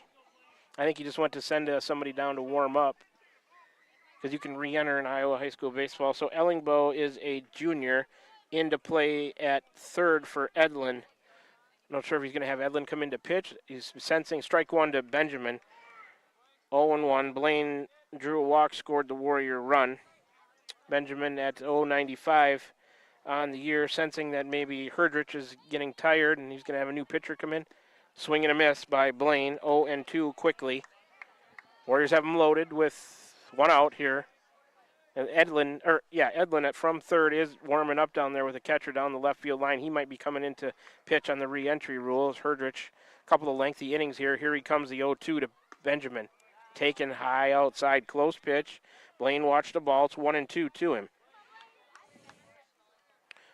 think he just went to send somebody down to warm up because you can re-enter in Iowa high school baseball. So Ellingbo is a junior in to play at third for Edlin. Not sure if he's going to have Edlin come in to pitch. He's sensing strike one to Benjamin. 0-1. Blaine drew a walk, scored the Warrior run. Benjamin at 0.95 on the year, sensing that maybe Herdrich is getting tired and he's going to have a new pitcher come in. Swing and a miss by Blaine, 0-2 quickly. Warriors have him loaded with 1 out here. And Edlin from third is warming up down there with a catcher down the left field line. He might be coming in to pitch on the re-entry rules. Herdrich, a couple of lengthy innings here. Here he comes, the 0-2 to Benjamin. Taken high outside, close pitch. Blaine watched the ball. It's 1-2 to him.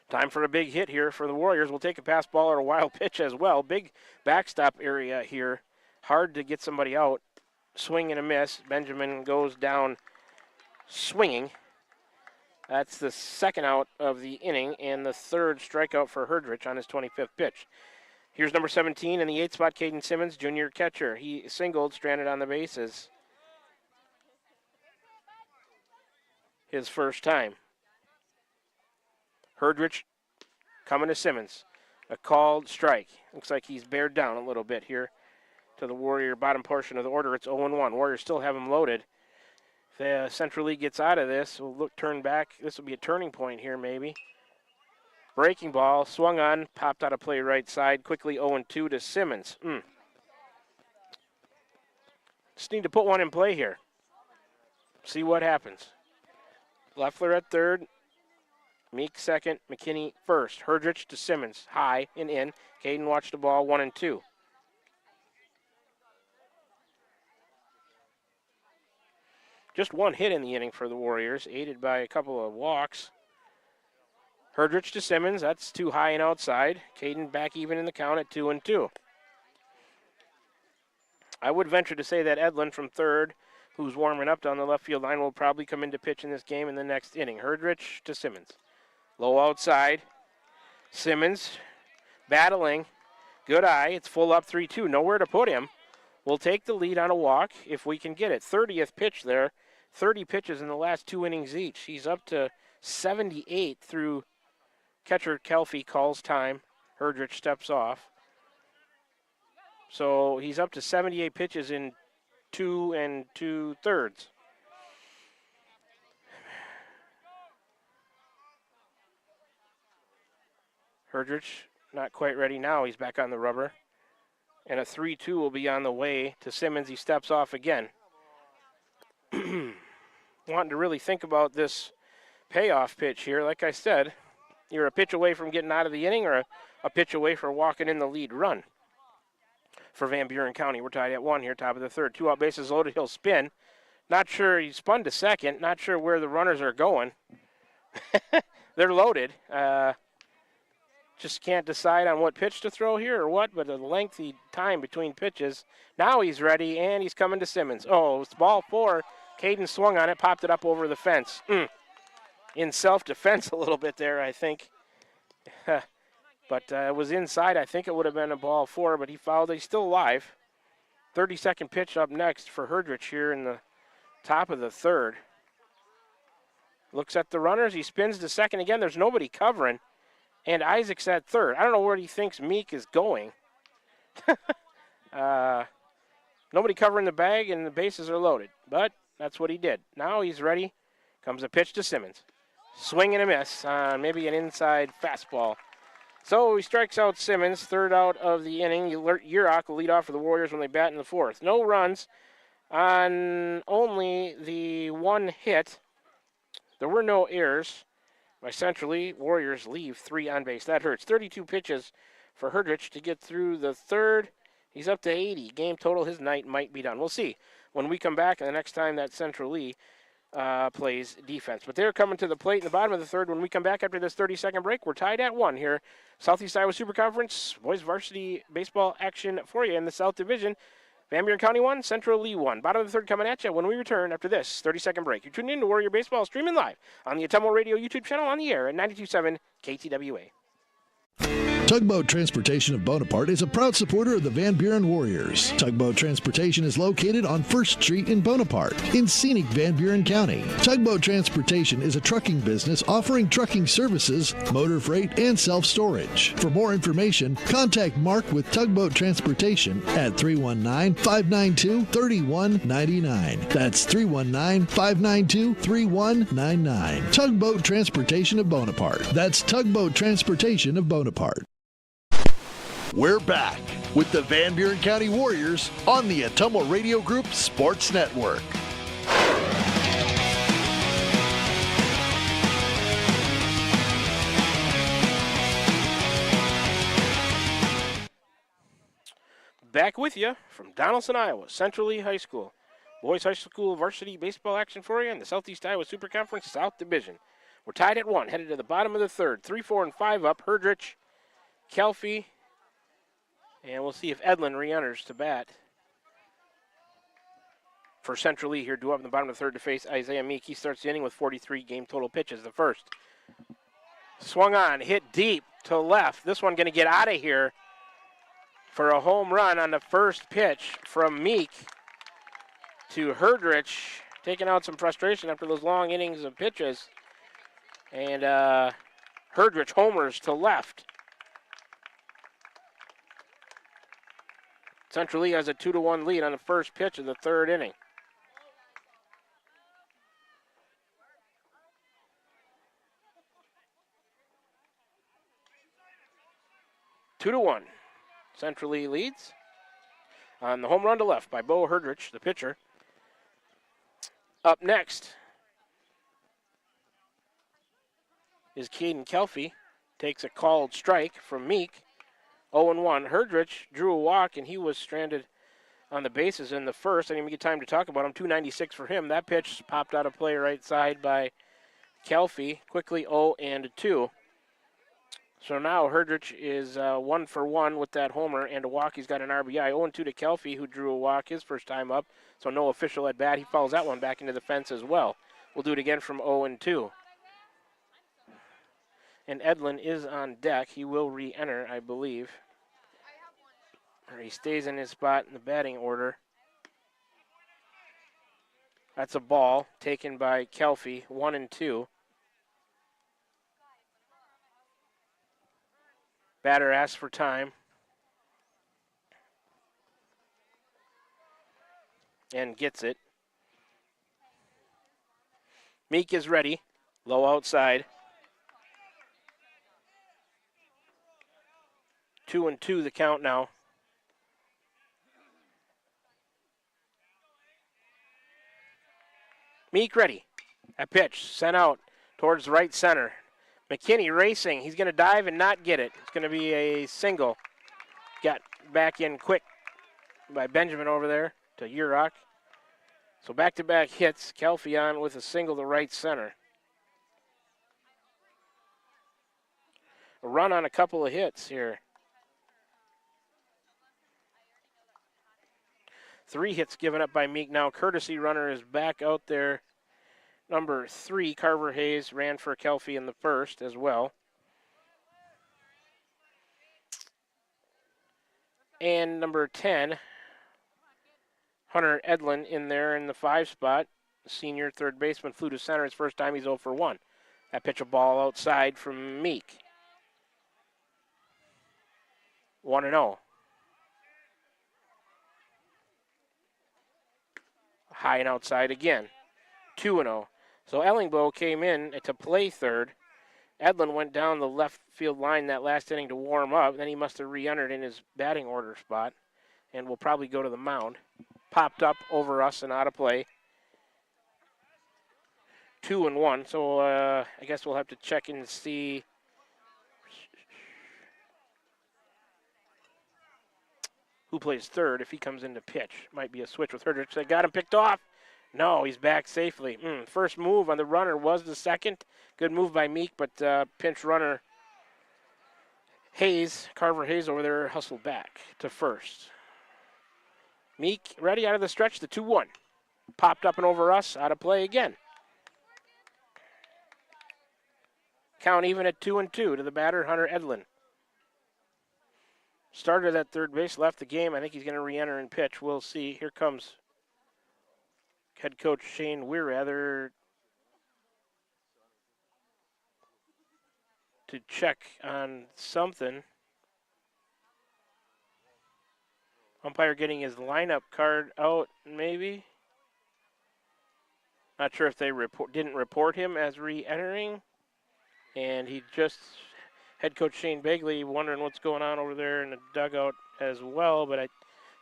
Time for a big hit here for the Warriors. We'll take a pass ball or a wild pitch as well. Big backstop area here. Hard to get somebody out. Swing and a miss. Benjamin goes down swinging. That's the second out of the inning and the third strikeout for Herdrich on his 25th pitch. Here's number 17 in the 8th spot, Caden Simmons, junior catcher. He singled, stranded on the bases. His first time. Herdrich coming to Simmons. A called strike. Looks like he's bared down a little bit here to the Warrior bottom portion of the order. It's 0-1. Warriors still have him loaded. If the Central League gets out of this, we'll turn back. This will be a turning point here maybe. Breaking ball, swung on, popped out of play right side. Quickly 0-2 to Simmons. Just need to put one in play here. See what happens. Leffler at third. Meek second, McKinney first. Herdrich to Simmons, high and in. Caden watched the ball, 1-2. Just one hit in the inning for the Warriors, aided by a couple of walks. Herdrich to Simmons, that's too high and outside. Caden back even in the count at 2-2. I would venture to say that Edlin from third, who's warming up down the left field line, will probably come into pitch in this game in the next inning. Herdrich to Simmons. Low outside. Simmons battling. Good eye. It's full up 3-2. Nowhere to put him. We'll take the lead on a walk if we can get it. 30th pitch there. 30 pitches in the last 2 innings each. He's up to 78 through catcher Kelfie calls time. Herdrich steps off. So he's up to 78 pitches in 2 2/3. Herdrich not quite ready now. He's back on the rubber. And a 3-2 will be on the way to Simmons. He steps off again. Wanting to really think about this payoff pitch here. Like I said, you're a pitch away from getting out of the inning or a pitch away for walking in the lead run. For Van Buren County, we're tied at 1 here, top of the third. 2 out, bases loaded. He'll spin. Not sure, he spun to second. Not sure where the runners are going. They're loaded. Just can't decide on what pitch to throw here or what, but a lengthy time between pitches. Now he's ready, and he's coming to Simmons. Oh, it's ball 4. Caden swung on it, popped it up over the fence. In self-defense a little bit there, I think. But it was inside. I think it would have been a ball 4, but he fouled it. He's still alive. 30-second pitch up next for Herdrich here in the top of the third. Looks at the runners. He spins to second again. There's nobody covering. And Isaac's at third. I don't know where he thinks Meek is going. Nobody covering the bag, and the bases are loaded. But that's what he did. Now he's ready. Comes a pitch to Simmons. Swing and a miss on maybe an inside fastball. So he strikes out Simmons, third out of the inning. Urach will lead off for the Warriors when they bat in the fourth. No runs on only the one hit. There were no errors by Centrally. Warriors leave 3 on base. That hurts. 32 pitches for Herdrich to get through the third. He's up to 80. Game total, his night might be done. We'll see when we come back and the next time that Centrally plays defense. But they're coming to the plate in the bottom of the third when we come back after this 30-second break. We're tied at 1 here. Southeast Iowa Super Conference, boys varsity baseball action for you in the South Division. Van Buren County 1, Central Lee 1. Bottom of the third coming at you when we return after this 30-second break. You're tuned in to Warrior Baseball, streaming live on the Atomo Radio YouTube channel on the air at 92.7 KTWA. Tugboat Transportation of Bonaparte is a proud supporter of the Van Buren Warriors. Tugboat Transportation is located on 1st Street in Bonaparte, in scenic Van Buren County. Tugboat Transportation is a trucking business offering trucking services, motor freight, and self-storage. For more information, contact Mark with Tugboat Transportation at 319-592-3199. That's 319-592-3199. Tugboat Transportation of Bonaparte. That's Tugboat Transportation of Bonaparte. We're back with the Van Buren County Warriors on the Atomo Radio Group Sports Network. Back with you from Donaldson, Iowa, Central Lee High School. Boys High School varsity baseball action for you in the Southeast Iowa Super Conference South Division. We're tied at 1, headed to the bottom of the third. 3, 4, and 5 up. Herdrich, Kelfie, and we'll see if Edlin re-enters to bat for Central Lee here, due up in the bottom of the third to face Isaiah Meek. He starts the inning with 43 game total pitches. The first swung on, hit deep to left. This one going to get out of here for a home run on the first pitch from Meek to Herdrich, taking out some frustration after those long innings of pitches. And Herdrich homers to left. Central Lee has a 2-1 lead on the first pitch of the third inning. Two to 1. Central Lee leads on the home run to left by Bo Herdrich, the pitcher. Up next is Caden Kelfie. Takes a called strike from Meek. 0-1. Herdrich drew a walk, and he was stranded on the bases in the first. I didn't even get time to talk about him. 296 for him. That pitch popped out of play right side by Kelfie. Quickly 0-2. So now Herdrich is 1 for 1 with that homer and a walk. He's got an RBI. 0-2 to Kelfie, who drew a walk his first time up. So no official at bat. He fouls that one back into the fence as well. We'll do it again from 0-2. And Edlin is on deck. He will re-enter, I believe. Or he stays in his spot in the batting order. That's a ball taken by Kelfie, 1-2. Batter asks for time. And gets it. Meek is ready. Low outside. 2-2 the count now. Meek ready. That pitch sent out towards right center. McKinney racing. He's going to dive and not get it. It's going to be a single. Got back in quick by Benjamin over there to Urach. So back-to-back hits. Kelfie on with a single to right center. A run on a couple of hits here. 3 hits given up by Meek. Now courtesy runner is back out there. Number 3, Carver Hayes, ran for Kelfie in the first as well. And number 10, Hunter Edlin in there in the 5 spot. Senior third baseman flew to center his first time. He's 0 for 1. That pitch a ball outside from Meek. 1-0. High and outside again. 2-0. So Ellingbo came in to play third. Edlin went down the left field line that last inning to warm up. Then he must have re-entered in his batting order spot and will probably go to the mound. Popped up over us and out of play. 2-1. So I guess we'll have to check and see. Who plays third if he comes in to pitch. Might be a switch with Herdrich. They got him picked off. No, he's back safely. First move on the runner was the second. Good move by Meek, but pinch runner Carver Hayes over there hustled back to first. Meek ready out of the stretch, the 2-1. Popped up and over us, out of play again. Count even at 2-2 to the batter, Hunter Edlin. Started at third base, left the game. I think he's going to re-enter and pitch. We'll see. Here comes head coach Shane Weirrather to check on something. Umpire getting his lineup card out, maybe. Not sure if they didn't report him as re-entering. And he just, head coach Shane Begley, wondering what's going on over there in the dugout as well. But I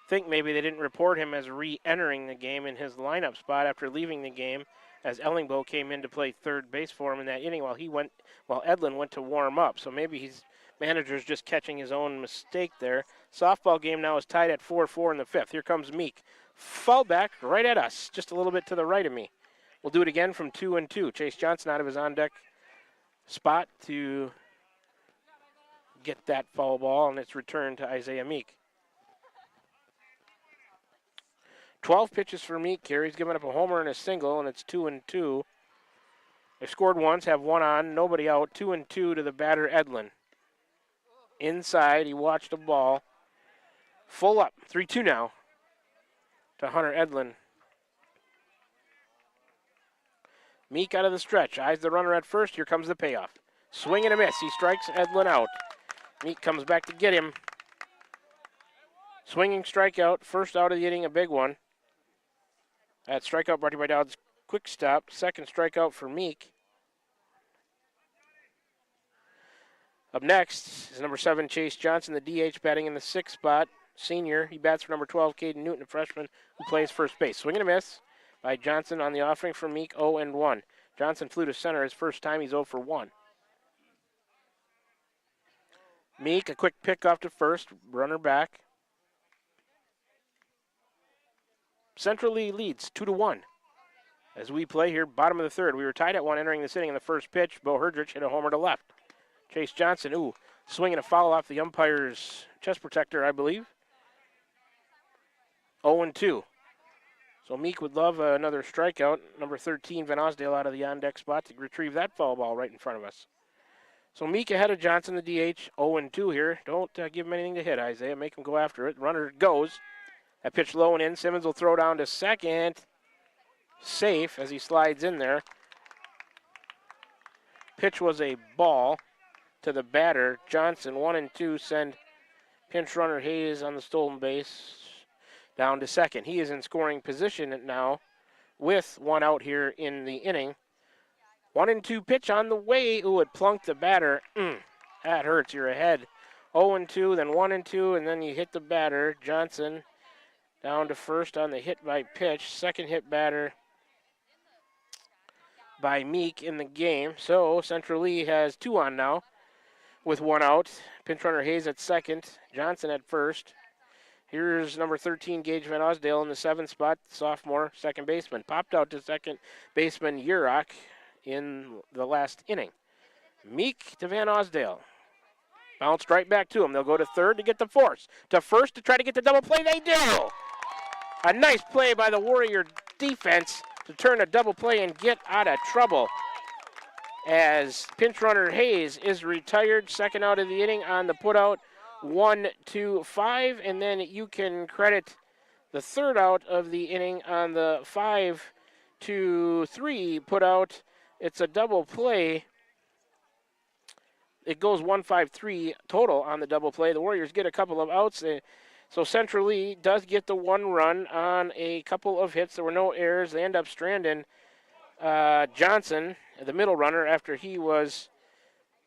think maybe they didn't report him as re-entering the game in his lineup spot after leaving the game, as Ellingbo came in to play third base for him in that inning while Edlin went to warm up. So maybe his manager's just catching his own mistake there. Softball game now is tied at 4-4 in the fifth. Here comes Meek. Foul back right at us, just a little bit to the right of me. We'll do it again from 2-2. Chase Johnson out of his on-deck spot to get that foul ball, and it's returned to Isaiah Meek. 12 pitches for Meek here. He's given up a homer and a single, and it's 2-2. They've scored once, have one on, nobody out. 2-2 to the batter, Edlin. Inside, he watched the ball. Full up, 3-2 now to Hunter Edlin. Meek out of the stretch, eyes the runner at first. Here comes the payoff. Swing and a miss. He strikes Edlin out. Meek comes back to get him. Swinging strikeout, first out of the inning, a big one. That strikeout brought to you by Dowd's Quick Stop. Second strikeout for Meek. Up next is number 7, Chase Johnson, the DH, batting in the 6th spot. Senior, he bats for number 12, Caden Newton, a freshman who plays first base. Swing and a miss by Johnson on the offering for Meek, 0-1. Johnson flew to center his first time. He's 0-1. Meek, a quick pick off to first, runner back. Central Lee leads 2-1. As we play here, bottom of the third. We were tied at 1 entering this inning in the first pitch. Bo Herdrich hit a homer to left. Chase Johnson, swinging a foul off the umpire's chest protector, I believe. 0-2. So Meek would love another strikeout. Number 13, Van Osdale, out of the on-deck spot to retrieve that foul ball right in front of us. So Meek ahead of Johnson, the DH, 0-2 here. Don't give him anything to hit, Isaiah. Make him go after it. Runner goes. That pitch low and in. Simmons will throw down to second. Safe as he slides in there. Pitch was a ball to the batter. Johnson, 1-2, send pinch runner Hayes on the stolen base down to second. He is in scoring position now with one out here in the inning. 1-2 pitch on the way. It plunked the batter. That hurts. You're ahead. 0-2, then 1-2, and then you hit the batter. Johnson down to first on the hit by pitch. Second hit batter by Meek in the game. So Central Lee has 2 on now with 1 out. Pinch runner Hayes at second. Johnson at first. Here's number 13, Gage Van Osdale in the 7th spot, sophomore second baseman. Popped out to second baseman Urach in the last inning. Meek to Van Osdale. Bounced right back to him. They'll go to third to get the force. To first to try to get the double play. They do! A nice play by the Warrior defense to turn a double play and get out of trouble. As pinch runner Hayes is retired, second out of the inning on the putout. 1-2-5, and then you can credit the third out of the inning on the 5-2-3 put out. It's a double play it goes 1-5-3 total on the double play. The Warriors get a couple of outs. So Central Lee does get the 1 run on a couple of hits. There were no errors. They end up stranding Johnson, the middle runner, after he was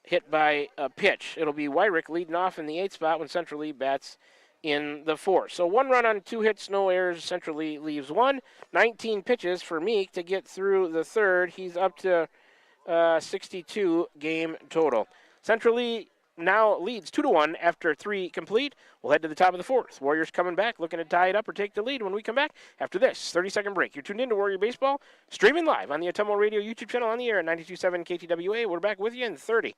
hit by a pitch. It'll be Wyrick leading off in the 8th spot when Central Lee bats in the 4th. So 1 run on 2 hits, no errors. Central Lee leaves 1. 19 pitches for Meek to get through the 3rd. He's up to 62 game total. Central Lee now leads 2-1 after 3 complete. We'll head to the top of the 4th. Warriors coming back, looking to tie it up or take the lead when we come back after this 30-second break. You're tuned in to Warrior Baseball, streaming live on the Atomo Radio YouTube channel on the air at 92.7 KTWA. We're back with you in 30.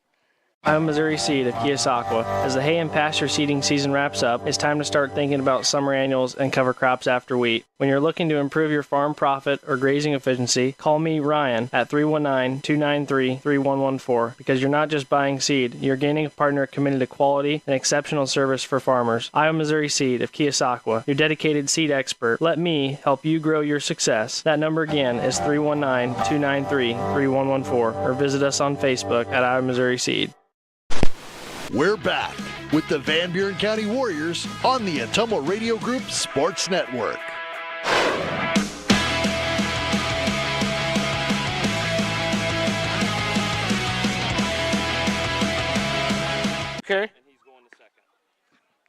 I'm Missouri Seed of Keosauqua. As the hay and pasture seeding season wraps up, it's time to start thinking about summer annuals and cover crops after wheat. When you're looking to improve your farm profit or grazing efficiency, call me, Ryan, at 319-293-3114, because you're not just buying seed, you're gaining a partner committed to quality and exceptional service for farmers. I'm Missouri Seed of Keosauqua, your dedicated seed expert. Let me help you grow your success. That number again is 319-293-3114, or visit us on Facebook at I'm Missouri Seed. We're back with the Van Buren County Warriors on the Atomo Radio Group Sports Network. Okay.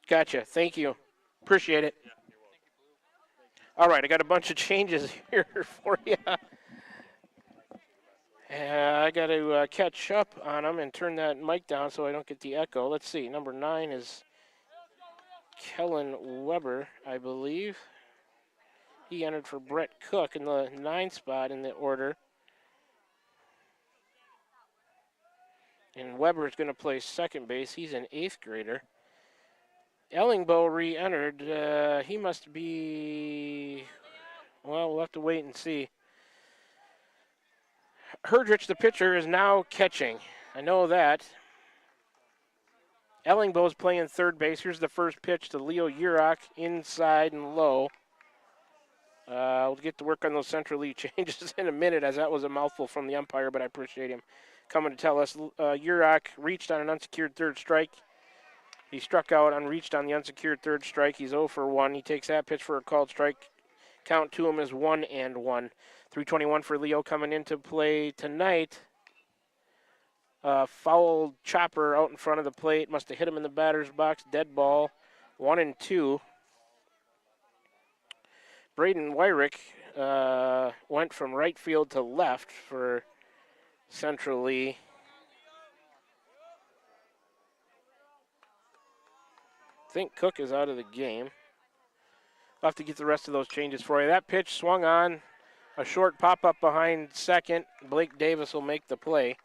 Gotcha. Thank you. Appreciate it. All right, I got a bunch of changes here for you. I got to catch up on them and turn that mic down so I don't get the echo. Let's see. Number 9 is Kellen Weber, I believe. He entered for Brett Cook in the 9th spot in the order. And Weber is going to play second base. He's an 8th grader. Ellingbo re-entered. He must be, well, we'll have to wait and see. Herdrich, the pitcher, is now catching. I know that. Ellingbo's playing third base. Here's the first pitch to Leo Urach, inside and low. We'll get to work on those Central League changes in a minute, as that was a mouthful from the umpire, but I appreciate him coming to tell us. Urach reached on an unsecured third strike. He struck out unreached on the unsecured third strike. He's 0 for 1. He takes that pitch for a called strike. Count to him is 1-1. 321 for Leo coming into play tonight. Foul chopper out in front of the plate. Must have hit him in the batter's box. Dead ball. 1-2. Braden Wyrick went from right field to left for Central Lee. I think Cook is out of the game. I'll have to get the rest of those changes for you. That pitch swung on. A short pop-up behind second. Blake Davis will make the play.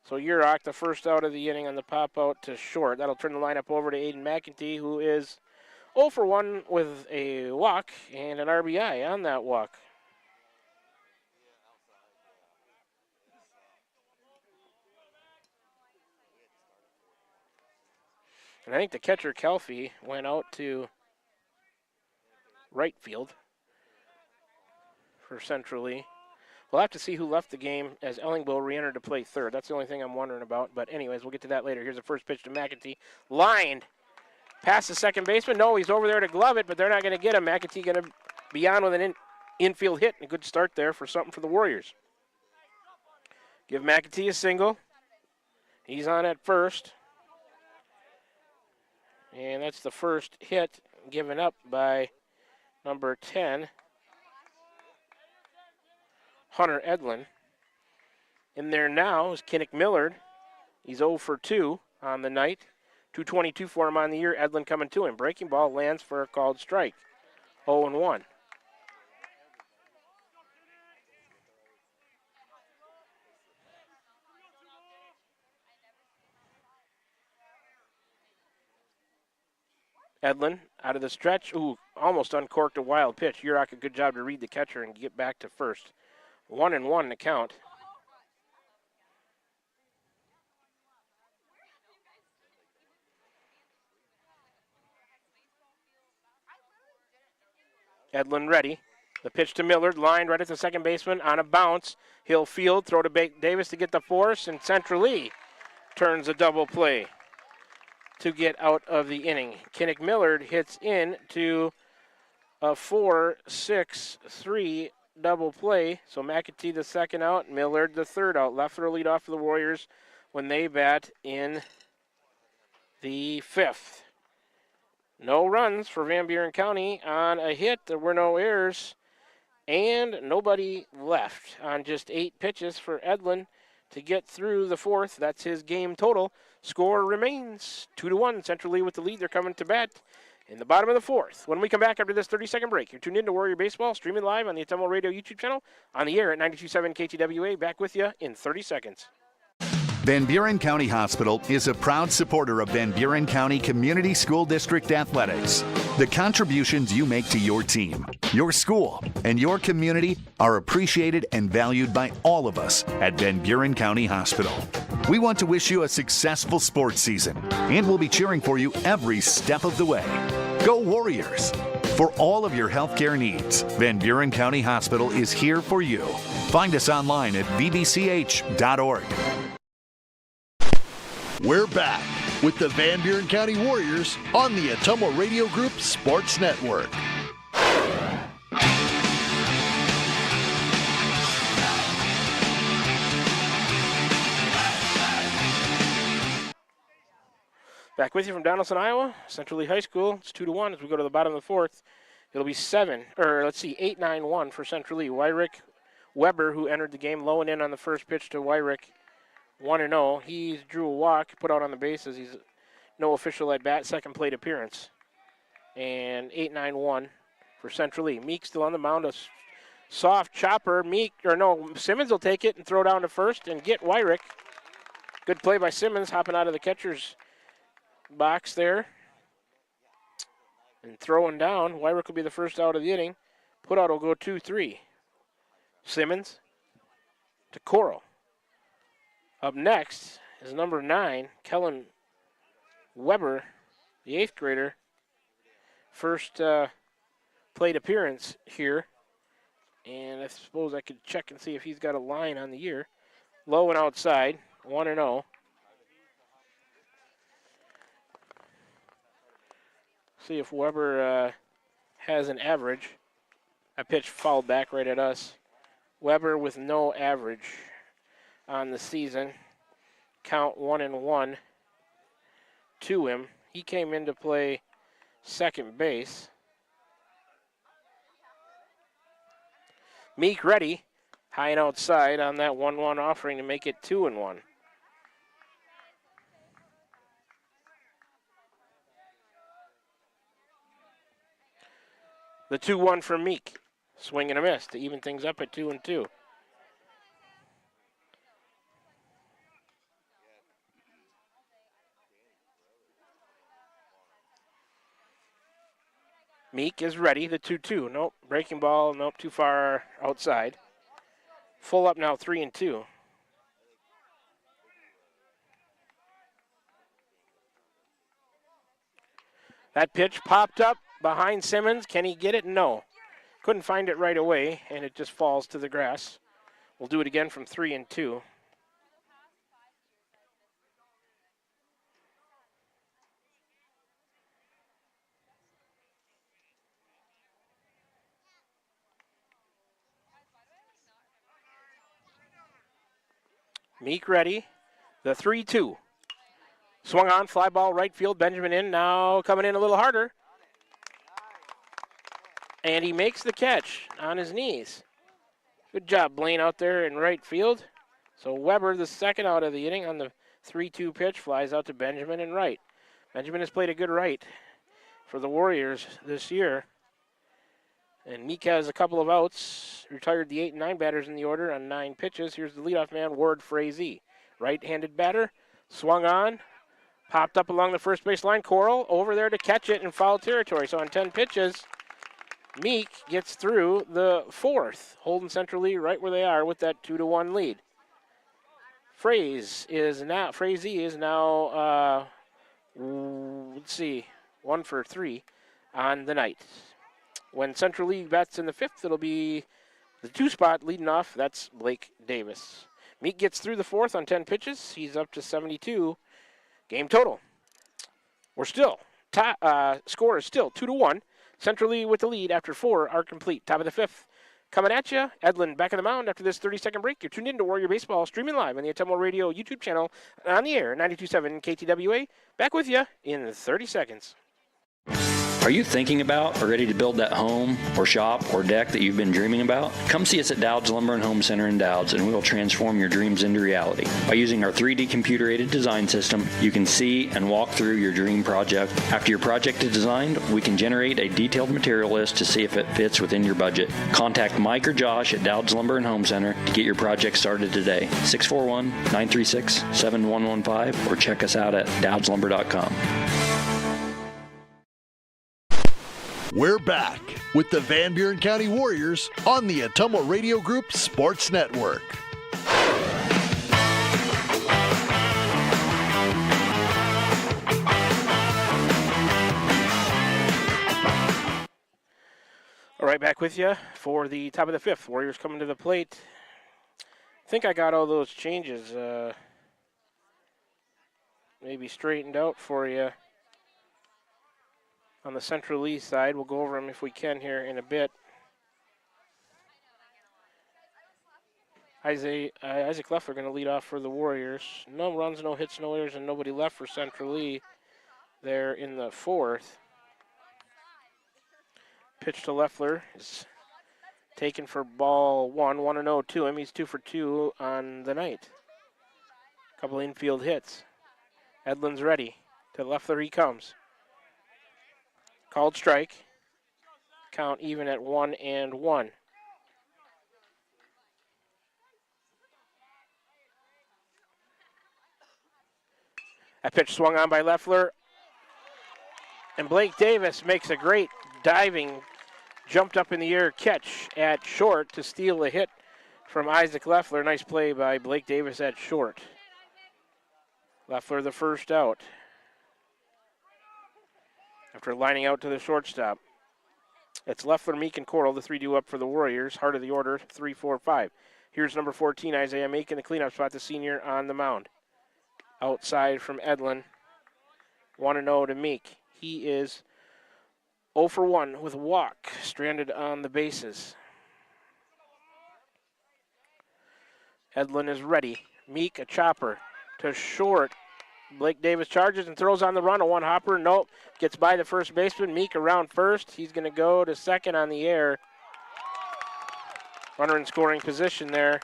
So Urach, the first out of the inning on the pop-out to short. That'll turn the lineup over to Aiden McEntee, who is 0 for 1 with a walk and an RBI on that walk. And I think the catcher, Kelfi, went out to right field for Central Lee. We'll have to see who left the game as Ellingbo re-entered to play third. That's the only thing I'm wondering about. But anyways, we'll get to that later. Here's the first pitch to McEntee. Lined. Past the second baseman. No, he's over there to glove it, but they're not going to get him. McEntee going to be on with an infield hit. A good start there for something for the Warriors. Give McEntee a single. He's on at first. And that's the first hit given up by number 10. Hunter Edlin. In there now is Kinnick Millard. He's 0 for 2 on the night. 222 for him on the year. Edlin coming to him. Breaking ball lands for a called strike. 0-1. Edlin out of the stretch. Ooh, almost uncorked a wild pitch. Urach, a good job to read the catcher and get back to first. 1-1 to count. Edlin ready. The pitch to Millard, lined right at the second baseman on a bounce. He'll field, throw to Davis to get the force, and Central Lee turns a double play to get out of the inning. Kinnick Millard hits in to a 4-6-3 double play. So McAtee the second out, Millard the third out. Left for the lead off for the Warriors when they bat in the fifth. No runs for Van Buren County on a hit. There were no errors. And nobody left on just 8 pitches for Edlin to get through the fourth. That's his game total. Score remains 2-1. Central Lee with the lead. They're coming to bat in the bottom of the fourth. When we come back after this 30-second break, you're tuned in to Warrior Baseball, streaming live on the Atumwa Radio YouTube channel, on the air at 92.7 KTWA. Back with you in 30 seconds. Van Buren County Hospital is a proud supporter of Van Buren County Community School District Athletics. The contributions you make to your team, your school, and your community are appreciated and valued by all of us at Van Buren County Hospital. We want to wish you a successful sports season, and we'll be cheering for you every step of the way. Go Warriors! For all of your healthcare needs, Van Buren County Hospital is here for you. Find us online at vbch.org. We're back with the Van Buren County Warriors on the Atumwa Radio Group Sports Network. Back with you from Donaldson, Iowa, Central Lee High School. It's 2-1 as we go to the bottom of the fourth. It'll be 8-9-1 for Central Lee. Wyrick Weber, who entered the game low and in on the first pitch to Wyrick, 1-0. He drew a walk, put out on the bases. He's no official at bat, second plate appearance. And 8-9-1 for Central Lee. Meek still on the mound, a soft chopper. Simmons will take it and throw down to first and get Wyrick. Good play by Simmons, hopping out of the catcher's box there and throwing down. Wyrick will be the first out of the inning. Put out will go 2-3. Simmons to Coral. Up next is number 9, Kellen Weber, the 8th grader. First plate appearance here. And I suppose I could check and see if he's got a line on the year. Low and outside, 1-0. See if Weber has an average. A pitch fouled back right at us. Weber with no average on the season. Count 1-1 to him. He came in to play second base. Meek ready, high and outside on that 1-1 offering to make it 2-1. The 2-1 for Meek. Swing and a miss to even things up at 2-2. Meek is ready, the 2-2. Nope, breaking ball, nope, too far outside. Full up now, 3-2. That pitch popped up behind Simmons. Can he get it? No. Couldn't find it right away, and it just falls to the grass. We'll do it again from 3-2. Meek ready, the 3-2. Swung on, fly ball, right field, Benjamin in, now coming in a little harder. And he makes the catch on his knees. Good job, Blaine, out there in right field. So Weber, the second out of the inning on the 3-2 pitch, flies out to Benjamin in right. Benjamin has played a good right for the Warriors this year. And Meek has a couple of outs, retired the 8 and 9 batters in the order on 9 pitches. Here's the leadoff man, Ward Frazee. Right-handed batter, swung on, popped up along the first base line. Coral over there to catch it in foul territory. So on 10 pitches, Meek gets through the fourth, holding Central Lee right where they are with that 2-1 lead. Frazee is now, let's see, 1 for 3 on the night. When Central Lee bats in the fifth, it'll be the 2 spot leading off. That's Blake Davis. Meek gets through the fourth on 10 pitches. He's up to 72. Game total. We're still, score is still 2-1. Central Lee with the lead after 4 are complete. Top of the fifth. Coming at you, Edlin back on the mound after this 30-second break. You're tuned in to Warrior Baseball, streaming live on the Atumwa Radio YouTube channel on the air, 92.7 KTWA. Back with you in 30 seconds. Are you thinking about or ready to build that home or shop or deck that you've been dreaming about? Come see us at Dowd's Lumber and Home Center in Dowd's, and we will transform your dreams into reality. By using our 3D computer-aided design system, you can see and walk through your dream project. After your project is designed, we can generate a detailed material list to see if it fits within your budget. Contact Mike or Josh at Dowd's Lumber and Home Center to get your project started today. 641-936-7115 or check us out at dowdslumber.com. We're back with the Van Buren County Warriors on the Atumwa Radio Group Sports Network. All right, back with you for the top of the fifth. Warriors coming to the plate. I think I got all those changes maybe straightened out for you. On the Central Lee side, we'll go over them if we can here in a bit. Isaac Leffler going to lead off for the Warriors. No runs, no hits, no errors, and nobody left for Central Lee there in the fourth. Pitch to Leffler is taken for ball 1-0 to him. He's 2 for 2 on the night. Couple infield hits. Edlin's ready. To Leffler he comes. Called strike. Count even at 1-1. That pitch swung on by Leffler. And Blake Davis makes a great diving, jumped up in the air catch at short to steal a hit from Isaac Leffler. Nice play by Blake Davis at short. Leffler the first out after lining out to the shortstop. It's Leffler, Meek, and Coral, the three due up for the Warriors. Heart of the order, 3, 4, 5. Here's number 14, Isaiah Meek, in the cleanup spot, the senior on the mound. Outside from Edlin, 1-0 to Meek. He is 0 for 1 with a walk, stranded on the bases. Edlin is ready. Meek, a chopper to short. Blake Davis charges and throws on the run. A one-hopper. Nope. Gets by the first baseman. Meek around first. He's going to go to second on the air. Runner in scoring position there.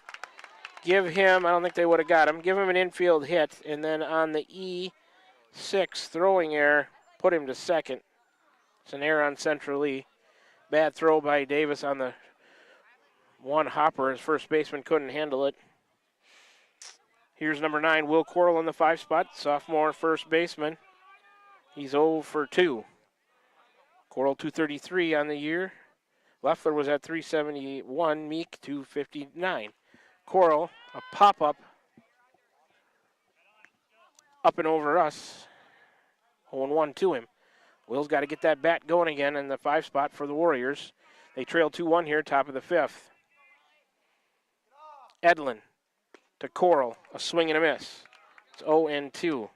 Give him, I don't think they would have got him, give him an infield hit. And then on the E6 throwing error, put him to second. It's an error on Central Lee. Bad throw by Davis on the one-hopper. His first baseman couldn't handle it. Here's number 9, Will Coral in the 5 spot, sophomore first baseman. He's 0 for 2. Coral 233 on the year. Leffler was at 371, Meek 259. Coral, a pop-up up and over us. 0-1 to him. Will's got to get that bat going again in the 5 spot for the Warriors. They trail 2-1 here, top of the 5th. Edlin to Coral, a swing and a miss. It's 0-2.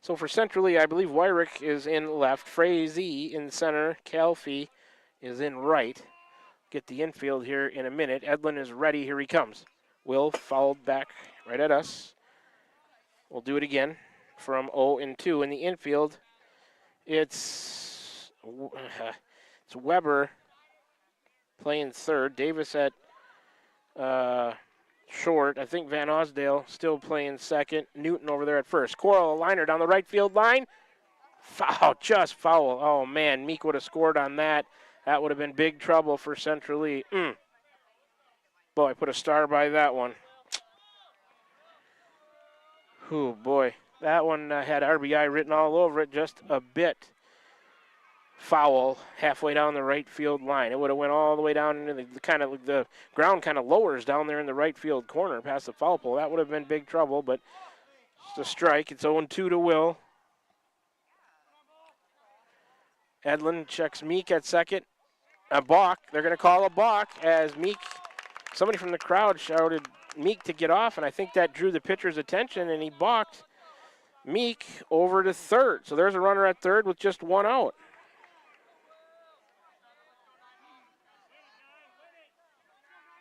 So for Central Lee, I believe Wyrick is in left, Frazee in center, Calfee is in right. Get the infield here in a minute. Edlin is ready, here he comes. Will fouled back right at us. We'll do it again from 0-2. In the infield, it's Weber playing third, Davis at short. I think Van Osdale still playing second. Newton over there at first. Coral, a liner down the right field line. Foul, just foul. Oh, man, Meek would have scored on that. That would have been big trouble for Central Lee. Boy, put a star by that one. Oh, boy. That one had RBI written all over it, just a bit foul halfway down the right field line. It would have went all the way down into the ground kind of lowers down there in the right field corner past the foul pole. That would have been big trouble, but it's a strike. It's 0-2 to Will. Edlin checks Meek at second. A balk. They're going to call a balk as Meek, somebody from the crowd shouted Meek to get off, and I think that drew the pitcher's attention, and he balked Meek over to third. So there's a runner at third with just one out.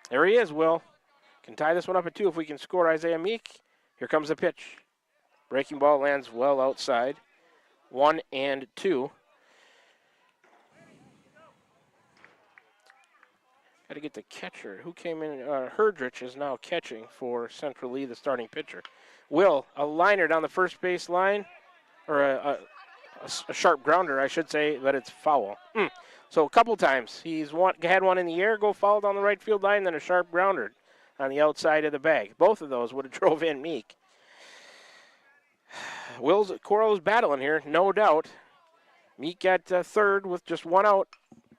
There he is, Will. Can tie this one up at 2 if we can score Isaiah Meek. Here comes the pitch. Breaking ball lands well outside. 1-2. Got to get the catcher. Who came in? Herdrich is now catching for Central Lee, the starting pitcher. Will, a liner down the first base line, or a sharp grounder, I should say, but it's foul. So a couple times. He's had one in the air, go foul down the right field line, then a sharp grounder on the outside of the bag. Both of those would have drove in Meek. Coral's battling here, no doubt. Meek at third with just one out.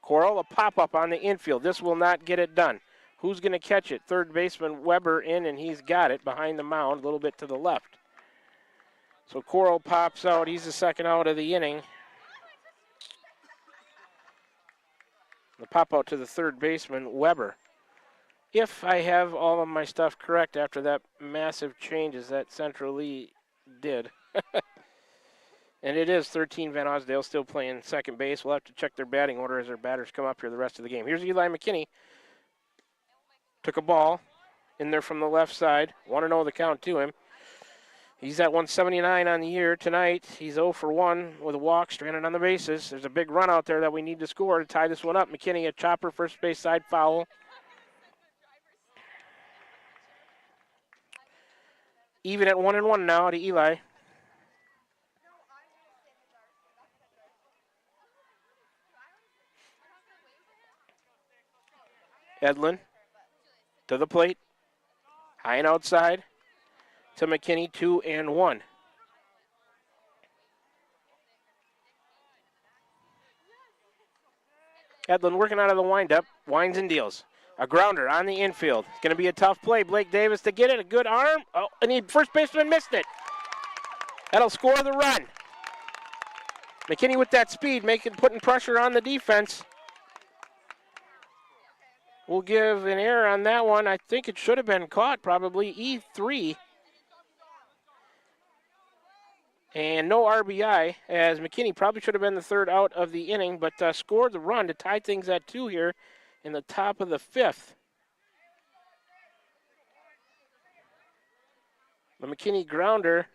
Coral, a pop-up on the infield. This will not get it done. Who's going to catch it? Third baseman Weber in, and he's got it behind the mound, a little bit to the left. So Coral pops out. He's the second out of the inning. The pop-out to the third baseman, Weber. If I have all of my stuff correct after that massive changes that Central Lee did. And it is 13 Van Osdale still playing second base. We'll have to check their batting order as their batters come up here the rest of the game. Here's Eli McKinney. Took a ball in there from the left side. 1-0 the count to him. He's at 179 on the year tonight. He's 0 for 1 with a walk, stranded on the bases. There's a big run out there that we need to score to tie this one up. McKinney, a chopper, first base side foul. Even at 1-1 now to Eli. Edlin to the plate. High and outside to McKinney, 2-1. Edlin working out of the windup. Winds and deals. A grounder on the infield. It's going to be a tough play. Blake Davis to get it. A good arm. Oh, and the first baseman missed it. That'll score the run. McKinney with that speed, putting pressure on the defense. We'll give an error on that one. I think it should have been caught, probably. E3. And no RBI, as McKinney probably should have been the third out of the inning, but scored the run to tie things at 2 here in the top of the 5th. The McKinney grounder.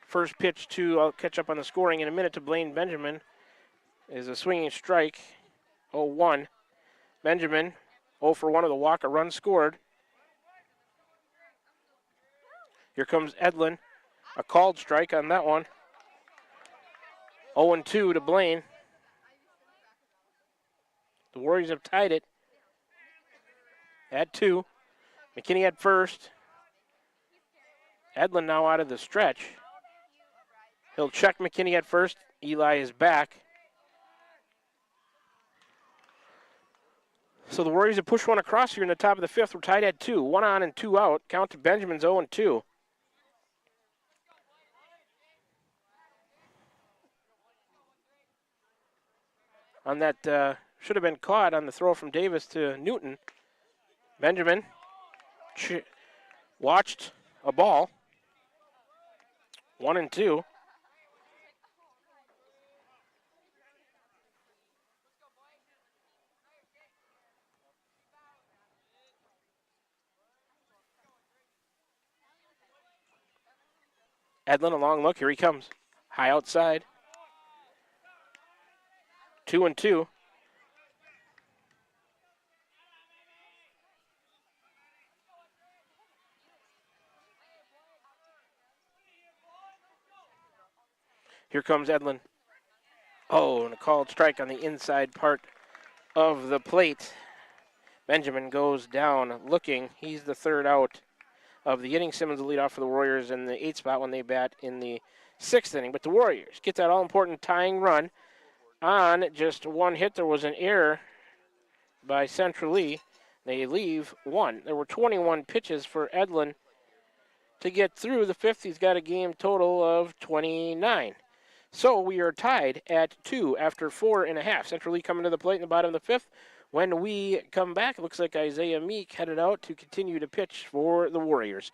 First pitch I'll catch up on the scoring in a minute, to Blaine Benjamin is a swinging strike. 0-1. Benjamin, 0 for 1 with a walk, a run scored. Here comes Edlin, a called strike on that one. 0-2 to Blaine. The Warriors have tied it at 2. McKinney at first. Edlin now out of the stretch. He'll check McKinney at first. Eli is back. So the Warriors have pushed one across here in the top of the 5th. We're tied at 2. 1 on and 2 out. Count to Benjamin's 0-2. On that, should have been caught on the throw from Davis to Newton. Benjamin watched a ball. 1-2. Edlin, a long look. Here he comes. High outside. 2-2. Here comes Edlin. Oh, and a called strike on the inside part of the plate. Benjamin goes down looking. He's the third out of the inning. Simmons will lead off for the Warriors in the 8th spot when they bat in the 6th inning. But the Warriors get that all-important tying run on just one hit. There was an error by Central Lee. They leave 1. There were 21 pitches for Edlin to get through the 5th. He's got a game total of 29. So we are tied at 2 after 4 1/2. Central Lee coming to the plate in the bottom of the 5th When we come back, it looks like Isaiah Meek headed out to continue to pitch for the Warriors.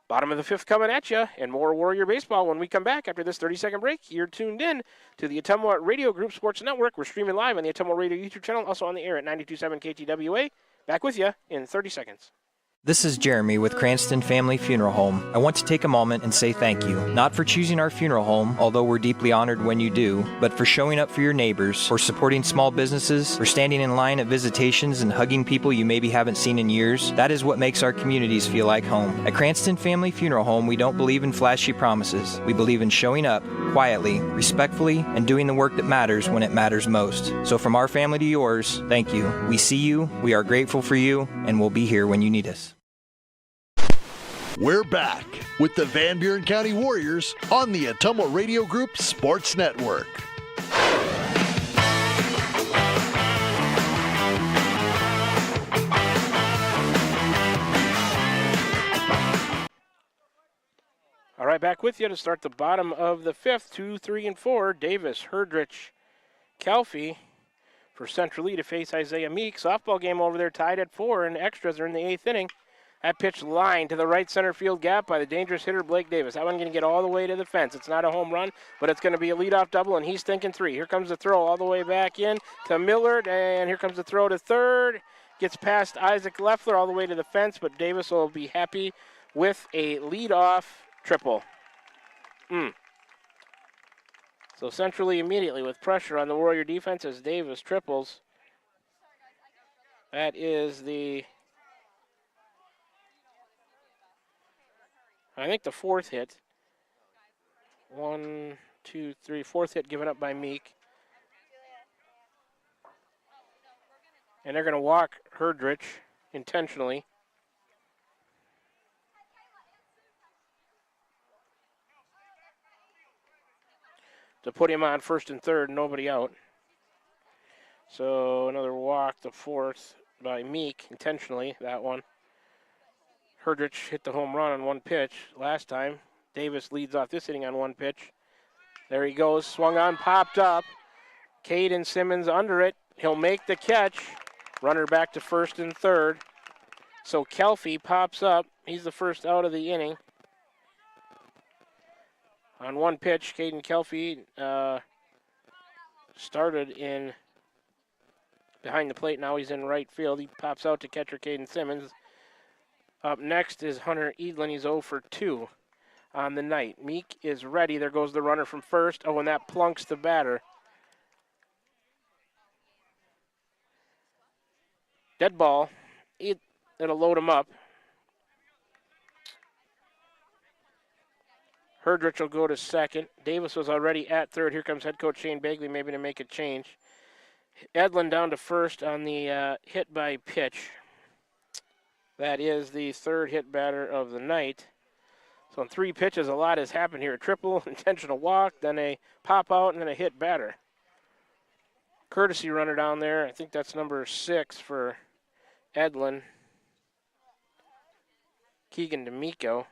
Bottom of the fifth coming at you, and more Warrior baseball when we come back after this 30-second break. You're tuned in to the Ottumwa Radio Group Sports Network. We're streaming live on the Ottumwa Radio YouTube channel, also on the air at 92.7 KTWA. Back with you in 30 seconds. This is Jeremy with Cranston Family Funeral Home. I want to take a moment and say thank you, not for choosing our funeral home, although we're deeply honored when you do, but for showing up for your neighbors, for supporting small businesses, for standing in line at visitations and hugging people you maybe haven't seen in years. That is what makes our communities feel like home. At Cranston Family Funeral Home, we don't believe in flashy promises. We believe in showing up quietly, respectfully, and doing the work that matters when it matters most. So from our family to yours, thank you. We see you, we are grateful for you, and we'll be here when you need us. We're back with the Van Buren County Warriors on the Ottumwa Radio Group Sports Network. All right, back with you to start the bottom of the fifth. 2, 3, and 4. Davis, Herdrich, Kelfie for Central Lee to face Isaiah Meek. Softball game over there tied at 4, and extras are in the 8th inning. That pitch line to the right center field gap by the dangerous hitter Blake Davis. That one going to get all the way to the fence. It's not a home run, but it's going to be a leadoff double, and he's thinking 3. Here comes the throw all the way back in to Millard, and here comes the throw to third. Gets past Isaac Leffler all the way to the fence, but Davis will be happy with a leadoff triple. So centrally immediately with pressure on the Warrior defense as Davis triples. That is I think the 4th hit. 1, 2, 3, 4th hit given up by Meek. And they're going to walk Herdrich intentionally. To put him on first and third, nobody out. So another walk, the 4th by Meek intentionally, that one. Herdrich hit the home run on one pitch last time. Davis leads off this inning on one pitch. There he goes, swung on, popped up. Caden Simmons under it. He'll make the catch. Runner back to first and third. So Kelfie pops up. He's the first out of the inning. On one pitch, Caden Kelfie started in behind the plate. Now he's in right field. He pops out to catcher Caden Simmons. Up next is Hunter Edlin. He's 0 for 2 on the night. Meek is ready. There goes the runner from first. Oh, and that plunks the batter. Dead ball. It'll load him up. Herdrich will go to second. Davis was already at third. Here comes head coach Shane Bagley maybe to make a change. Edlin down to first on the hit by pitch. That is the 3rd hit batter of the night. So in 3 pitches, a lot has happened here. A triple, intentional walk, then a pop out, and then a hit batter. Courtesy runner down there. I think that's number 6 for Edlin. Keegan D'Amico.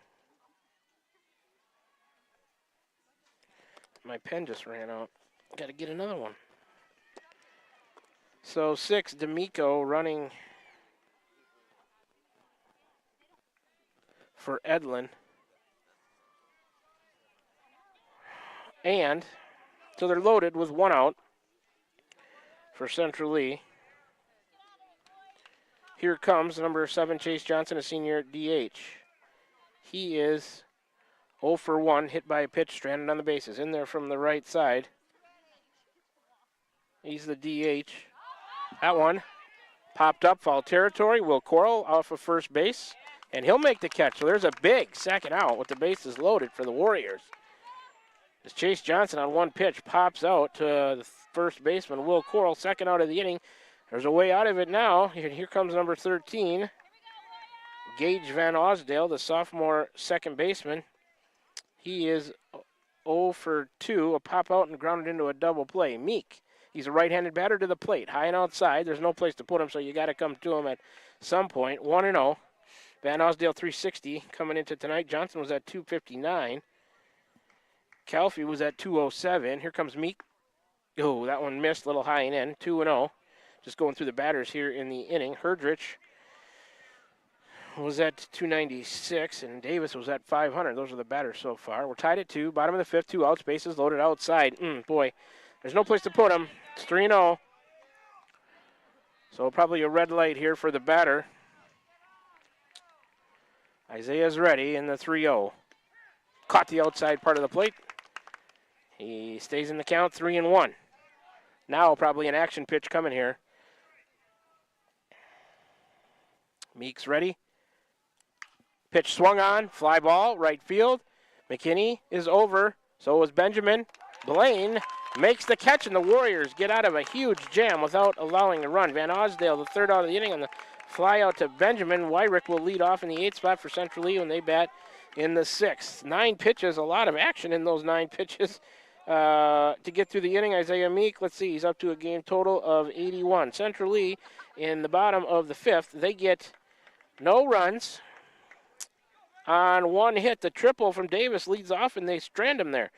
My pen just ran out. Got to get another one. So 6, D'Amico running for Edlin. And so they're loaded with 1 out for Central Lee. Here comes number 7, Chase Johnson, a senior at DH. He is 0 for 1, hit by a pitch, stranded on the bases. In there from the right side. He's the DH. That one popped up, foul territory. Will Coral off of first base, and he'll make the catch. So there's a big second out with the bases loaded for the Warriors. As Chase Johnson on one pitch pops out to the first baseman, Will Coral, second out of the inning. There's a way out of it now. Here comes number 13, Gage Van Osdale, the sophomore second baseman. He is 0 for 2, a pop out and grounded into a double play. Meek, he's a right-handed batter to the plate, high and outside. There's no place to put him, so you got to come to him at some point. 1-0. Van Osdale 360 coming into tonight. Johnson was at 259. Kelfie was at 207. Here comes Meek. Oh, that one missed, a little high and in. 2-0. Just going through the batters here in the inning. Herdrich was at 296, and Davis was at 500. Those are the batters so far. We're tied at 2. Bottom of the 5th, 2 outs, bases loaded outside. Boy, there's no place to put them. It's 3-0. So probably a red light here for the batter. Isaiah's ready in the 3-0. Caught the outside part of the plate. He stays in the count, 3-1. Now probably an action pitch coming here. Meeks ready. Pitch swung on, fly ball, right field. McKinney is over, so is Benjamin. Blaine makes the catch, and the Warriors get out of a huge jam without allowing a run. Van Osdale, the 3rd out of the inning, on the fly out to Benjamin. Wyrick will lead off in the 8th spot for Central Lee when they bat in the 6th. 9 pitches, a lot of action in those 9 pitches to get through the inning. Isaiah Meek, let's see, he's up to a game total of 81. Central Lee in the bottom of the 5th, they get no runs. On 1 hit, the triple from Davis leads off, and they strand him there.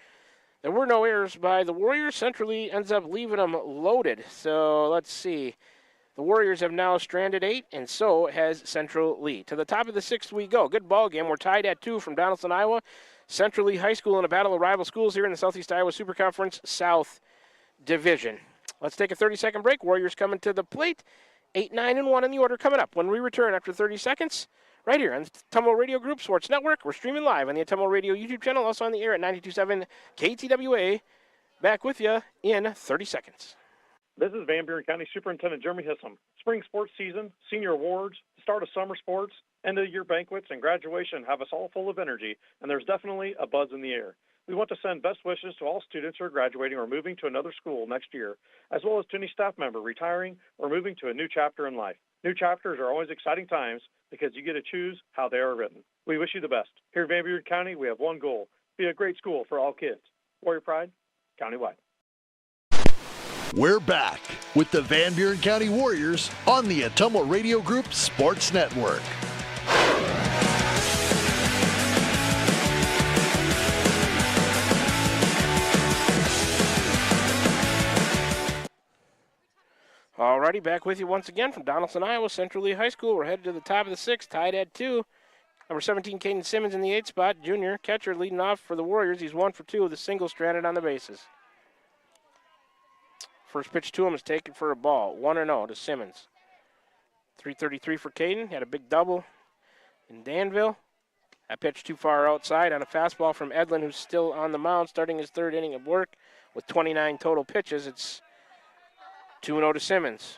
There were no errors by the Warriors. Central Lee ends up leaving them loaded. So let's see. The Warriors have now stranded 8, and so has Central Lee. To the top of the 6th we go. Good ball game. We're tied at 2 from Donaldson, Iowa. Central Lee High School in a battle of rival schools here in the Southeast Iowa Super Conference South Division. Let's take a 30-second break. Warriors coming to the plate. 8, 9, and 1 in the order coming up. When we return after 30 seconds, right here on the Tummo Radio Group Sports Network. We're streaming live on the Tummo Radio YouTube channel, also on the air at 92.7 KTWA. Back with you in 30 seconds. This is Van Buren County Superintendent Jeremy Hissom. Spring sports season, senior awards, start of summer sports, end of year banquets, and graduation have us all full of energy, and there's definitely a buzz in the air. We want to send best wishes to all students who are graduating or moving to another school next year, as well as to any staff member retiring or moving to a new chapter in life. New chapters are always exciting times because you get to choose how they are written. We wish you the best. Here in Van Buren County, we have one goal: be a great school for all kids. Warrior Pride, countywide. We're back with the Van Buren County Warriors on the Tummo Radio Group Sports Network. Alrighty, back with you once again from Donaldson, Iowa, Central Lee High School. We're headed to the top of the 6th, tied at 2. Number 17, Caden Simmons in the 8th spot. Junior catcher leading off for the Warriors. He's 1 for 2 with a single stranded on the bases. First pitch to him is taken for a ball. 1-0 to Simmons. 333 for Caden. Had a big double in Danville. That pitch too far outside on a fastball from Edlin, who's still on the mound, starting his 3rd inning of work with 29 total pitches. It's 2-0 to Simmons.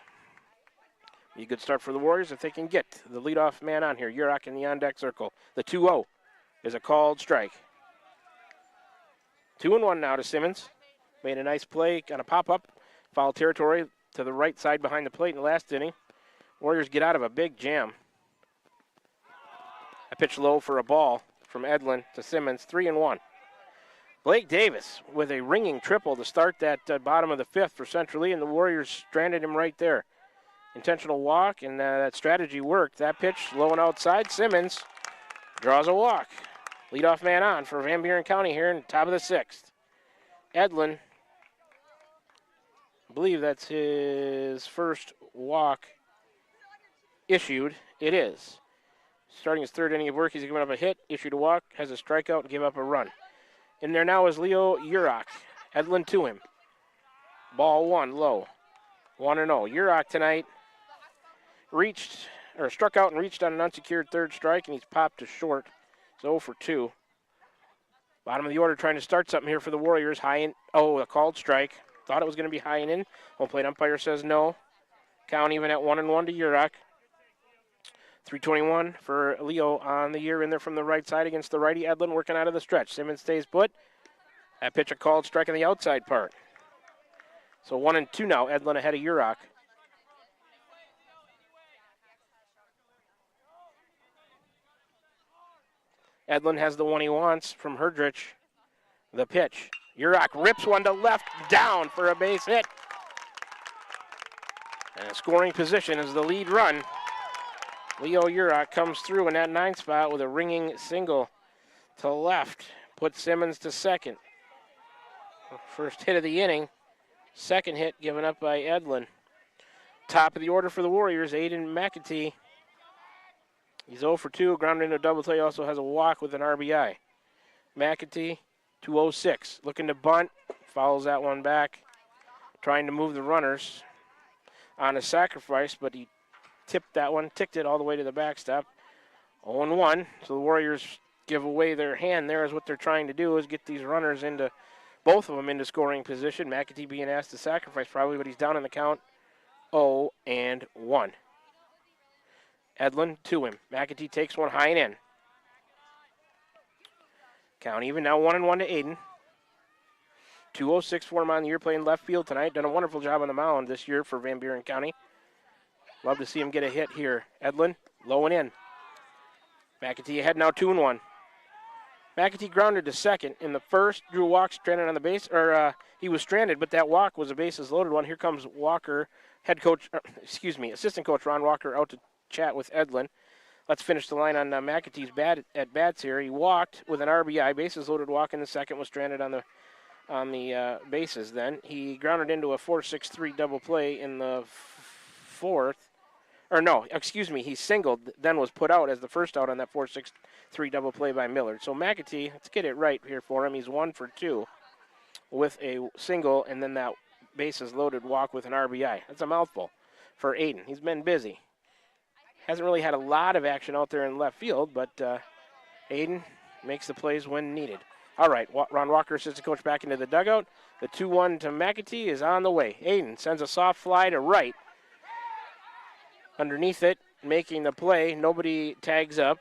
Be a good start for the Warriors if they can get the leadoff man on here. Urach in the on-deck circle. The 2-0 is a called strike. 2-1 now to Simmons. Made a nice play on a pop-up. Foul territory to the right side behind the plate in the last inning. Warriors get out of a big jam. A pitch low for a ball from Edlin to Simmons. 3-1. Blake Davis with a ringing triple to start that bottom of the 5th for Central Lee, and the Warriors stranded him right there. Intentional walk, and that strategy worked. That pitch low and outside. Simmons draws a walk. Leadoff man on for Van Buren County here in the top of the 6th. Edlin, I believe that's his first walk issued. It is. Starting his 3rd inning of work, he's given up a hit, issued a walk, has a strikeout, and gave up a run. In there now is Leo Urach. Edlin to him. Ball 1, low. 1-0. Urach tonight struck out and reached on an unsecured 3rd strike, and he's popped to short. It's 0 for 2. Bottom of the order trying to start something here for the Warriors. A called strike. Thought it was going to be high and in. Home plate umpire says no. Count even at 1-1 to Urach. 321 for Leo on the year in there from the right side against the righty. Edlin working out of the stretch. Simmons stays put. That pitch a called strike on the outside part. So 1-2 now. Edlin ahead of Urach. Edlin has the one he wants from Herdrich. The pitch. Urach rips one to left, down for a base hit. And scoring position is the lead run. Leo Urach comes through in that 9th spot with a ringing single to left. Puts Simmons to 2nd. First hit of the inning. 2nd hit given up by Edlin. Top of the order for the Warriors, Aiden McAtee. He's 0 for 2, grounded into a double play, also has a walk with an RBI. McAtee, 2-0-6, looking to bunt, fouls that one back, trying to move the runners on a sacrifice, but he ticked it all the way to the backstop. 0-1, so the Warriors give away their hand there, is what they're trying to do, is get these runners into, both of them into scoring position. McAtee being asked to sacrifice probably, but he's down in the count, 0-1. Edlin to him. McAtee takes one high and in. Count even now, 1-1 to Aiden. 2-0-6 for him on the year, playing left field tonight. Done a wonderful job on the mound this year for Van Buren County. Love to see him get a hit here. Edlin, low and in. McAtee ahead now, 2-1. McAtee grounded to second in the first. Drew a walk, stranded on the base, he was stranded, but that walk was a bases loaded one. Here comes Walker, assistant coach Ron Walker out to chat with Edlin. Let's finish the line on McAtee's at bats here. He walked with an RBI, bases loaded walk in the second, was stranded on the bases then. He grounded into a 4-6-3 double play in the fourth. He singled, then was put out as the first out on that 4-6-3 double play by Millard. So McAtee, let's get it right here for him. He's 1 for 2 with a single and then that bases loaded walk with an RBI. That's a mouthful for Aiden. He's been busy. Hasn't really had a lot of action out there in left field, but Aiden makes the plays when needed. All right, Ron Walker, assistant coach, back into the dugout. The 2-1 to McAtee is on the way. Aiden sends a soft fly to right. Underneath it, making the play. Nobody tags up.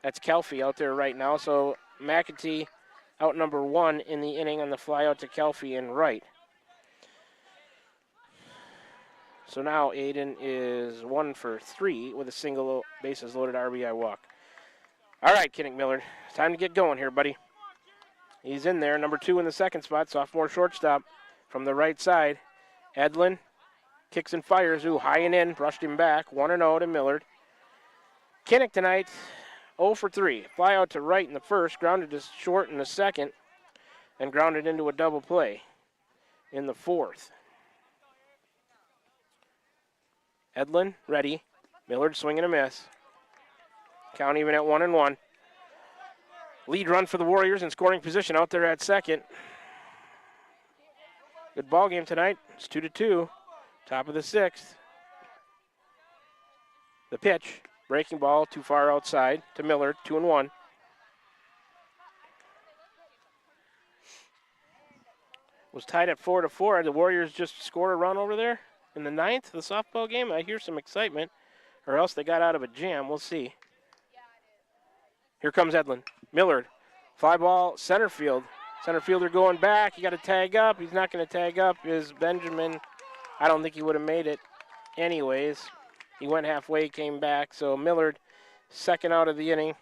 That's Kelfi out there right now. So McAtee out number 1 in the inning on the fly out to Kelfi in right. So now Aiden is 1 for 3 with a single bases loaded RBI walk. All right, Kinnick Millard, time to get going here, buddy. He's in there, number 2 in the second spot, sophomore shortstop from the right side. Edlin kicks and fires. High and in, brushed him back. 1-0 to Millard. Kinnick tonight, 0 for 3. Fly out to right in the first, grounded to short in the second, and grounded into a double play in the fourth. Edlin, ready. Millard swinging a miss. Count even at 1-1. Lead run for the Warriors in scoring position out there at second. Good ball game tonight. It's 2-2. Top of the sixth. The pitch. Breaking ball too far outside to Millard. 2-1. Was tied at 4-4. The Warriors just scored a run over there in the ninth, the softball game. I hear some excitement, or else they got out of a jam. We'll see. Here comes Edlin. Millard, fly ball, center field. Center fielder going back. You got to tag up. He's not going to tag up. Is Benjamin? I don't think he would have made it anyways. He went halfway, came back. So Millard, second out of the inning.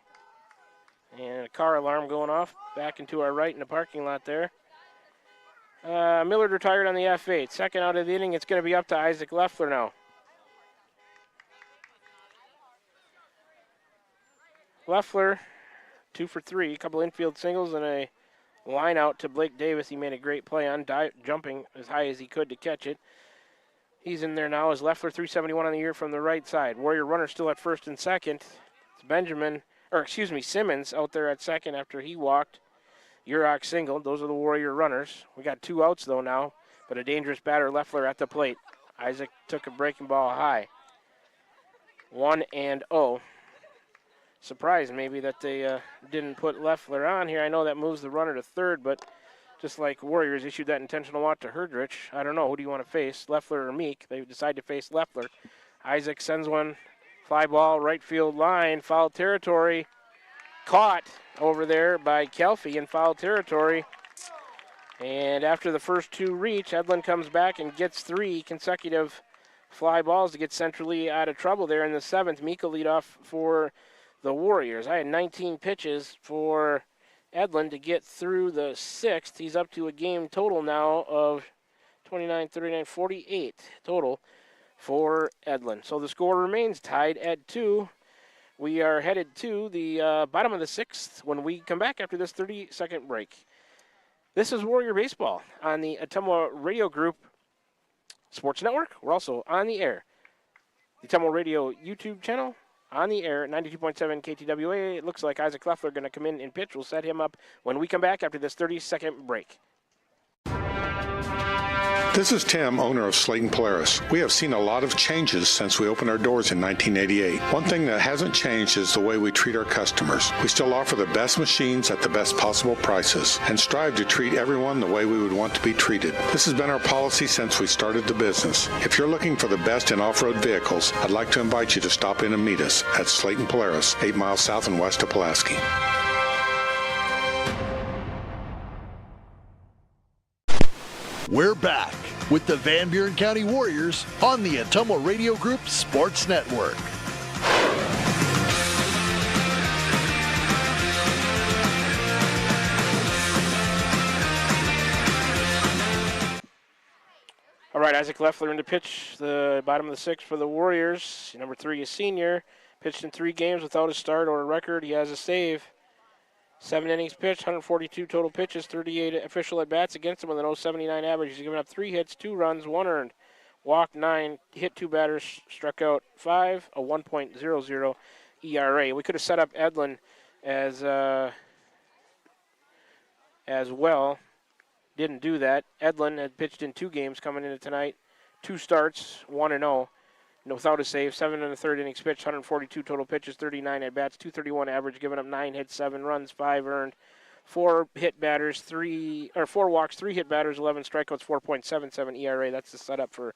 And a car alarm going off back into our right in the parking lot there. Millard retired on the F8. Second out of the inning, it's going to be up to Isaac Leffler now. Leffler, 2 for 3, a couple infield singles and a line out to Blake Davis. He made a great play on jumping as high as he could to catch it. He's in there now as Leffler, 371 on the year from the right side. Warrior runner still at first and second. It's Simmons out there at second after he walked. Urach singled. Those are the Warrior runners. We got 2 outs, though, now, but a dangerous batter, Leffler, at the plate. Isaac took a breaking ball high. 1-0. Surprised maybe that they didn't put Leffler on here. I know that moves the runner to third, but just like Warriors issued that intentional walk to Herdrich, I don't know. Who do you want to face, Leffler or Meek? They decide to face Leffler. Isaac sends one, fly ball, right field line, foul territory. Caught over there by Kelfi in foul territory. And after the first 2 reach, Edlin comes back and gets 3 consecutive fly balls to get centrally out of trouble there in the 7th. Mika lead off for the Warriors. I had 19 pitches for Edlin to get through the 6th. He's up to a game total now of 29, 39, 48 total for Edlin. So the score remains tied at 2. We are headed to the bottom of the 6th when we come back after this 30-second break. This is Warrior Baseball on the Ottumwa Radio Group Sports Network. We're also on the air the Tumble Radio YouTube channel. On the air at 92.7 KTWA. It looks like Isaac Leffler going to come in and pitch. We'll set him up when we come back after this 30-second break. This is Tim, owner of Slayton Polaris. We have seen a lot of changes since we opened our doors in 1988. One thing that hasn't changed is the way we treat our customers. We still offer the best machines at the best possible prices and strive to treat everyone the way we would want to be treated. This has been our policy since we started the business. If you're looking for the best in off-road vehicles, I'd like to invite you to stop in and meet us at Slayton Polaris, 8 miles south and west of Pulaski. We're back with the Van Buren County Warriors on the Atomo Radio Group Sports Network. All right, Isaac Leffler in to pitch, the bottom of the sixth for the Warriors. Number 3 is senior. Pitched in 3 games without a start or a record. He has a save. 7 innings pitched, 142 total pitches, 38 official at-bats against him with an .079 average. He's given up 3 hits, 2 runs, 1 earned, walked 9, hit 2 batters, struck out 5, a 1.00 ERA. We could have set up Edlin as well. Didn't do that. Edlin had pitched in 2 games coming into tonight. 2 starts, 1-0. Without a save, 7 1/3 innings pitched, 142 total pitches, 39 at-bats, 231 average, giving up 9 hits, 7 runs, 5 earned, 4 hit batters, 4 walks, 3 hit batters, 11 strikeouts, 4.77 ERA. That's the setup for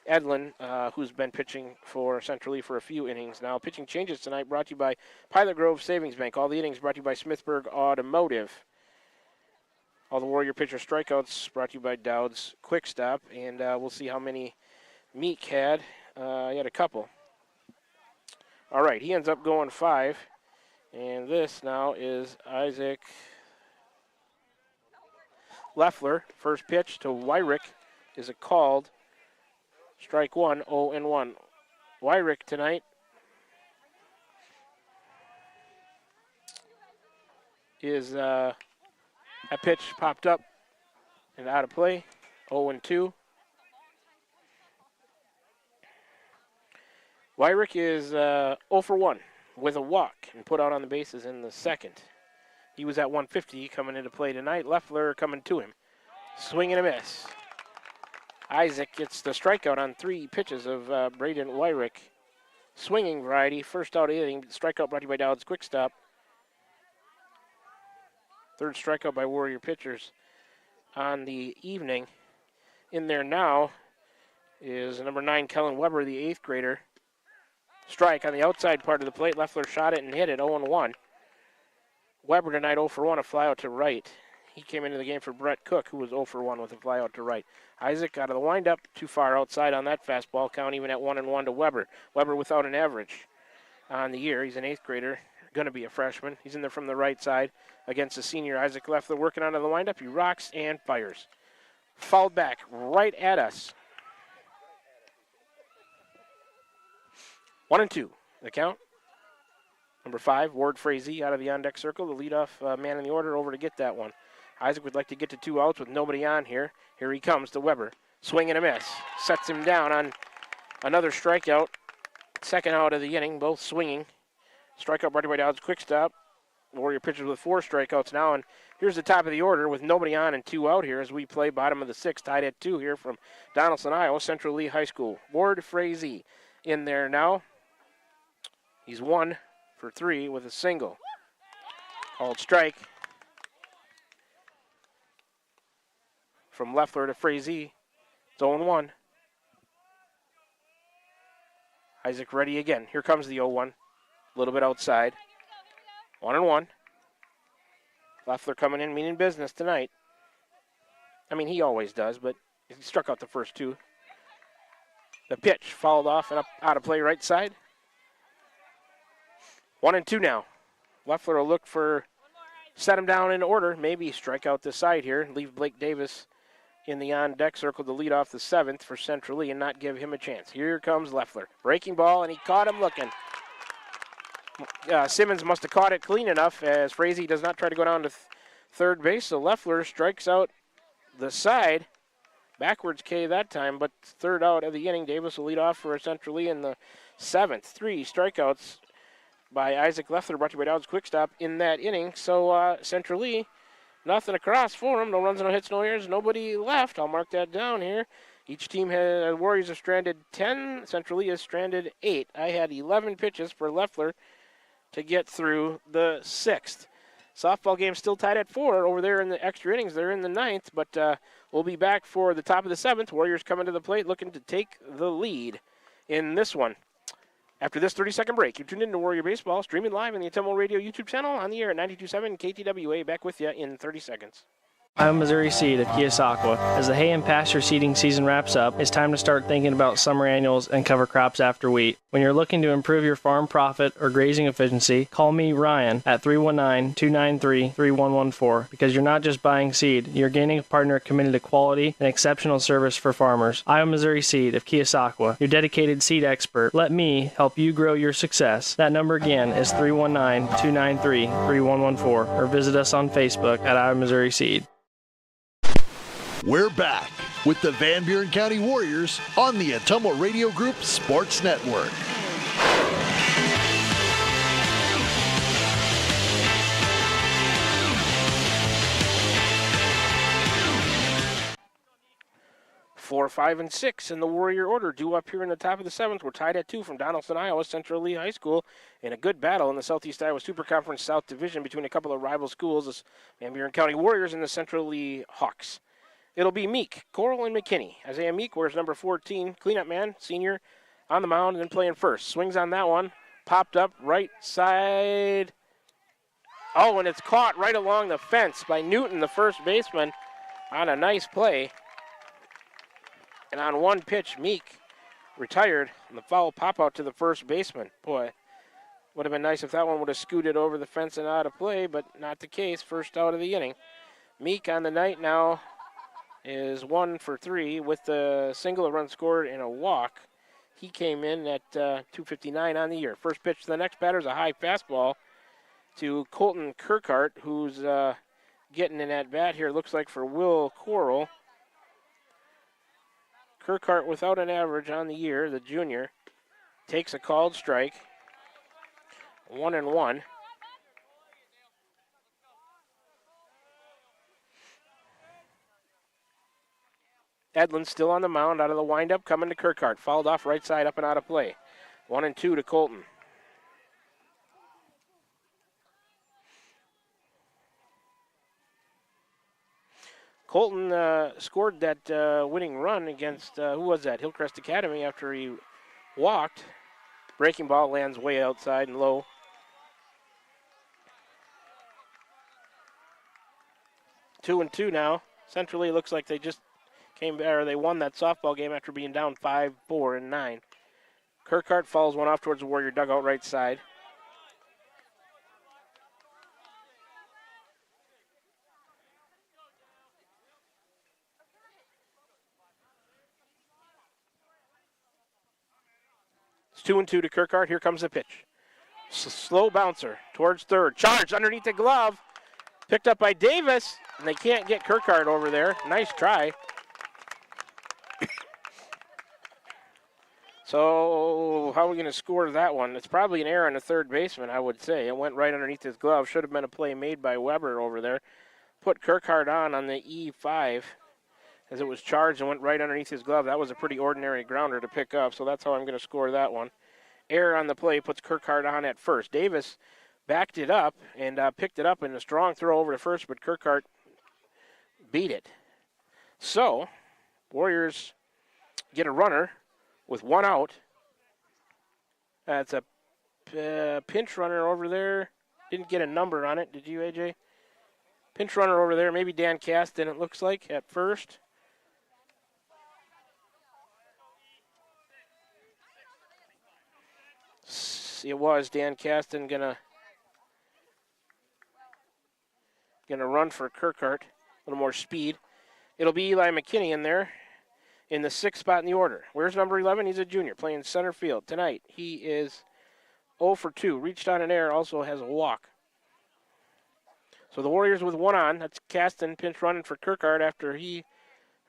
Edlin, who's been pitching for Central Lee for a few innings now. Pitching changes tonight brought to you by Pilot Grove Savings Bank. All the innings brought to you by Smithburg Automotive. All the Warrior pitcher strikeouts brought to you by Dowd's Quick Stop. And we'll see how many Meek had. He had a couple. All right, he ends up going 5. And this now is Isaac Leffler. First pitch to Wyrick is a called strike 1, 0-1. Wyrick tonight is a pitch popped up and out of play, 0-2. Wyrick is 0 for 1 with a walk and put out on the bases in the second. He was at 150 coming into play tonight. Leffler coming to him. Swing and a miss. Isaac gets the strikeout on 3 pitches of Braden Wyrick. Swinging variety, first out inning. Strikeout brought to you by Dowd's Quick Stop. 3rd strikeout by Warrior pitchers on the evening. In there now is number 9, Kellen Weber, the 8th grader. Strike on the outside part of the plate. Leffler shot it and hit it, 0-1. Weber tonight 0 for 1, a fly out to right. He came into the game for Brett Cook, who was 0 for 1 with a fly out to right. Isaac out of the windup, too far outside on that fastball. Count even at 1-1 to Weber. Weber without an average on the year. He's an 8th grader, going to be a freshman. He's in there from the right side against the senior Isaac Leffler, working out of the windup. He rocks and fires. Fouled back right at us. 1-2, the count. Number 5, Ward Frazee out of the on-deck circle, the leadoff man in the order, over to get that one. Isaac would like to get to 2 outs with nobody on here. Here he comes to Weber. Swing and a miss. Sets him down on another strikeout. Second out of the inning, both swinging. Strikeout brought to you by Dowd's Quick Stop. Warrior pitchers with 4 strikeouts now, and here's the top of the order with nobody on and 2 out here as we play bottom of the 6th, tied at 2 here from Donaldson, Iowa, Central Lee High School. Ward Frazee in there now. He's 1 for 3 with a single. Called strike from Leffler to Frazee. It's 0-1. Isaac ready again. Here comes the 0-1. A little bit outside. 1-1. Leffler coming in, meaning business tonight. I mean, he always does, but he struck out the first 2. The pitch fouled off and up out of play right side. 1-2 now. Leffler will look for, set him down in order, maybe strike out the side here, leave Blake Davis in the on-deck circle to lead off the 7th for Central Lee and not give him a chance. Here comes Leffler. Breaking ball, and he caught him looking. Simmons must have caught it clean enough as Frazee does not try to go down to third base, so Leffler strikes out the side. Backwards K that time, but 3rd out of the inning. Davis will lead off for Central Lee in the 7th. 3 strikeouts by Isaac Leffler, brought to you by Dowd's Quick Stop in that inning. So Central Lee, nothing across for him. No runs, no hits, no errors, nobody left. I'll mark that down here. Each team had, Warriors have stranded 10. Central Lee has stranded 8. I had 11 pitches for Leffler to get through the 6th. Softball game still tied at 4 over there in the extra innings. They're in the 9th, but we'll be back for the top of the 7th. Warriors coming to the plate looking to take the lead in this one. After this 30-second break, you're tuned in to Warrior Baseball, streaming live on the Atomo Radio YouTube channel, on the air at 92.7 KTWA. Back with you in 30 seconds. I'm Missouri Seed of Keosauqua. As the hay and pasture seeding season wraps up, it's time to start thinking about summer annuals and cover crops after wheat. When you're looking to improve your farm profit or grazing efficiency, call me, Ryan, at 319-293-3114, because you're not just buying seed, you're gaining a partner committed to quality and exceptional service for farmers. I'm Missouri Seed of Keosauqua, your dedicated seed expert. Let me help you grow your success. That number again is 319-293-3114, or visit us on Facebook at I'm Missouri Seed. We're back with the Van Buren County Warriors on the Atomo Radio Group Sports Network. Four, 5, and 6 in the Warrior order, due up here in the top of the 7th. We're tied at 2 from Donaldson, Iowa, Central Lee High School, in a good battle in the Southeast Iowa Super Conference South Division between a couple of rival schools, the Van Buren County Warriors and the Central Lee Hawks. It'll be Meek, Coral, and McKinney. Isaiah Meek wears number 14, cleanup man, senior, on the mound and then playing first. Swings on that one, popped up right side. Oh, and it's caught right along the fence by Newton, the first baseman, on a nice play. And on one pitch, Meek retired, and the foul pop out to the first baseman. Boy, would have been nice if that one would have scooted over the fence and out of play, but not the case. First out of the inning. Meek on the night now is 1 for 3 with the single, a run scored, and a walk. He came in at 259 on the year. First pitch to the next batter is a high fastball to Colton Kirkhart, who's getting an at-bat here, looks like for Will Coral. Kirkhart without an average on the year, the junior, takes a called strike. 1-1. Edlin still on the mound, out of the windup, coming to Kirkhart. Fouled off right side, up and out of play. 1-2 to Colton. Colton scored that winning run against, who was that? Hillcrest Academy after he walked. Breaking ball lands way outside and low. Two and two now. Centrally looks like they just they won that softball game after being down 5-4 in 9. Kirkhart falls one off towards the Warrior dugout right side. It's 2-2 to Kirkhart. Here comes the pitch. Slow bouncer towards third. Charged underneath the glove. Picked up by Davis, and they can't get Kirkhart over there. Nice try. So how are we going to score that one? It's probably an error on the third baseman, I would say. It went right underneath his glove. Should have been a play made by Weber over there. Put Kirkhart on the E5 as it was charged and went right underneath his glove. That was a pretty ordinary grounder to pick up, so that's how I'm going to score that one. Error on the play puts Kirkhart on at first. Davis backed it up and picked it up in a strong throw over to first, but Kirkhart beat it. So, Warriors get a runner with one out. That's a pinch runner over there. Didn't get a number on it. Did you, AJ? Pinch runner over there. Maybe Dan Caston, it looks like, at first. It was Dan Caston gonna run for Kirkhart. A little more speed. It'll be Eli McKinney in there in the 6th spot in the order. Where's number 11? He's a junior playing center field tonight. He is 0 for 2. Reached on an error, also has a walk. So the Warriors with one on. That's Caston pinch running for Kirkhart after he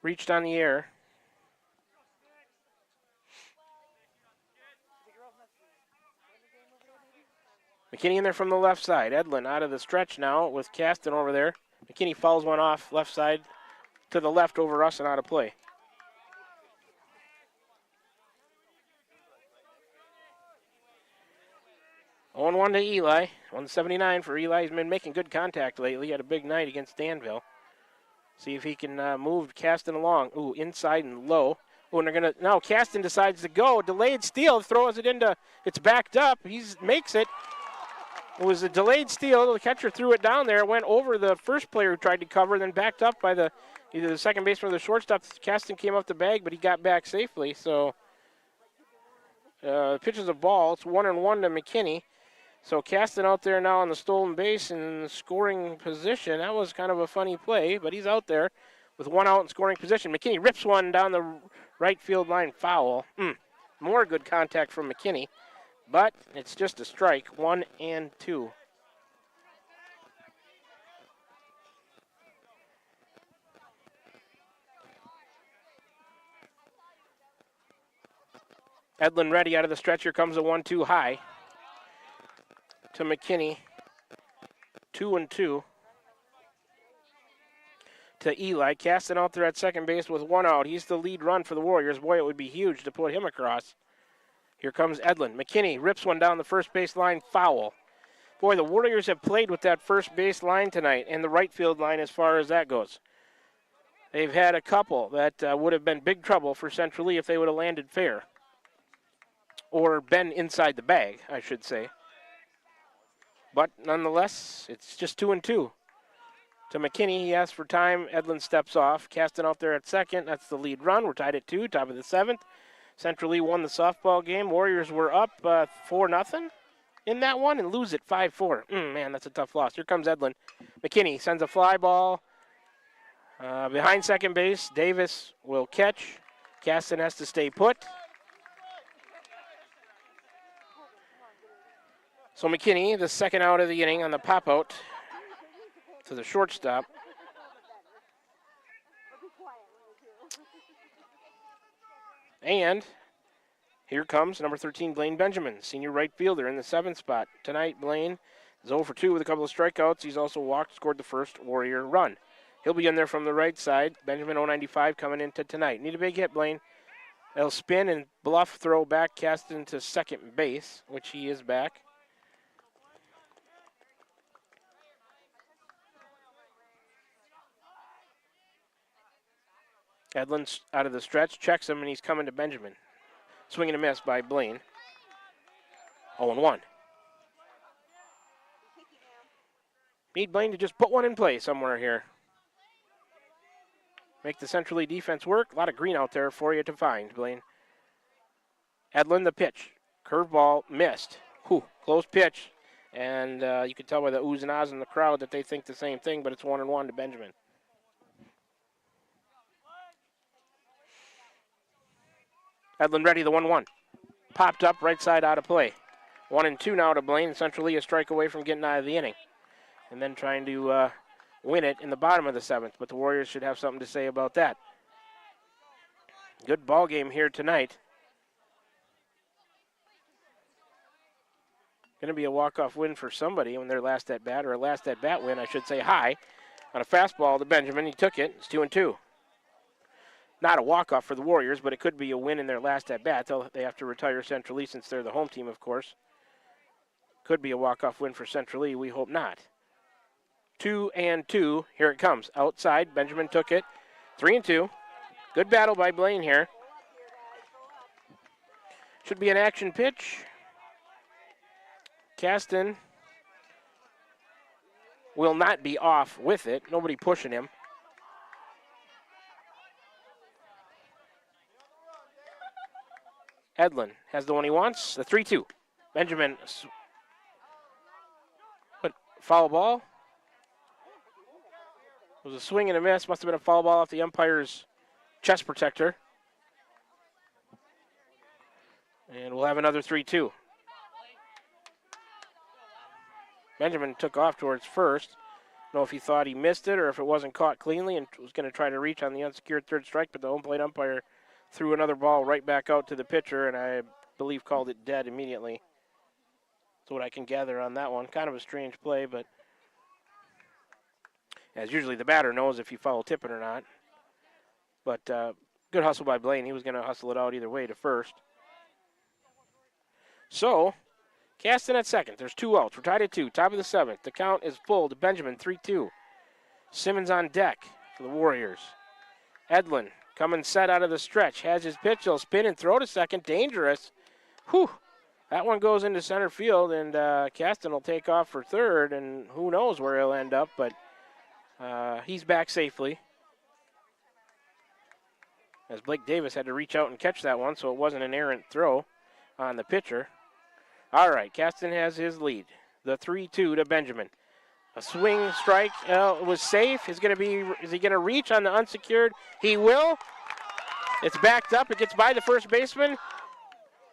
reached on the air. McKinney in there from the left side. Edlin out of the stretch now with Caston over there. McKinney fouls one off left side to the left over us and out of play. On 1 to Eli. 179 for Eli. He's been making good contact lately. He had a big night against Danville. See if he can move Caston along. Ooh, inside and low. Oh, and they're gonna now. Caston decides to go. Delayed steal, throws it into. It's backed up. He makes it. It was a delayed steal. The catcher threw it down there. Went over the first player who tried to cover, then backed up by either the second baseman or the shortstop. Caston came off the bag, but he got back safely. So pitches a ball. It's 1-1 to McKinney. So Caston out there now on the stolen base and scoring position. That was kind of a funny play, but he's out there with one out in scoring position. McKinney rips one down the right field line, foul. More good contact from McKinney, but it's just a strike, 1-2. Edlin ready out of the stretch. Here comes a 1-2 high to McKinney. 2-2 to Eli. Caston out there at second base with one out. He's the lead run for the Warriors. Boy, it would be huge to put him across. Here comes Edlin. McKinney rips one down the first base line, foul. Boy, the Warriors have played with that first base line tonight and the right field line as far as that goes. They've had a couple that would have been big trouble for Central Lee if they would have landed fair. Or been inside the bag, I should say. But nonetheless, it's just 2-2. To McKinney, he asks for time. Edlin steps off. Caston out there at second. That's the lead run. We're tied at 2, top of the 7th. Central Lee won the softball game. Warriors were up 4-0 in that one and lose it 5-4. Man, that's a tough loss. Here comes Edlin. McKinney sends a fly ball behind second base. Davis will catch. Caston has to stay put. So McKinney, the second out of the inning on the pop-out to the shortstop. And here comes number 13, Blaine Benjamin, senior right fielder in the 7th spot. Tonight, Blaine is 0 for 2 with a couple of strikeouts. He's also walked, scored the first Warrior run. He'll be in there from the right side. Benjamin 095 coming into tonight. Need a big hit, Blaine. They'll spin and bluff throw back Caston to second base, which he is back. Edlin's out of the stretch, checks him, and he's coming to Benjamin. Swing and a miss by Blaine. 0-1. Need Blaine to just put one in play somewhere here. Make the Central Lee defense work. A lot of green out there for you to find, Blaine. Edlin, the pitch. Curveball missed. Close pitch. And you can tell by the oohs and ahs in the crowd that they think the same thing, but it's 1-1 to Benjamin. Edlin ready, the 1-1. Popped up, right side out of play. 1-2 now to Blaine. Central Lee a strike away from getting out of the inning. And then trying to win it in the bottom of the 7th. But the Warriors should have something to say about that. Good ball game here tonight. Going to be a walk-off win for somebody when their last at-bat, or a last at-bat win, I should say, high. On a fastball to Benjamin. He took it. It's 2-2. Not a walk-off for the Warriors, but it could be a win in their last at-bat. They have to retire Central Lee since they're the home team, of course. Could be a walk-off win for Central Lee. We hope not. 2-2. Here it comes. Outside. Benjamin took it. 3-2. Good battle by Blaine here. Should be an action pitch. Caston will not be off with it. Nobody pushing him. Edlin has the one he wants, the 3-2. Benjamin, but foul ball. It was a swing and a miss. Must have been a foul ball off the umpire's chest protector. And we'll have another 3-2. Benjamin took off towards first. I don't know if he thought he missed it or if it wasn't caught cleanly and was going to try to reach on the unsecured third strike, but the home plate umpire threw another ball right back out to the pitcher, and I believe called it dead immediately. That's what I can gather on that one. Kind of a strange play, but as usually the batter knows if you foul tip it or not. But good hustle by Blaine. He was going to hustle it out either way to first. So, Caston at second. There's 2 outs. We're tied at 2. Top of the 7th. The count is full to Benjamin, 3-2. Simmons on deck for the Warriors. Edlin coming set out of the stretch. Has his pitch. He'll spin and throw to second. Dangerous. Whew. That one goes into center field, and Caston will take off for third, and who knows where he'll end up, but he's back safely. As Blake Davis had to reach out and catch that one, so it wasn't an errant throw on the pitcher. All right, Caston has his lead. The 3-2 to Benjamin. A swing strike was safe. Is he going to reach on the unsecured? He will. It's backed up. It gets by the first baseman.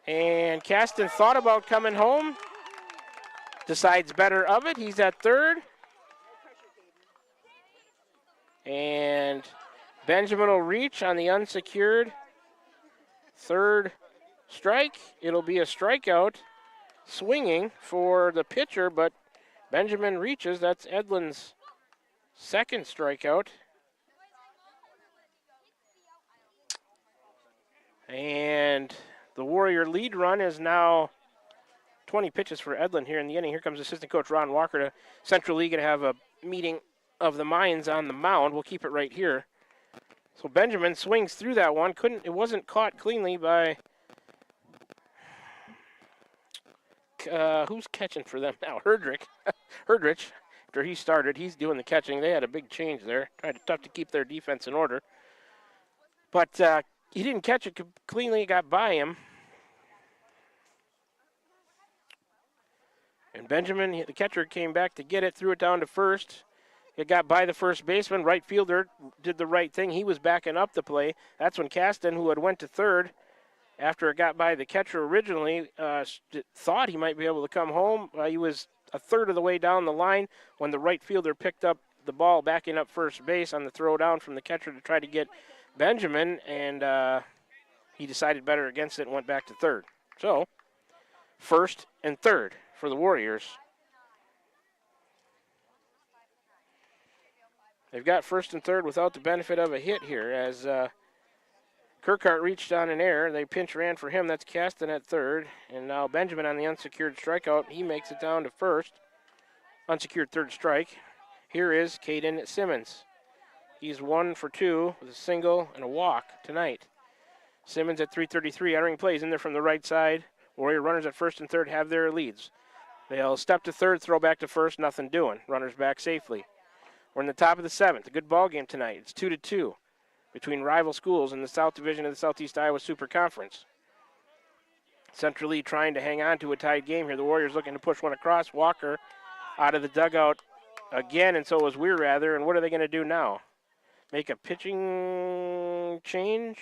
And Caston thought about coming home. Decides better of it. He's at third. And Benjamin will reach on the unsecured. Third strike. It'll be a strikeout. Swinging for the pitcher, but Benjamin reaches. That's Edlin's second strikeout. And the Warrior lead run is now 20 pitches for Edlin here in the inning. Here comes assistant coach Ron Walker to Central League to have a meeting of the minds on the mound. We'll keep it right here. So Benjamin swings through that one. It wasn't caught cleanly by who's catching for them now? Herdrich. After he started, he's doing the catching. They had a big change there. Tough to keep their defense in order. But he didn't catch it cleanly. It got by him. And Benjamin, the catcher, came back to get it, threw it down to first. It got by the first baseman. Right fielder did the right thing. He was backing up the play. That's when Caston, who had went to third, after it got by the catcher originally, thought he might be able to come home. He was a third of the way down the line when the right fielder picked up the ball backing up first base on the throw down from the catcher to try to get Benjamin, and he decided better against it and went back to third. So, first and third for the Warriors. They've got first and third without the benefit of a hit here as Kirkhart reached on an error. They pinch ran for him. That's Caston at third. And now Benjamin on the unsecured strikeout. He makes it down to first. Unsecured third strike. Here is Caden Simmons. He's 1 for 2 with a single and a walk tonight. Simmons at 3:33, entering plays in there from the right side. Warrior runners at first and third have their leads. They'll step to third, throw back to first, nothing doing. Runners back safely. We're in the top of the 7th. A good ball game tonight. It's 2-2 between rival schools in the South Division of the Southeast Iowa Super Conference. Central Lee trying to hang on to a tied game here. The Warriors looking to push one across. Walker out of the dugout again, and so was Weir rather. And what are they going to do now? Make a pitching change?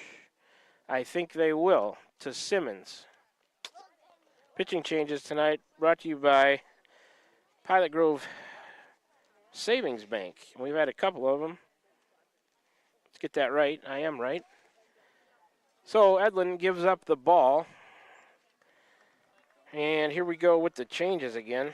I think they will to Simmons. Pitching changes tonight brought to you by Pilot Grove Savings Bank. We've had a couple of them. Let's get that right. I am right. So Edlin gives up the ball. And here we go with the changes again.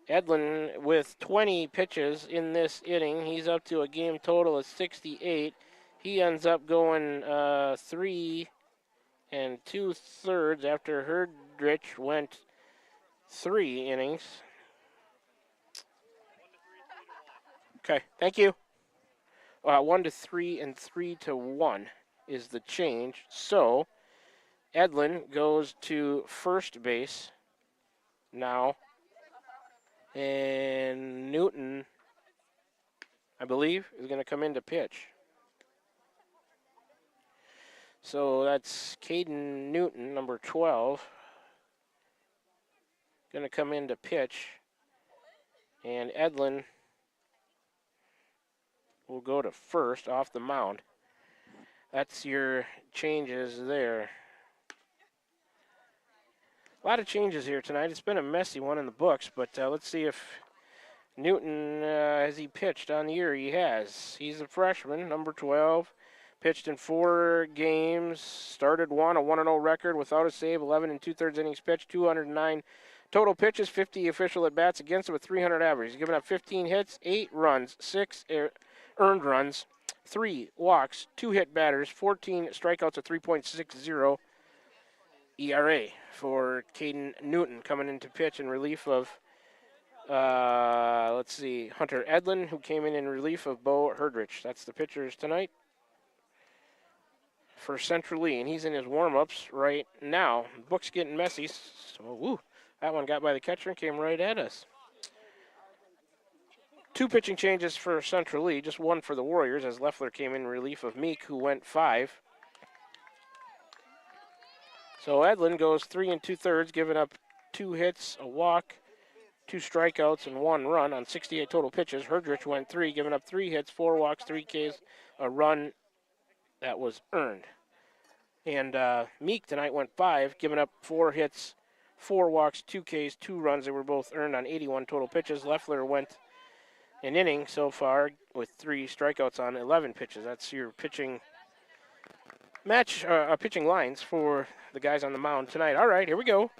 Edlin with 20 pitches in this inning. He's up to a game total of 68. He ends up going 3 2/3 after Herdrich went 3 innings. Okay, thank you. 1-3 and 3-1 is the change. So Edlin goes to first base now. And Newton, I believe, is going to come in to pitch. So that's Caden Newton, number 12, going to come in to pitch. And Edlin will go to first off the mound. That's your changes there. A lot of changes here tonight. It's been a messy one in the books, but let's see if Newton, has he pitched on the year? He has. He's a freshman, number 12. Pitched in 4 games, started one, a 1-0 record without a save, 11 and 2/3 innings pitched, 209 total pitches, 50 official at-bats against him with 300 average. He's given up 15 hits, 8 runs, 6 earned runs, 3 walks, 2 hit batters, 14 strikeouts, a 3.60 ERA for Caden Newton coming into pitch in relief of, Hunter Edlin, who came in relief of Bo Herdrich. That's the pitchers tonight for Central Lee, and he's in his warm-ups right now. The book's getting messy, so that one got by the catcher and came right at us. 2 pitching changes for Central Lee, just 1 for the Warriors, as Leffler came in relief of Meek, who went 5. So Edlin goes 3 2/3, giving up 2 hits, a walk, 2 strikeouts, and 1 run on 68 total pitches. Herdrich went 3, giving up 3 hits, 4 walks, 3 Ks, a run that was earned. And Meek tonight went 5, giving up 4 hits, 4 walks, 2 Ks, 2 runs. They were both earned on 81 total pitches. Leffler went an inning so far with 3 strikeouts on 11 pitches. That's your pitching pitching lines for the guys on the mound tonight. All right, here we go.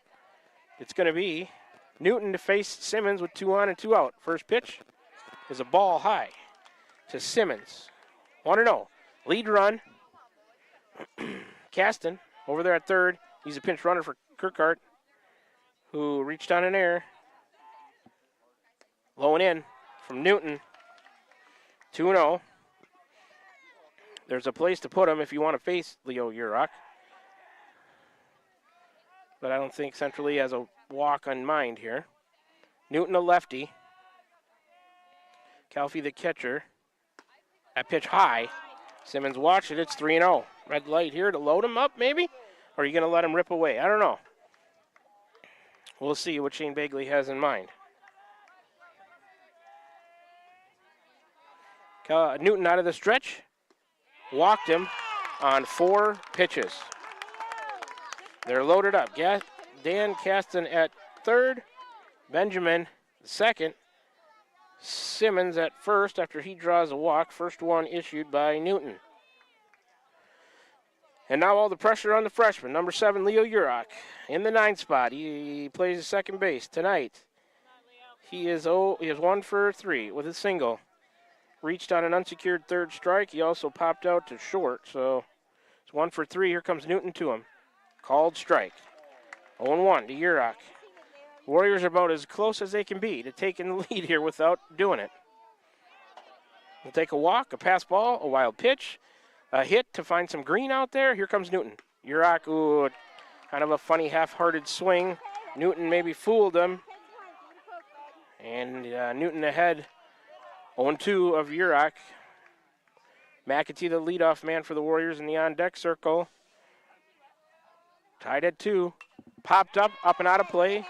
It's going to be Newton to face Simmons with 2 on and 2 out. First pitch is a ball high to Simmons. 1-0. Lead run. Caston over there at third. He's a pinch runner for Kirkhart, who reached on an error. Low and in from Newton. 2-0. There's a place to put him if you want to face Leo Urach. But I don't think Central Lee has a walk on mind here. Newton a lefty. Calfee the catcher. That pitch high. Simmons watched it. It's 3-0. Red light here to load him up, maybe? Or are you going to let him rip away? I don't know. We'll see what Shane Bagley has in mind. Newton out of the stretch. Walked him on 4 pitches. They're loaded up. Dan Caston at third. Benjamin second. Simmons at first after he draws a walk. First one issued by Newton. And now all the pressure on the freshman, number 7, Leo Urach, in the 9th spot. He plays second base tonight. He is 1 for 3 with a single. Reached on an unsecured third strike. He also popped out to short, so it's 1 for 3. Here comes Newton to him. Called strike. 0-1 to Urach. Warriors are about as close as they can be to taking the lead here without doing it. We'll take a walk, a pass ball, a wild pitch, a hit to find some green out there. Here comes Newton. Urach, kind of a funny half-hearted swing. Newton maybe fooled him. And Newton ahead, 0-2 of Urach. McAtee, the leadoff man for the Warriors in the on-deck circle. Tied at 2. Popped up and out of play.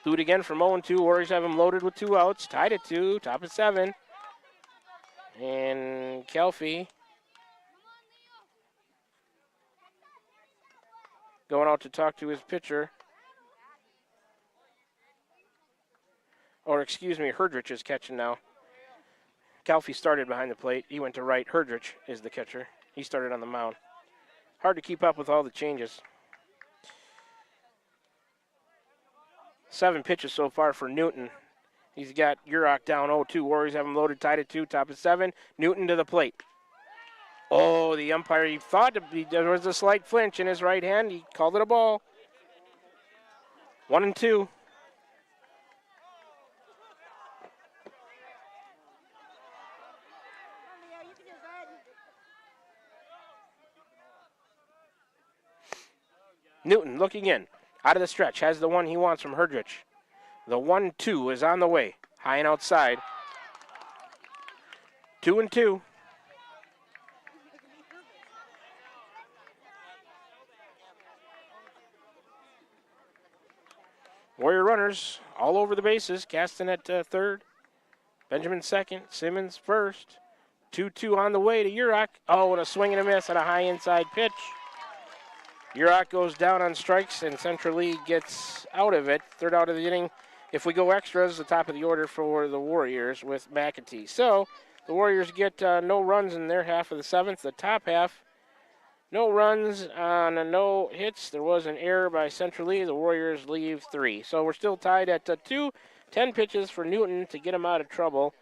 Do it again from 0-2. Warriors have him loaded with 2 outs. Tied at 2, top of 7. And Calfee going out to talk to his pitcher. Or excuse me, Herdrich is catching now. Calfee started behind the plate. He went to right. Herdrich is the catcher. He started on the mound. Hard to keep up with all the changes. 7 pitches so far for Newton. He's got Urach down 0-2. Warriors have him loaded, tied at 2, top of 7. Newton to the plate. Oh, the umpire, he thought there was a slight flinch in his right hand. He called it a ball. 1-2. Newton looking in. Out of the stretch. Has the one he wants from Herdrich. The 1-2 is on the way. High and outside. 2-2. Warrior runners all over the bases. Caston at third. Benjamin second. Simmons first. 2-2 on the way to Urach. Oh, and a swing and a miss on a high inside pitch. Urach goes down on strikes, and Central Lee gets out of it. Third out of the inning. If we go extras, the top of the order for the Warriors with McAtee. So The Warriors get no runs in their half of the 7th. The top half, no runs on no hits. There was an error by Central Lee. The Warriors leave 3. So we're still tied at 2. 10 pitches for Newton to get him out of trouble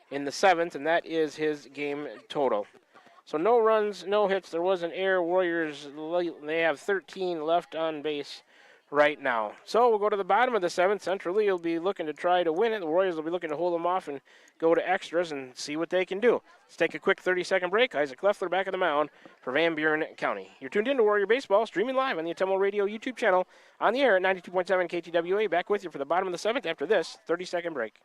in the 7th, and that is his game total. So no runs, no hits. There was an error. Warriors, they have 13 left on base right now. So we'll go to the bottom of the 7th. Central Lee will be looking to try to win it. The Warriors will be looking to hold them off and go to extras and see what they can do. Let's take a quick 30-second break. Isaac Leffler back at the mound for Van Buren County. You're tuned in to Warrior Baseball, streaming live on the Atomo Radio YouTube channel, on the air at 92.7 KTWA. Back with you for the bottom of the 7th after this 30-second break.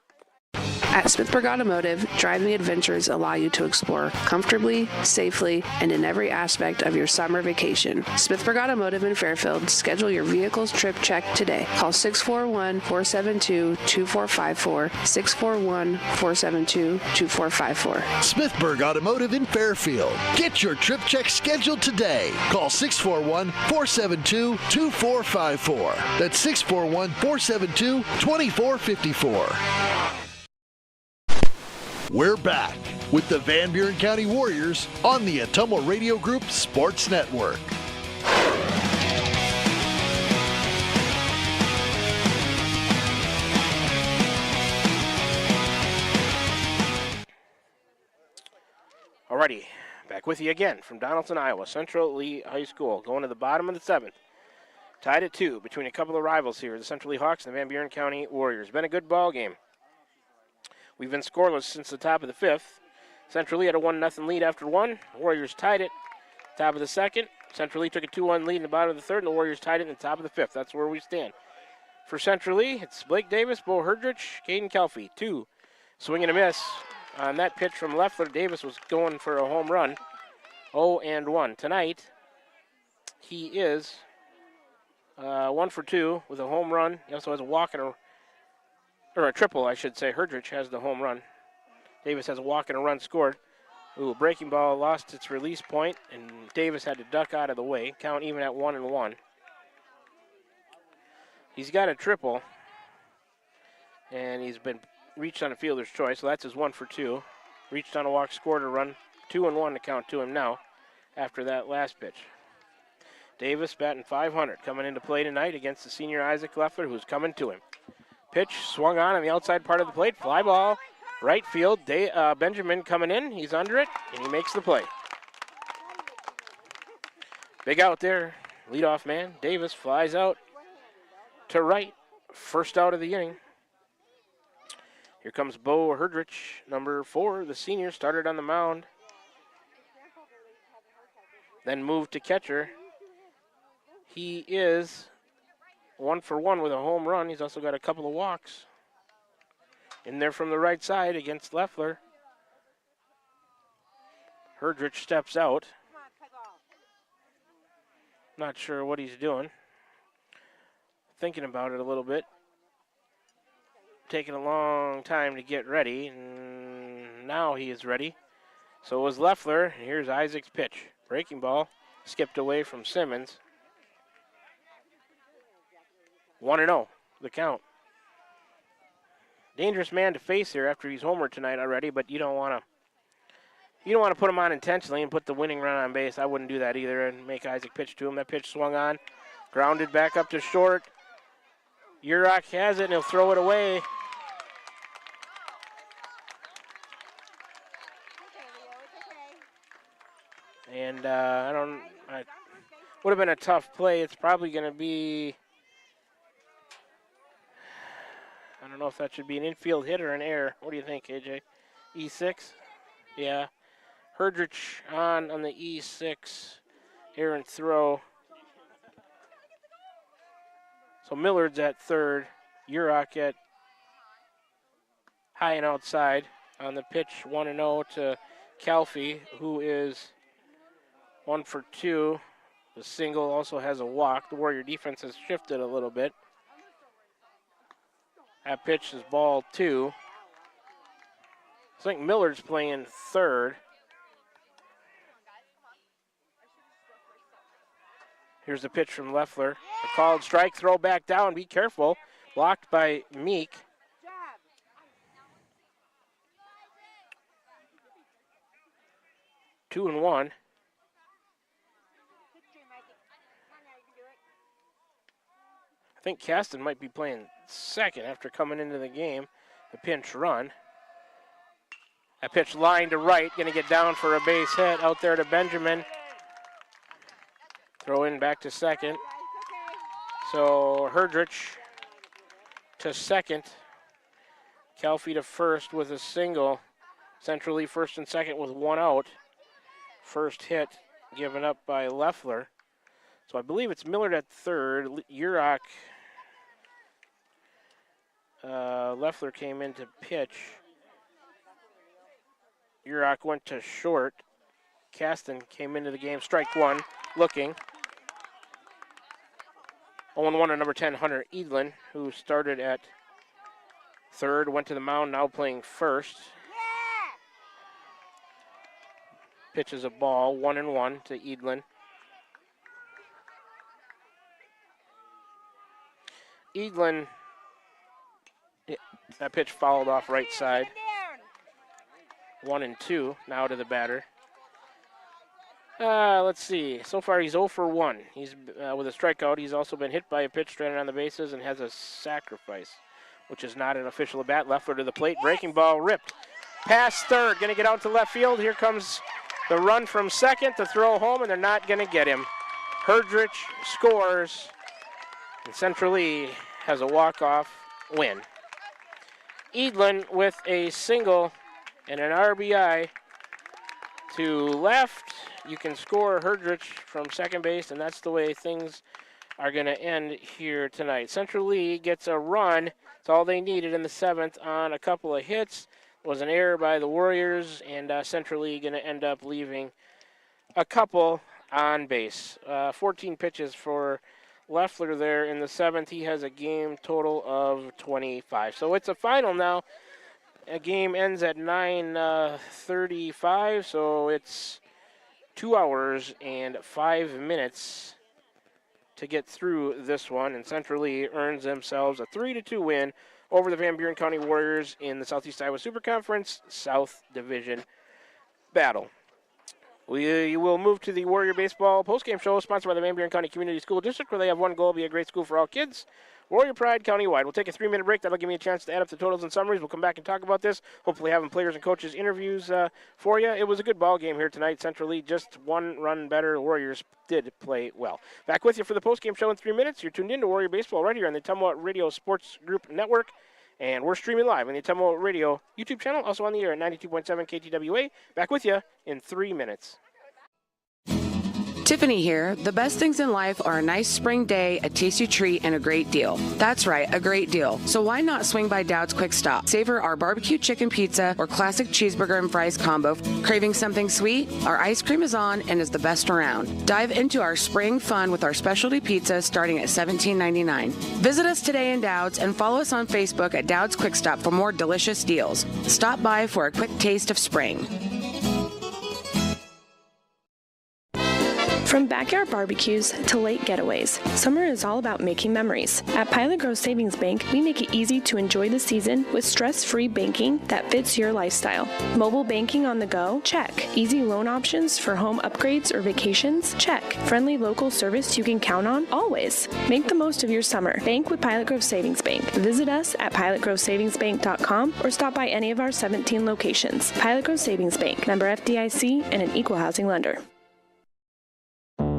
At Smithburg Automotive, driving adventures allow you to explore comfortably, safely, and in every aspect of your summer vacation. Smithburg Automotive in Fairfield, schedule your vehicle's trip check today. Call 641-472-2454, 641-472-2454. Smithburg Automotive in Fairfield. Get your trip check scheduled today. Call 641-472-2454. That's 641-472-2454. We're back with the Van Buren County Warriors on the Atomo Radio Group Sports Network. Alrighty, back with you again from Donaldson, Iowa. Central Lee High School going to the bottom of the 7th. Tied at 2 between a couple of rivals here, the Central Lee Hawks and the Van Buren County Warriors. Been a good ball game. We've been scoreless since the top of the 5th. Central Lee had a 1-0 lead after 1. Warriors tied it. Top of the 2nd. Central Lee took a 2-1 lead in the bottom of the 3rd, and the Warriors tied it in the top of the 5th. That's where we stand. For Central Lee, it's Blake Davis, Bo Herdrich, Caden Kelfie. 2. Swing and a miss. On that pitch from Leffler, Davis was going for a home run. 0-1. Tonight, he is 1 for 2 with a home run. He also has a walk and a triple, I should say. Herdrich has the home run. Davis has a walk and a run scored. Ooh, breaking ball lost its release point, and Davis had to duck out of the way. Count even at 1-1. He's got a triple, and he's been reached on a fielder's choice, so that's his 1 for 2. Reached on a walk, scored a run. 2-1 to count to him now after that last pitch. Davis batting .500 coming into play tonight against the senior Isaac Leffler, who's coming to him. Pitch swung on the outside part of the plate. Fly ball, right field. Benjamin coming in. He's under it, and he makes the play. Big out there. Leadoff man. Davis flies out to right. First out of the inning. Here comes Bo Herdrich, number 4. The senior started on the mound. Then moved to catcher. He is 1 for 1 with a home run. He's also got a couple of walks. In there from the right side against Leffler. Herdrich steps out. Not sure what he's doing. Thinking about it a little bit. Taking a long time to get ready. And now he is ready. So it was Leffler. And here's Isaac's pitch. Breaking ball. Skipped away from Simmons. 1-0, the count. Dangerous man to face here after he's homered tonight already, but you don't want to put him on intentionally and put the winning run on base. I wouldn't do that either and make Isaac pitch to him. That pitch swung on, grounded back up to short. Urach has it and he'll throw it away. And would have been a tough play. It's probably going to be, I don't know if that should be an infield hit or an error. What do you think, AJ? E6? Yeah. Herdrich on the E6. Errant throw. So Millard's at third. Urach at high and outside on the pitch. 1-0 to Calfee, who is 1 for 2. The single also has a walk. The Warrior defense has shifted a little bit. That pitch is ball 2. I think Millard's playing third. Here's the pitch from Leffler. A called strike, throw back down. Be careful. Blocked by Meek. 2-1. I think Caston might be playing second after coming into the game. The pinch run. A pitch line to right, going to get down for a base hit out there to Benjamin. Throw in back to second. So Herdrich to second. Calfee to first with a single. Centrally first and second with one out. First hit given up by Leffler. So I believe it's Millard at third. Urach. Leffler came in to pitch. Urach went to short. Caston came into the game. Strike one. Looking. 0-1 on number 10, Hunter Edlin, who started at third, went to the mound, now playing first. Pitches a ball, 1-1 to Edlin. Edlin, that pitch fouled off right side. 1-2 now to the batter. Let's see. So far, he's 0 for 1. He's with a strikeout. He's also been hit by a pitch stranded on the bases and has a sacrifice, which is not an official at bat. Leffler to the plate. Breaking ball ripped. Past third. Going to get out to left field. Here comes the run from second to throw home, and they're not going to get him. Herdrich scores, and Central Lee has a walk-off win. Edlin with a single and an RBI to left. You can score Herdrich from second base, and that's the way things are going to end here tonight. Central Lee gets a run. It's all they needed in the seventh on a couple of hits. It was an error by the Warriors, and Central Lee going to end up leaving a couple on base. 14 pitches for Leffler there in the seventh. He has a game total of 25. So it's a final now. A game ends at 9:35, so it's 2 hours and 5 minutes to get through this one, and Central Lee earns themselves a 3-2 win over the Van Buren County Warriors in the Southeast Iowa Super Conference South Division battle. We will move to the Warrior Baseball postgame show, sponsored by the Van Buren County Community School District, where they have one goal: be a great school for all kids. Warrior Pride countywide. We'll take a 3-minute break. That'll give me a chance to add up the totals and summaries. We'll come back and talk about this. Hopefully having players and coaches interviews for you. It was a good ball game here tonight. Central Lee just one run better. The Warriors did play well. Back with you for the postgame show in 3 minutes. You're tuned in to Warrior Baseball right here on the Ottumwa Radio Sports Group Network. And we're streaming live on the Ottumwa Radio YouTube channel, also on the air at 92.7 KTWA. Back with you in 3 minutes. Tiffany here. The best things in life are a nice spring day, a tasty treat, and a great deal. That's right, a great deal. So why not swing by Dowd's Quick Stop? Savor our barbecue chicken pizza or classic cheeseburger and fries combo. Craving something sweet? Our ice cream is on and is the best around. Dive into our spring fun with our specialty pizza starting at $17.99. Visit us today in Dowd's and follow us on Facebook at Dowd's Quick Stop for more delicious deals. Stop by for a quick taste of spring. From backyard barbecues to lake getaways, summer is all about making memories. At Pilot Grove Savings Bank, we make it easy to enjoy the season with stress-free banking that fits your lifestyle. Mobile banking on the go? Check. Easy loan options for home upgrades or vacations? Check. Friendly local service you can count on? Always. Make the most of your summer. Bank with Pilot Grove Savings Bank. Visit us at pilotgrovesavingsbank.com or stop by any of our 17 locations. Pilot Grove Savings Bank, member FDIC, and an equal housing lender.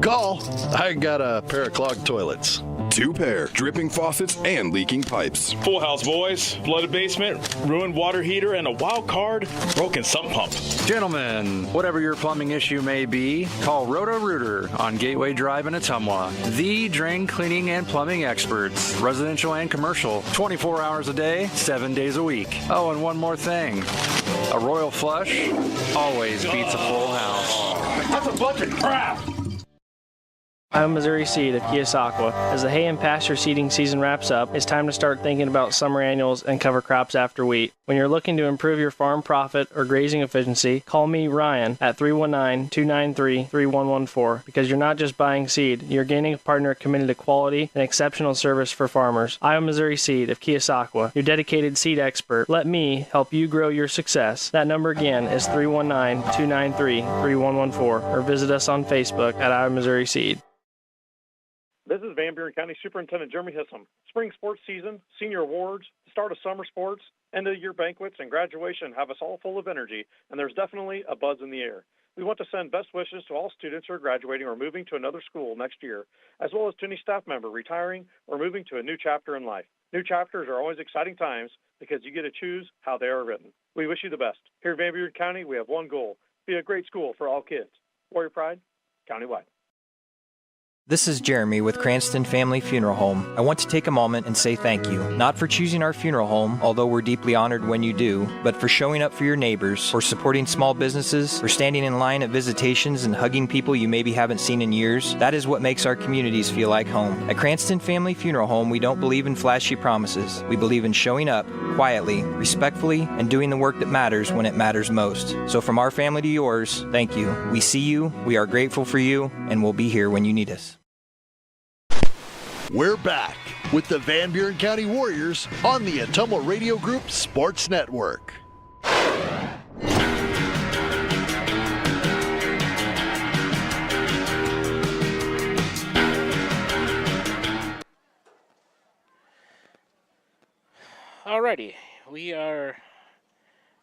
Call. I got a pair of clogged toilets. 2 pair, dripping faucets and leaking pipes. Full house, boys. Flooded basement, ruined water heater, and a wild card, broken sump pump. Gentlemen, whatever your plumbing issue may be, call Roto-Rooter on Gateway Drive in Ottumwa. The drain cleaning and plumbing experts, residential and commercial, 24 hours a day, 7 days a week. Oh, and one more thing. A royal flush always beats a full house. That's a bunch of crap. I'm Missouri Seed of Keosauqua. As the hay and pasture seeding season wraps up, it's time to start thinking about summer annuals and cover crops after wheat. When you're looking to improve your farm profit or grazing efficiency, call me, Ryan, at 319-293-3114, because you're not just buying seed, you're gaining a partner committed to quality and exceptional service for farmers. I'm Missouri Seed of Keosauqua, your dedicated seed expert. Let me help you grow your success. That number again is 319-293-3114, or visit us on Facebook at I'm Missouri Seed. This is Van Buren County Superintendent Jeremy Hissom. Spring sports season, senior awards, start of summer sports, end of year banquets, and graduation have us all full of energy, and there's definitely a buzz in the air. We want to send best wishes to all students who are graduating or moving to another school next year, as well as to any staff member retiring or moving to a new chapter in life. New chapters are always exciting times because you get to choose how they are written. We wish you the best. Here in Van Buren County, we have one goal: be a great school for all kids. Warrior Pride, countywide. This is Jeremy with Cranston Family Funeral Home. I want to take a moment and say thank you, not for choosing our funeral home, although we're deeply honored when you do, but for showing up for your neighbors, for supporting small businesses, for standing in line at visitations and hugging people you maybe haven't seen in years. That is what makes our communities feel like home. At Cranston Family Funeral Home, we don't believe in flashy promises. We believe in showing up quietly, respectfully, and doing the work that matters when it matters most. So from our family to yours, thank you. We see you, we are grateful for you, and we'll be here when you need us. We're back with the Van Buren County Warriors on the Ottumwa Radio Group Sports Network. Alrighty, we are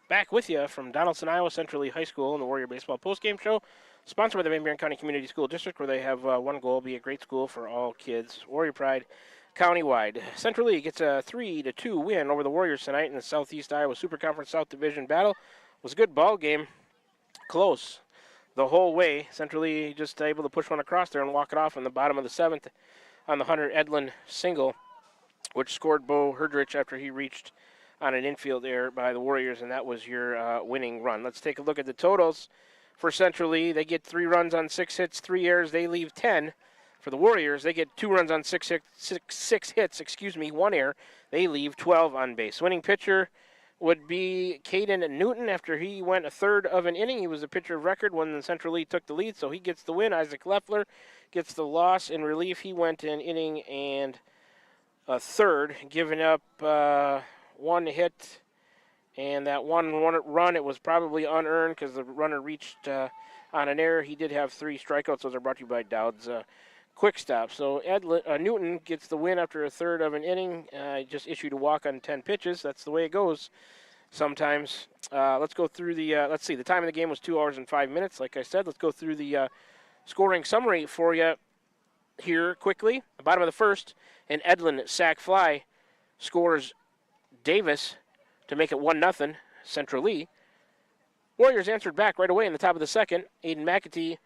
back with you from Donaldson, Iowa Central Lee High School in the Warrior Baseball postgame show, sponsored by the Van Buren County Community School District, where they have one goal: be a great school for all kids. Warrior Pride countywide. Central Lee gets a 3-2 win over the Warriors tonight in the Southeast Iowa Super Conference South Division battle. It was a good ball game, close the whole way. Central Lee just able to push one across there and walk it off in the bottom of the seventh on the Hunter Edlin single, which scored Bo Herdrich after he reached on an infield error by the Warriors, and that was your winning run. Let's take a look at the totals for Central Lee. They get 3 runs on 6 hits, 3 errors. They leave 10. For the Warriors, they get 2 runs on 6 hits, 1 error. They leave 12 on base. Winning pitcher would be Caden Newton after he went a third of an inning. He was the pitcher of record when the Central Lee took the lead, so he gets the win. Isaac Leffler gets the loss in relief. He went an inning and a third, giving up 1 hit. And that one run, it was probably unearned because the runner reached on an error. He did have 3 strikeouts. Those are brought to you by Dowd's Quick Stop. So Newton gets the win after a third of an inning. Just issued a walk on 10 pitches. That's the way it goes sometimes. Let's go through the, let's see, the time of the game was 2 hours and 5 minutes. Like I said, let's go through the scoring summary for you here quickly. The bottom of the first, an Edlin sac fly scores Davis to make it 1-0 Central Lee. Warriors answered back right away in the top of the second. Aiden McAtee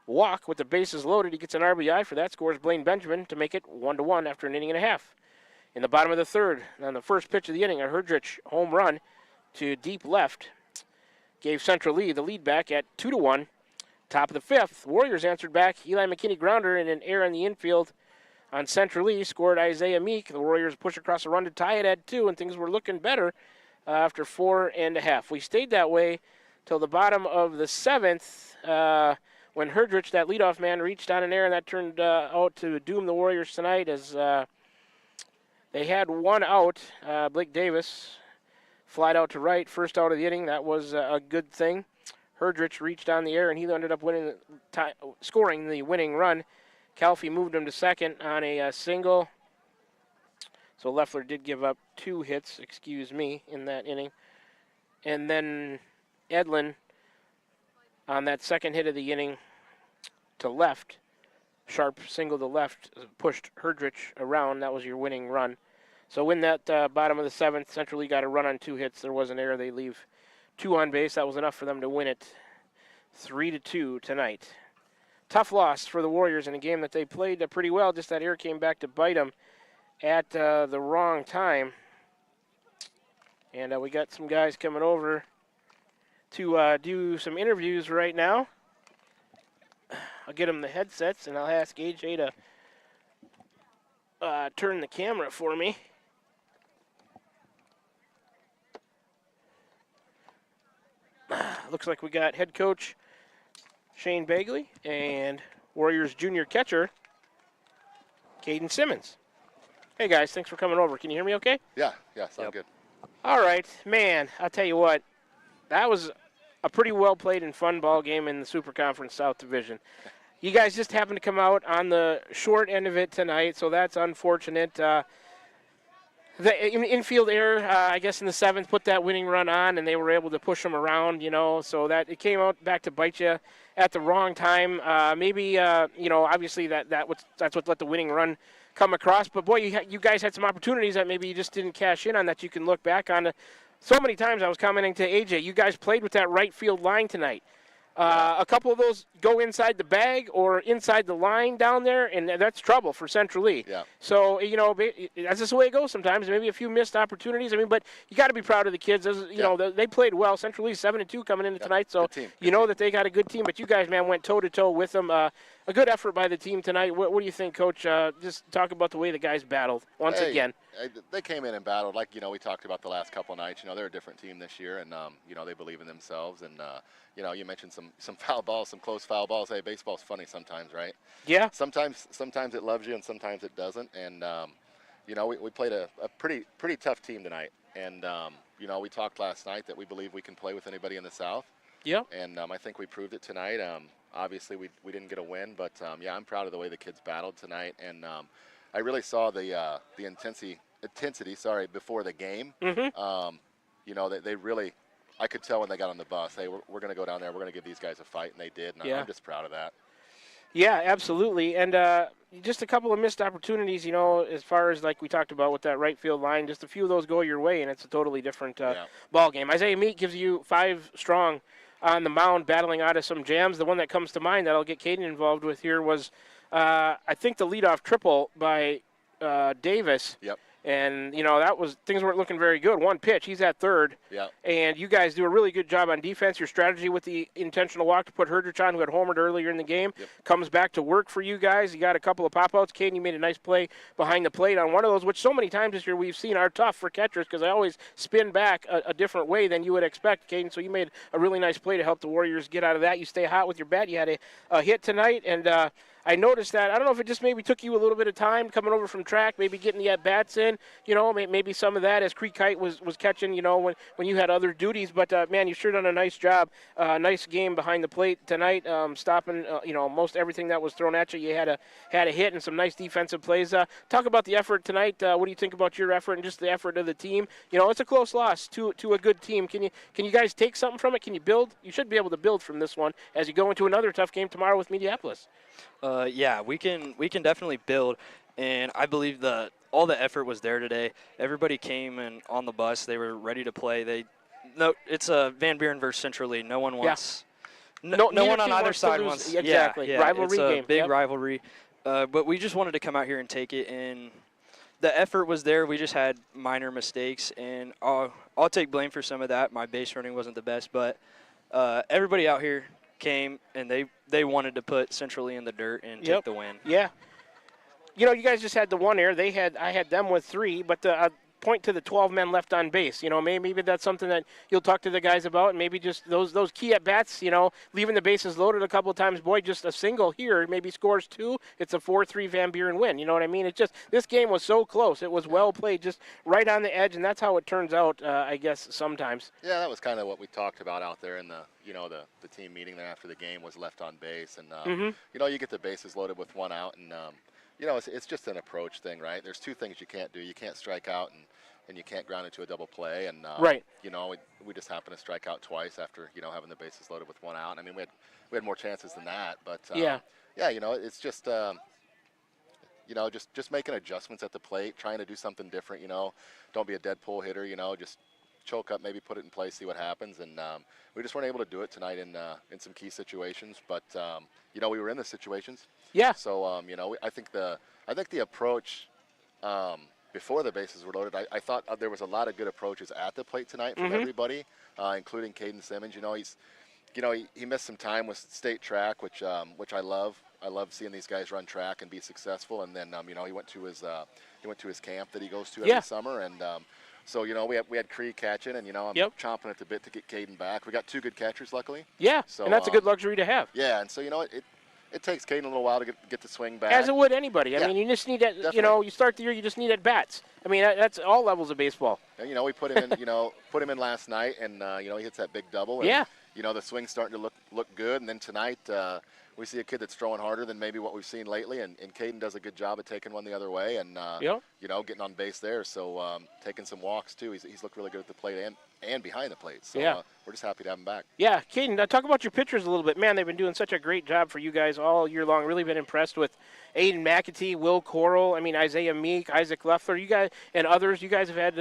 walk with the bases loaded. He gets an RBI for that. Scores Blaine Benjamin to make it 1-1 after an inning and a half. In the bottom of the third, on the first pitch of the inning, a Herdrich home run to deep left gave Central Lee the lead back at 2-1. Top of the fifth, Warriors answered back. Eli McKinney grounder and an error in the infield on Central Lee scored Isaiah Meek. The Warriors push across a run to tie it at 2, and things were looking better after 4.5. We stayed that way till the bottom of the seventh when Herdrich, that leadoff man, reached on an error, and that turned out to doom the Warriors tonight as they had 1 out. Blake Davis flied out to right, first out of the inning. That was a good thing. Herdrich reached on the error, and he ended up scoring the winning run. Calfee moved him to second on a single. So Leffler did give up 2 hits, in that inning. And then Edlin, on that second hit of the inning to left, sharp single to left, pushed Herdrich around. That was your winning run. So in that bottom of the seventh, Central Lee got a run on 2 hits. There was an error. They leave 2 on base. That was enough for them to win it 3-2 tonight. Tough loss for the Warriors in a game that they played pretty well. Just that error came back to bite them at the wrong time. And we got some guys coming over to do some interviews right now. I'll get them the headsets, and I'll ask AJ to turn the camera for me. Looks like we got head coach Shane Bagley and Warriors junior catcher Caden Simmons. Hey, guys, thanks for coming over. Can you hear me okay? Yeah, sound good. All right, man, I'll tell you what, that was a pretty well-played and fun ball game in the Super Conference South Division. You guys just happened to come out on the short end of it tonight, so that's unfortunate. The infield error, I guess in the 7th, put that winning run on, and they were able to push them around, so that it came out back to bite you at the wrong time. Maybe, obviously that's what let the winning run come across. But, boy, you guys had some opportunities that maybe you just didn't cash in on that you can look back on. So many times I was commenting to AJ, you guys played with that right field line tonight. A couple of those go inside the bag or inside the line down there, and that's trouble for Central Lee. Yeah. So, that's just the way it goes sometimes. Maybe a few missed opportunities. But you got to be proud of the kids. They played well. Central Lee's 7-2 coming into tonight, so that they got a good team. But you guys, man, went toe-to-toe with them. A good effort by the team tonight. What do you think, Coach? Just talk about the way the guys battled once again. They came in and battled like, we talked about the last couple of nights. They're a different team this year, and, they believe in themselves. And, you mentioned some foul balls, some close foul balls. Hey, baseball's funny sometimes, right? Yeah. Sometimes it loves you and sometimes it doesn't. And, we played a pretty tough team tonight. And, we talked last night that we believe we can play with anybody in the South. Yeah. And I think we proved it tonight. Obviously, we didn't get a win, but, I'm proud of the way the kids battled tonight. And I really saw the intensity before the game. Mm-hmm. They really – I could tell when they got on the bus, hey, we're going to go down there. We're going to give these guys a fight, and they did. And I'm just proud of that. Yeah, absolutely. And just a couple of missed opportunities, as far as like we talked about with that right field line, just a few of those go your way, and it's a totally different ball game. Isaiah Meek gives you 5 strong on the mound, battling out of some jams. The one that comes to mind that I'll get Caden involved with here was, I think, the leadoff triple by Davis. Yep. And, things weren't looking very good. One pitch, he's at third. Yeah. And you guys do a really good job on defense. Your strategy with the intentional walk to put Herdrich on, who had homered earlier in the game, comes back to work for you guys. You got a couple of pop-outs. Caden, you made a nice play behind the plate on one of those, which so many times this year we've seen are tough for catchers because they always spin back a different way than you would expect, Caden. So you made a really nice play to help the Warriors get out of that. You stay hot with your bat. You had a hit tonight, and I noticed that. I don't know if it just maybe took you a little bit of time coming over from track, maybe getting the at-bats in, maybe some of that as Creek Kite was catching, when you had other duties. But, man, you sure done a nice job. Nice game behind the plate tonight, stopping, most everything that was thrown at you. You had a hit and some nice defensive plays. Talk about the effort tonight. What do you think about your effort and just the effort of the team? It's a close loss to a good team. Can you guys take something from it? Can you build? You should be able to build from this one as you go into another tough game tomorrow with Mediapolis. Yeah, we can definitely build, and I believe all the effort was there today. Everybody came and on the bus. They were ready to play. It's a Van Buren versus Central Lee. No one wants. Yeah. No one on either side wants. Exactly. Yeah, rivalry it's a game. Big rivalry. But we just wanted to come out here and take it, and the effort was there. We just had minor mistakes, and I'll take blame for some of that. My base running wasn't the best, but everybody out here came and they wanted to put Central Lee in the dirt and take the win. Yeah. You guys just had the one error. I had them with 3, but point to the 12 men left on base. Maybe that's something that you'll talk to the guys about, and maybe just those key at bats. Leaving the bases loaded a couple of times. Boy, just a single here maybe scores 2. It's a 4-3 Van Buren win. You know what I mean? It's just this game was so close. It was well played, just right on the edge, and that's how it turns out. I guess sometimes. Yeah, that was kind of what we talked about out there in the team meeting there after the game was left on base, and you get the bases loaded with 1 out, and it's just an approach thing, right? There's 2 things you can't do. You can't strike out and you can't ground into a double play, and right. We just happened to strike out twice after having the bases loaded with 1 out. I mean, we had more chances than that, but it's just just making adjustments at the plate, trying to do something different. Don't be a dead pull hitter. Just choke up, maybe put it in place, see what happens, and we just weren't able to do it tonight in some key situations. But we were in the situations. Yeah. So I think the approach before the bases were loaded, I thought there was a lot of good approaches at the plate tonight from everybody, including Caden Simmons. he missed some time with state track, which I love. I love seeing these guys run track and be successful. And then he went to his camp that he goes to every summer, and so we had Cree catching, and I'm chomping at the bit to get Caden back. We got 2 good catchers, luckily. Yeah, so, and that's a good luxury to have. Yeah, and so it takes Caden a little while to get the swing back. As it would anybody. Yeah. I mean, you just need that. You start the year, you just need at bats. I mean, that's all levels of baseball. And, we put him in. Put him in last night, and he hits that big double. And, yeah. The swing's starting to look good, and then tonight we see a kid that's throwing harder than maybe what we've seen lately, and Caden does a good job of taking one the other way, and getting on base there. So taking some walks too. He's looked really good at the plate and behind the plate. So we're just happy to have him back. Yeah, Caden, talk about your pitchers a little bit. Man, they've been doing such a great job for you guys all year long. Really been impressed with Aiden McAtee, Will Coral, Isaiah Meek, Isaac Leffler, you guys, and others. You guys have had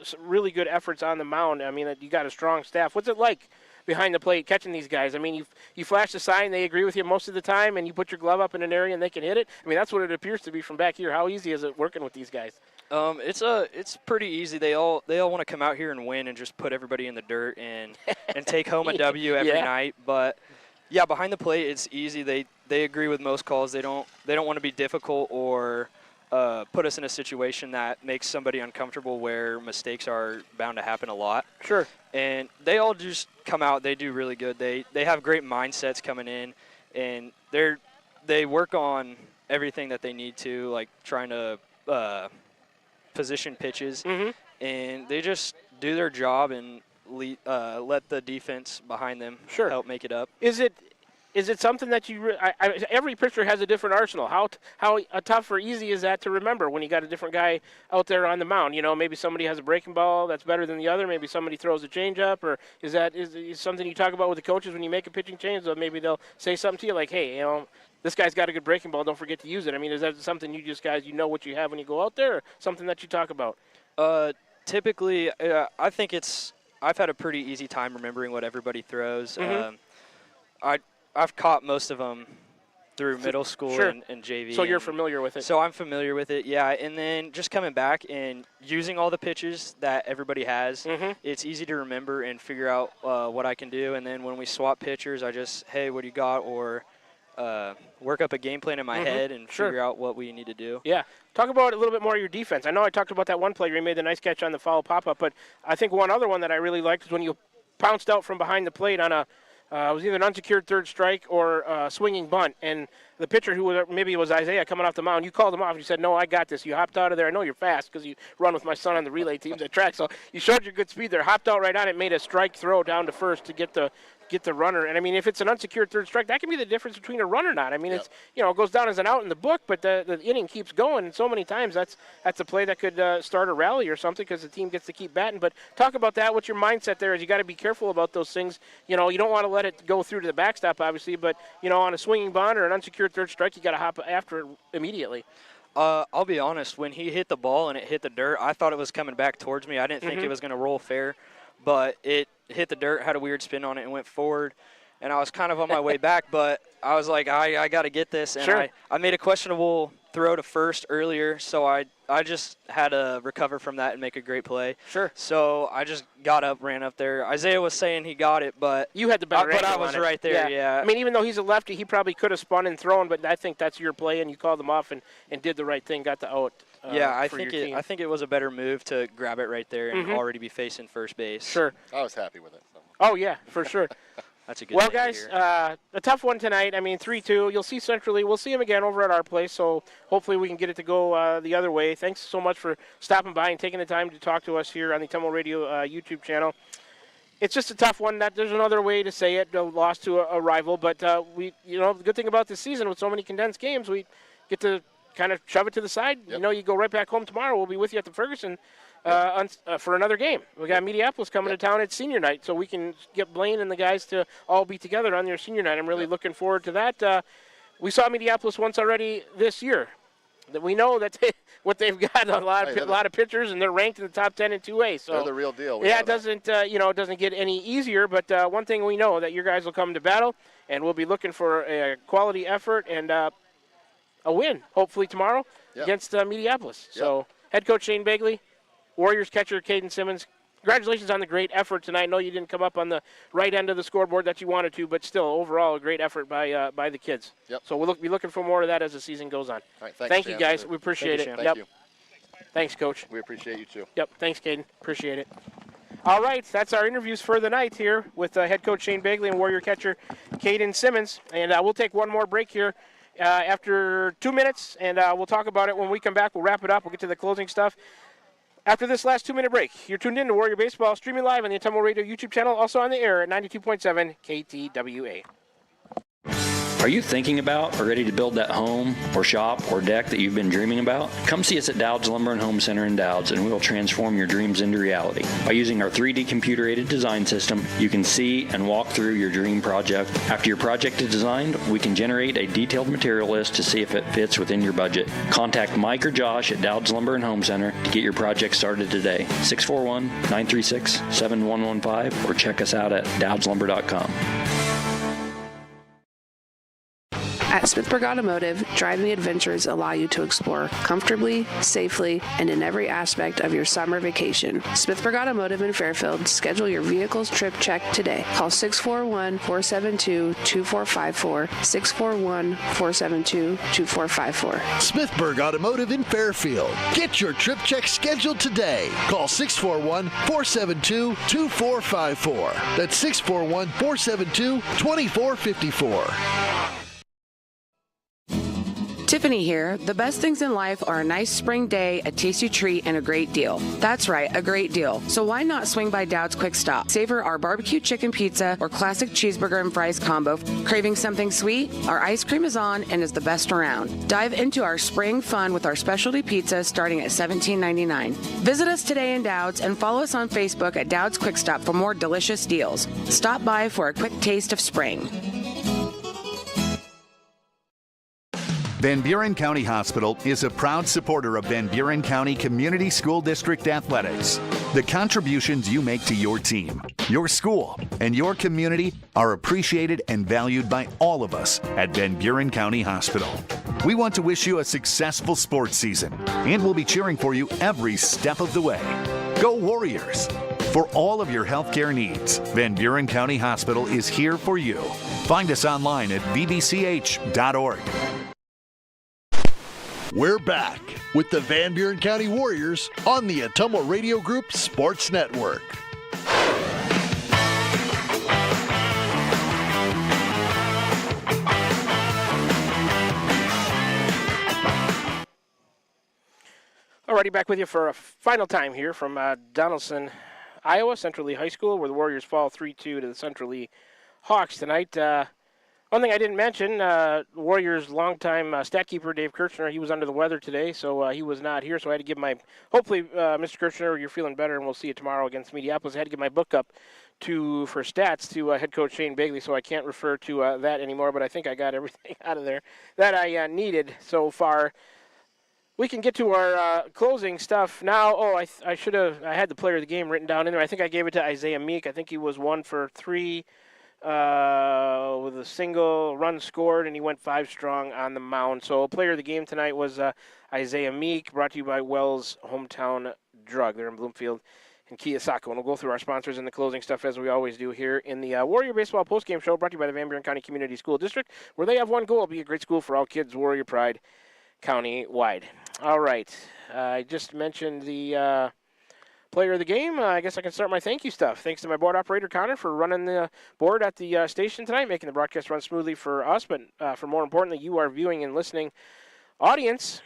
some really good efforts on the mound. I mean, you got a strong staff. What's it like behind the plate catching these guys? I mean, you flash the sign, they agree with you most of the time, and you put your glove up in an area and they can hit it. I mean, that's what it appears to be from back here. How easy is it working with these guys? It's pretty easy. They all want to come out here and win and just put everybody in the dirt and take home a W every night. But yeah, behind the plate it's easy. They agree with most calls. They don't want to be difficult or put us in a situation that makes somebody uncomfortable where mistakes are bound to happen a lot. Sure. And they all just come out. They do really good. They have great mindsets coming in, and they work on everything that they need to, like trying to position pitches, and they just do their job and let the defense behind them help make it up. Is it something that every pitcher has a different arsenal? How tough or easy is that to remember when you got a different guy out there on the mound? Maybe somebody has a breaking ball that's better than the other. Maybe somebody throws a changeup, or is something you talk about with the coaches when you make a pitching change? Or maybe they'll say something to you like, "Hey, this guy's got a good breaking ball. Don't forget to use it." I mean, is that something you guys know what you have when you go out there, or something that you talk about? Typically, I think I've had a pretty easy time remembering what everybody throws. I've caught most of them through middle school and JV. So you're familiar with it. So I'm familiar with it, yeah. And then just coming back and using all the pitches that everybody has, it's easy to remember and figure out what I can do. And then when we swap pitchers, I just, hey, what do you got? Or work up a game plan in my head and figure out what we need to do. Yeah. Talk about a little bit more of your defense. I know I talked about that one play where you made the nice catch on the foul pop-up, but I think one other one that I really liked is when you pounced out from behind the plate on it was either an unsecured third strike or a swinging bunt. And the pitcher, maybe it was Isaiah coming off the mound, you called him off and you said, "No, I got this." You hopped out of there. I know you're fast because you run with my son on the relay teams at track. So you showed your good speed there, hopped out right on it, made a strike throw down to first to get the runner. And I mean, if it's an unsecured third strike, that can be the difference between a run or not. I mean, it's it goes down as an out in the book, but the inning keeps going. And so many times that's a play that could start a rally or something because the team gets to keep batting. But talk about that. What's your mindset there? Is you got to be careful about those things. You don't want to let it go through to the backstop, obviously, but on a swinging bunt or an unsecured third strike, you got to hop after it immediately. I'll be honest. When he hit the ball and it hit the dirt, I thought it was coming back towards me. I didn't think it was going to roll fair, but it hit the dirt, had a weird spin on it, and went forward. And I was kind of on my way back, but I was like, I got to get this. And I made a questionable throw to first earlier, so I just had to recover from that and make a great play. Sure. So I just got up, ran up there. Isaiah was saying he got it, but you had the better but I was right there, yeah. I mean, even though he's a lefty, he probably could have spun and thrown, but I think that's your play, and you called him off and did the right thing, got the out. I think it was a better move to grab it right there and already be facing first base. Sure. I was happy with it. So. Oh, yeah, for sure. That's a good Well, guys, a tough one tonight. I mean, 3-2. You'll see centrally. We'll see him again over at our place, so hopefully we can get it to go the other way. Thanks so much for stopping by and taking the time to talk to us here on the Tumble Radio YouTube channel. It's just a tough one. There's another way to say it, a loss to a rival, but the good thing about this season with so many condensed games, we get to kind of shove it to the side. Yep. You go right back home tomorrow. We'll be with you at the Ferguson for another game. We got Mediapolis coming to town at senior night, so we can get Blaine and the guys to all be together on their senior night. I'm really looking forward to that. We saw Mediapolis once already this year. That we know that what they've got a lot of pitchers, and they're ranked in the top 10 in 2A. So they're the real deal. It doesn't it doesn't get any easier. But one thing we know that your guys will come to battle, and we'll be looking for a quality effort and a win hopefully tomorrow against Mediapolis. So head coach Shane Begley, Warriors catcher Caden Simmons, congratulations on the great effort tonight. I know you didn't come up on the right end of the scoreboard that you wanted to, but still, overall, a great effort by the kids. Yep. So we'll be looking for more of that as the season goes on. All right, Thank you, guys. We appreciate it. Thank you. Thanks, Coach. We appreciate you, too. Yep. Thanks, Caden. Appreciate it. All right, that's our interviews for the night here with head coach Shane Bagley and Warrior catcher Caden Simmons. And we'll take one more break here after 2 minutes, and we'll talk about it when we come back. We'll wrap it up. We'll get to the closing stuff. After this last 2-minute break, you're tuned in to Warrior Baseball, streaming live on the Autumnal Radio YouTube channel, also on the air at 92.7 KTWA. Are you thinking about or ready to build that home or shop or deck that you've been dreaming about? Come see us at Dowd's Lumber and Home Center in Dowd's, and we will transform your dreams into reality. By using our 3D computer-aided design system, you can see and walk through your dream project. After your project is designed, we can generate a detailed material list to see if it fits within your budget. Contact Mike or Josh at Dowd's Lumber and Home Center to get your project started today. 641-936-7115 or check us out at dowdslumber.com. At Smithburg Automotive, driving adventures allow you to explore comfortably, safely, and in every aspect of your summer vacation. Smithburg Automotive in Fairfield, schedule your vehicle's trip check today. Call 641-472-2454, 641-472-2454. Smithburg Automotive in Fairfield. Get your trip check scheduled today. Call 641-472-2454. That's 641-472-2454. Tiffany here. The best things in life are a nice spring day, a tasty treat, and a great deal. That's right, a great deal. So why not swing by Dowd's Quick Stop? Savor our barbecue chicken pizza or classic cheeseburger and fries combo. Craving something sweet? Our ice cream is on and is the best around. Dive into our spring fun with our specialty pizza starting at $17.99. Visit us today in Dowd's and follow us on Facebook at Dowd's Quick Stop for more delicious deals. Stop by for a quick taste of spring. Van Buren County Hospital is a proud supporter of Van Buren County Community School District Athletics. The contributions you make to your team, your school, and your community are appreciated and valued by all of us at Van Buren County Hospital. We want to wish you a successful sports season, and we'll be cheering for you every step of the way. Go Warriors! For all of your healthcare needs, Van Buren County Hospital is here for you. Find us online at vbch.org. We're back with the Van Buren County Warriors on the Autumnal Radio Group Sports Network. Alrighty, back with you for a final time here from Donaldson, Iowa, Central Lee High School, where the Warriors fall 3-2 to the Central Lee Hawks tonight. One thing I didn't mention, Warriors' longtime stat keeper, Dave Kirchner, he was under the weather today, so he was not here. So I had to give my, hopefully, Mr. Kirchner, you're feeling better, and we'll see you tomorrow against Mediapolis. I had to give my book up for stats to head coach Shane Bagley, so I can't refer to that anymore, but I think I got everything out of there that I needed so far. We can get to our closing stuff now. Oh, I had the player of the game written down in there. I think I gave it to Isaiah Meek. I think he was 1 for 3. With a single run scored, and he went 5 strong on the mound. So player of the game tonight was Isaiah Meek, brought to you by Wells Hometown Drug. They're in Bloomfield and Keosauqua. And we'll go through our sponsors and the closing stuff as we always do here in the Warrior Baseball postgame show, brought to you by the Van Buren County Community School District, where they have one goal: be a great school for all kids. Warrior pride, county-wide. All right. I just mentioned the player of the game. I guess I can start my thank you stuff. Thanks to my board operator, Connor, for running the board at the station tonight, making the broadcast run smoothly for us, but for more importantly, you, our viewing and listening audience.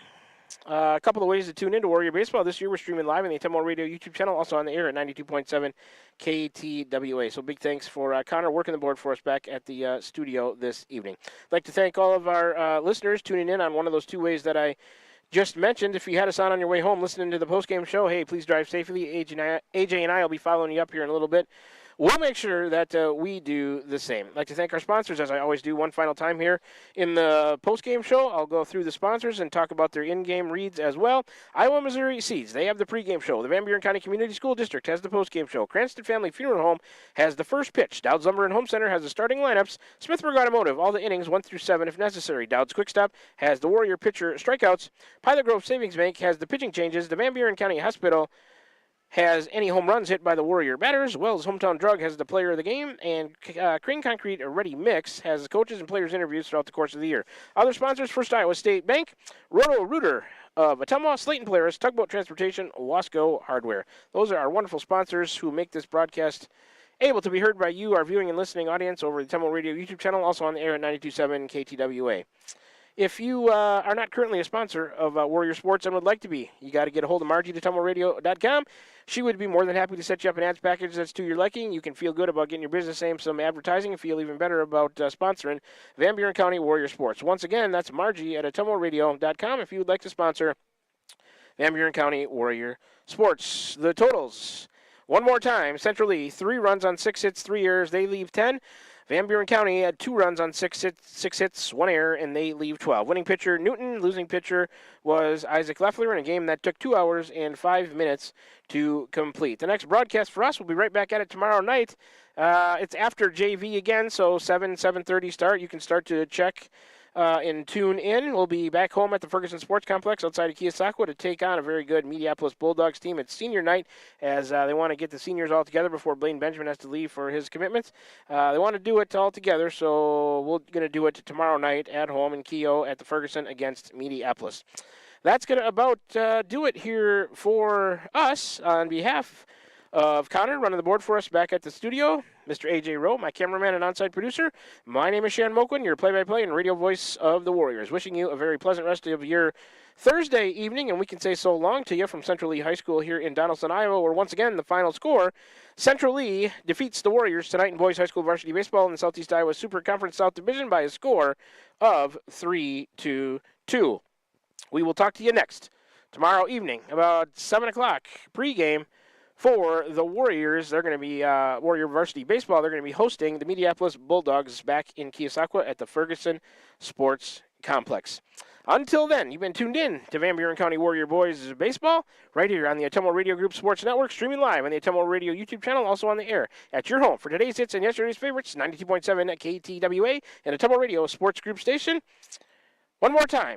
A couple of ways to tune into Warrior Baseball. This year we're streaming live on the Autumnal Radio YouTube channel, also on the air at 92.7 KTWA. So big thanks for Connor working the board for us back at the studio this evening. I'd like to thank all of our listeners tuning in on one of those 2 ways that I just mentioned. If you had us on your way home listening to the postgame show, hey, please drive safely. AJ and I will be following you up here in a little bit. We'll make sure that we do the same. I'd like to thank our sponsors, as I always do, one final time here in the postgame show. I'll go through the sponsors and talk about their in-game reads as well. Iowa Missouri Seeds, they have the pregame show. The Van Buren County Community School District has the postgame show. Cranston Family Funeral Home has the first pitch. Dowd's Lumber and Home Center has the starting lineups. Smithburg Automotive, all the innings 1 through 7 if necessary. Dowd's Quick Stop has the Warrior pitcher strikeouts. Pilot Grove Savings Bank has the pitching changes. The Van Buren County Hospital has any home runs hit by the Warrior batters. Wells Hometown Drug has the player of the game, and Crane Concrete Ready Mix has coaches and players interviews throughout the course of the year. Other sponsors: First Iowa State Bank, Roto Rooter of Ottumwa, Slayton Polaris, Tugboat Transportation, Wasco Hardware. Those are our wonderful sponsors who make this broadcast able to be heard by you, our viewing and listening audience, over the Ottumwa Radio YouTube channel, also on the air at 92.7 KTWA. If you are not currently a sponsor of Warrior Sports and would like to be, you got to get a hold of Margie at OttumwaRadio.com. She would be more than happy to set you up an ads package that's to your liking. You can feel good about getting your business name some advertising and feel even better about sponsoring Van Buren County Warrior Sports. Once again, that's Margie at OttumwaRadio.com if you would like to sponsor Van Buren County Warrior Sports. The totals, one more time: Central Lee, 3 runs on 6 hits, 3 errors. They leave 10. Van Buren County had 2 runs on 6 hits, 1 error, and they leave 12. Winning pitcher, Newton. Losing pitcher was Isaac Leffler in a game that took 2 hours and 5 minutes to complete. The next broadcast for us, we'll be right back at it tomorrow night. It's after JV again, so 7:30 start. You can start to check and tune in. We'll be back home at the Ferguson Sports Complex outside of Keosauqua to take on a very good Mediapolis Bulldogs team. It's senior night, as they want to get the seniors all together before Blaine Benjamin has to leave for his commitments. They want to do it all together, so we're going to do it tomorrow night at home in Keo at the Ferguson against Mediapolis. That's going to about do it here for us. On behalf of Connor running the board for us back at the studio, Mr. A.J. Rowe, my cameraman and on-site producer, my name is Shan Moquin, your play-by-play and radio voice of the Warriors. Wishing you a very pleasant rest of your Thursday evening, and we can say so long to you from Central Lee High School here in Donaldson, Iowa, where once again the final score, Central Lee defeats the Warriors tonight in boys high school varsity baseball in the Southeast Iowa Super Conference South Division by a score of 3-2. We will talk to you next tomorrow evening about 7 o'clock pregame for the Warriors. They're going to be Warrior Varsity Baseball. They're going to be hosting the Mediapolis Bulldogs back in Keosauqua at the Ferguson Sports Complex. Until then, you've been tuned in to Van Buren County Warrior Boys Baseball right here on the Ottumwa Radio Group Sports Network, streaming live on the Ottumwa Radio YouTube channel, also on the air at your home for today's hits and yesterday's favorites, 92.7 at KTWA and Ottumwa Radio Sports Group Station. One more time.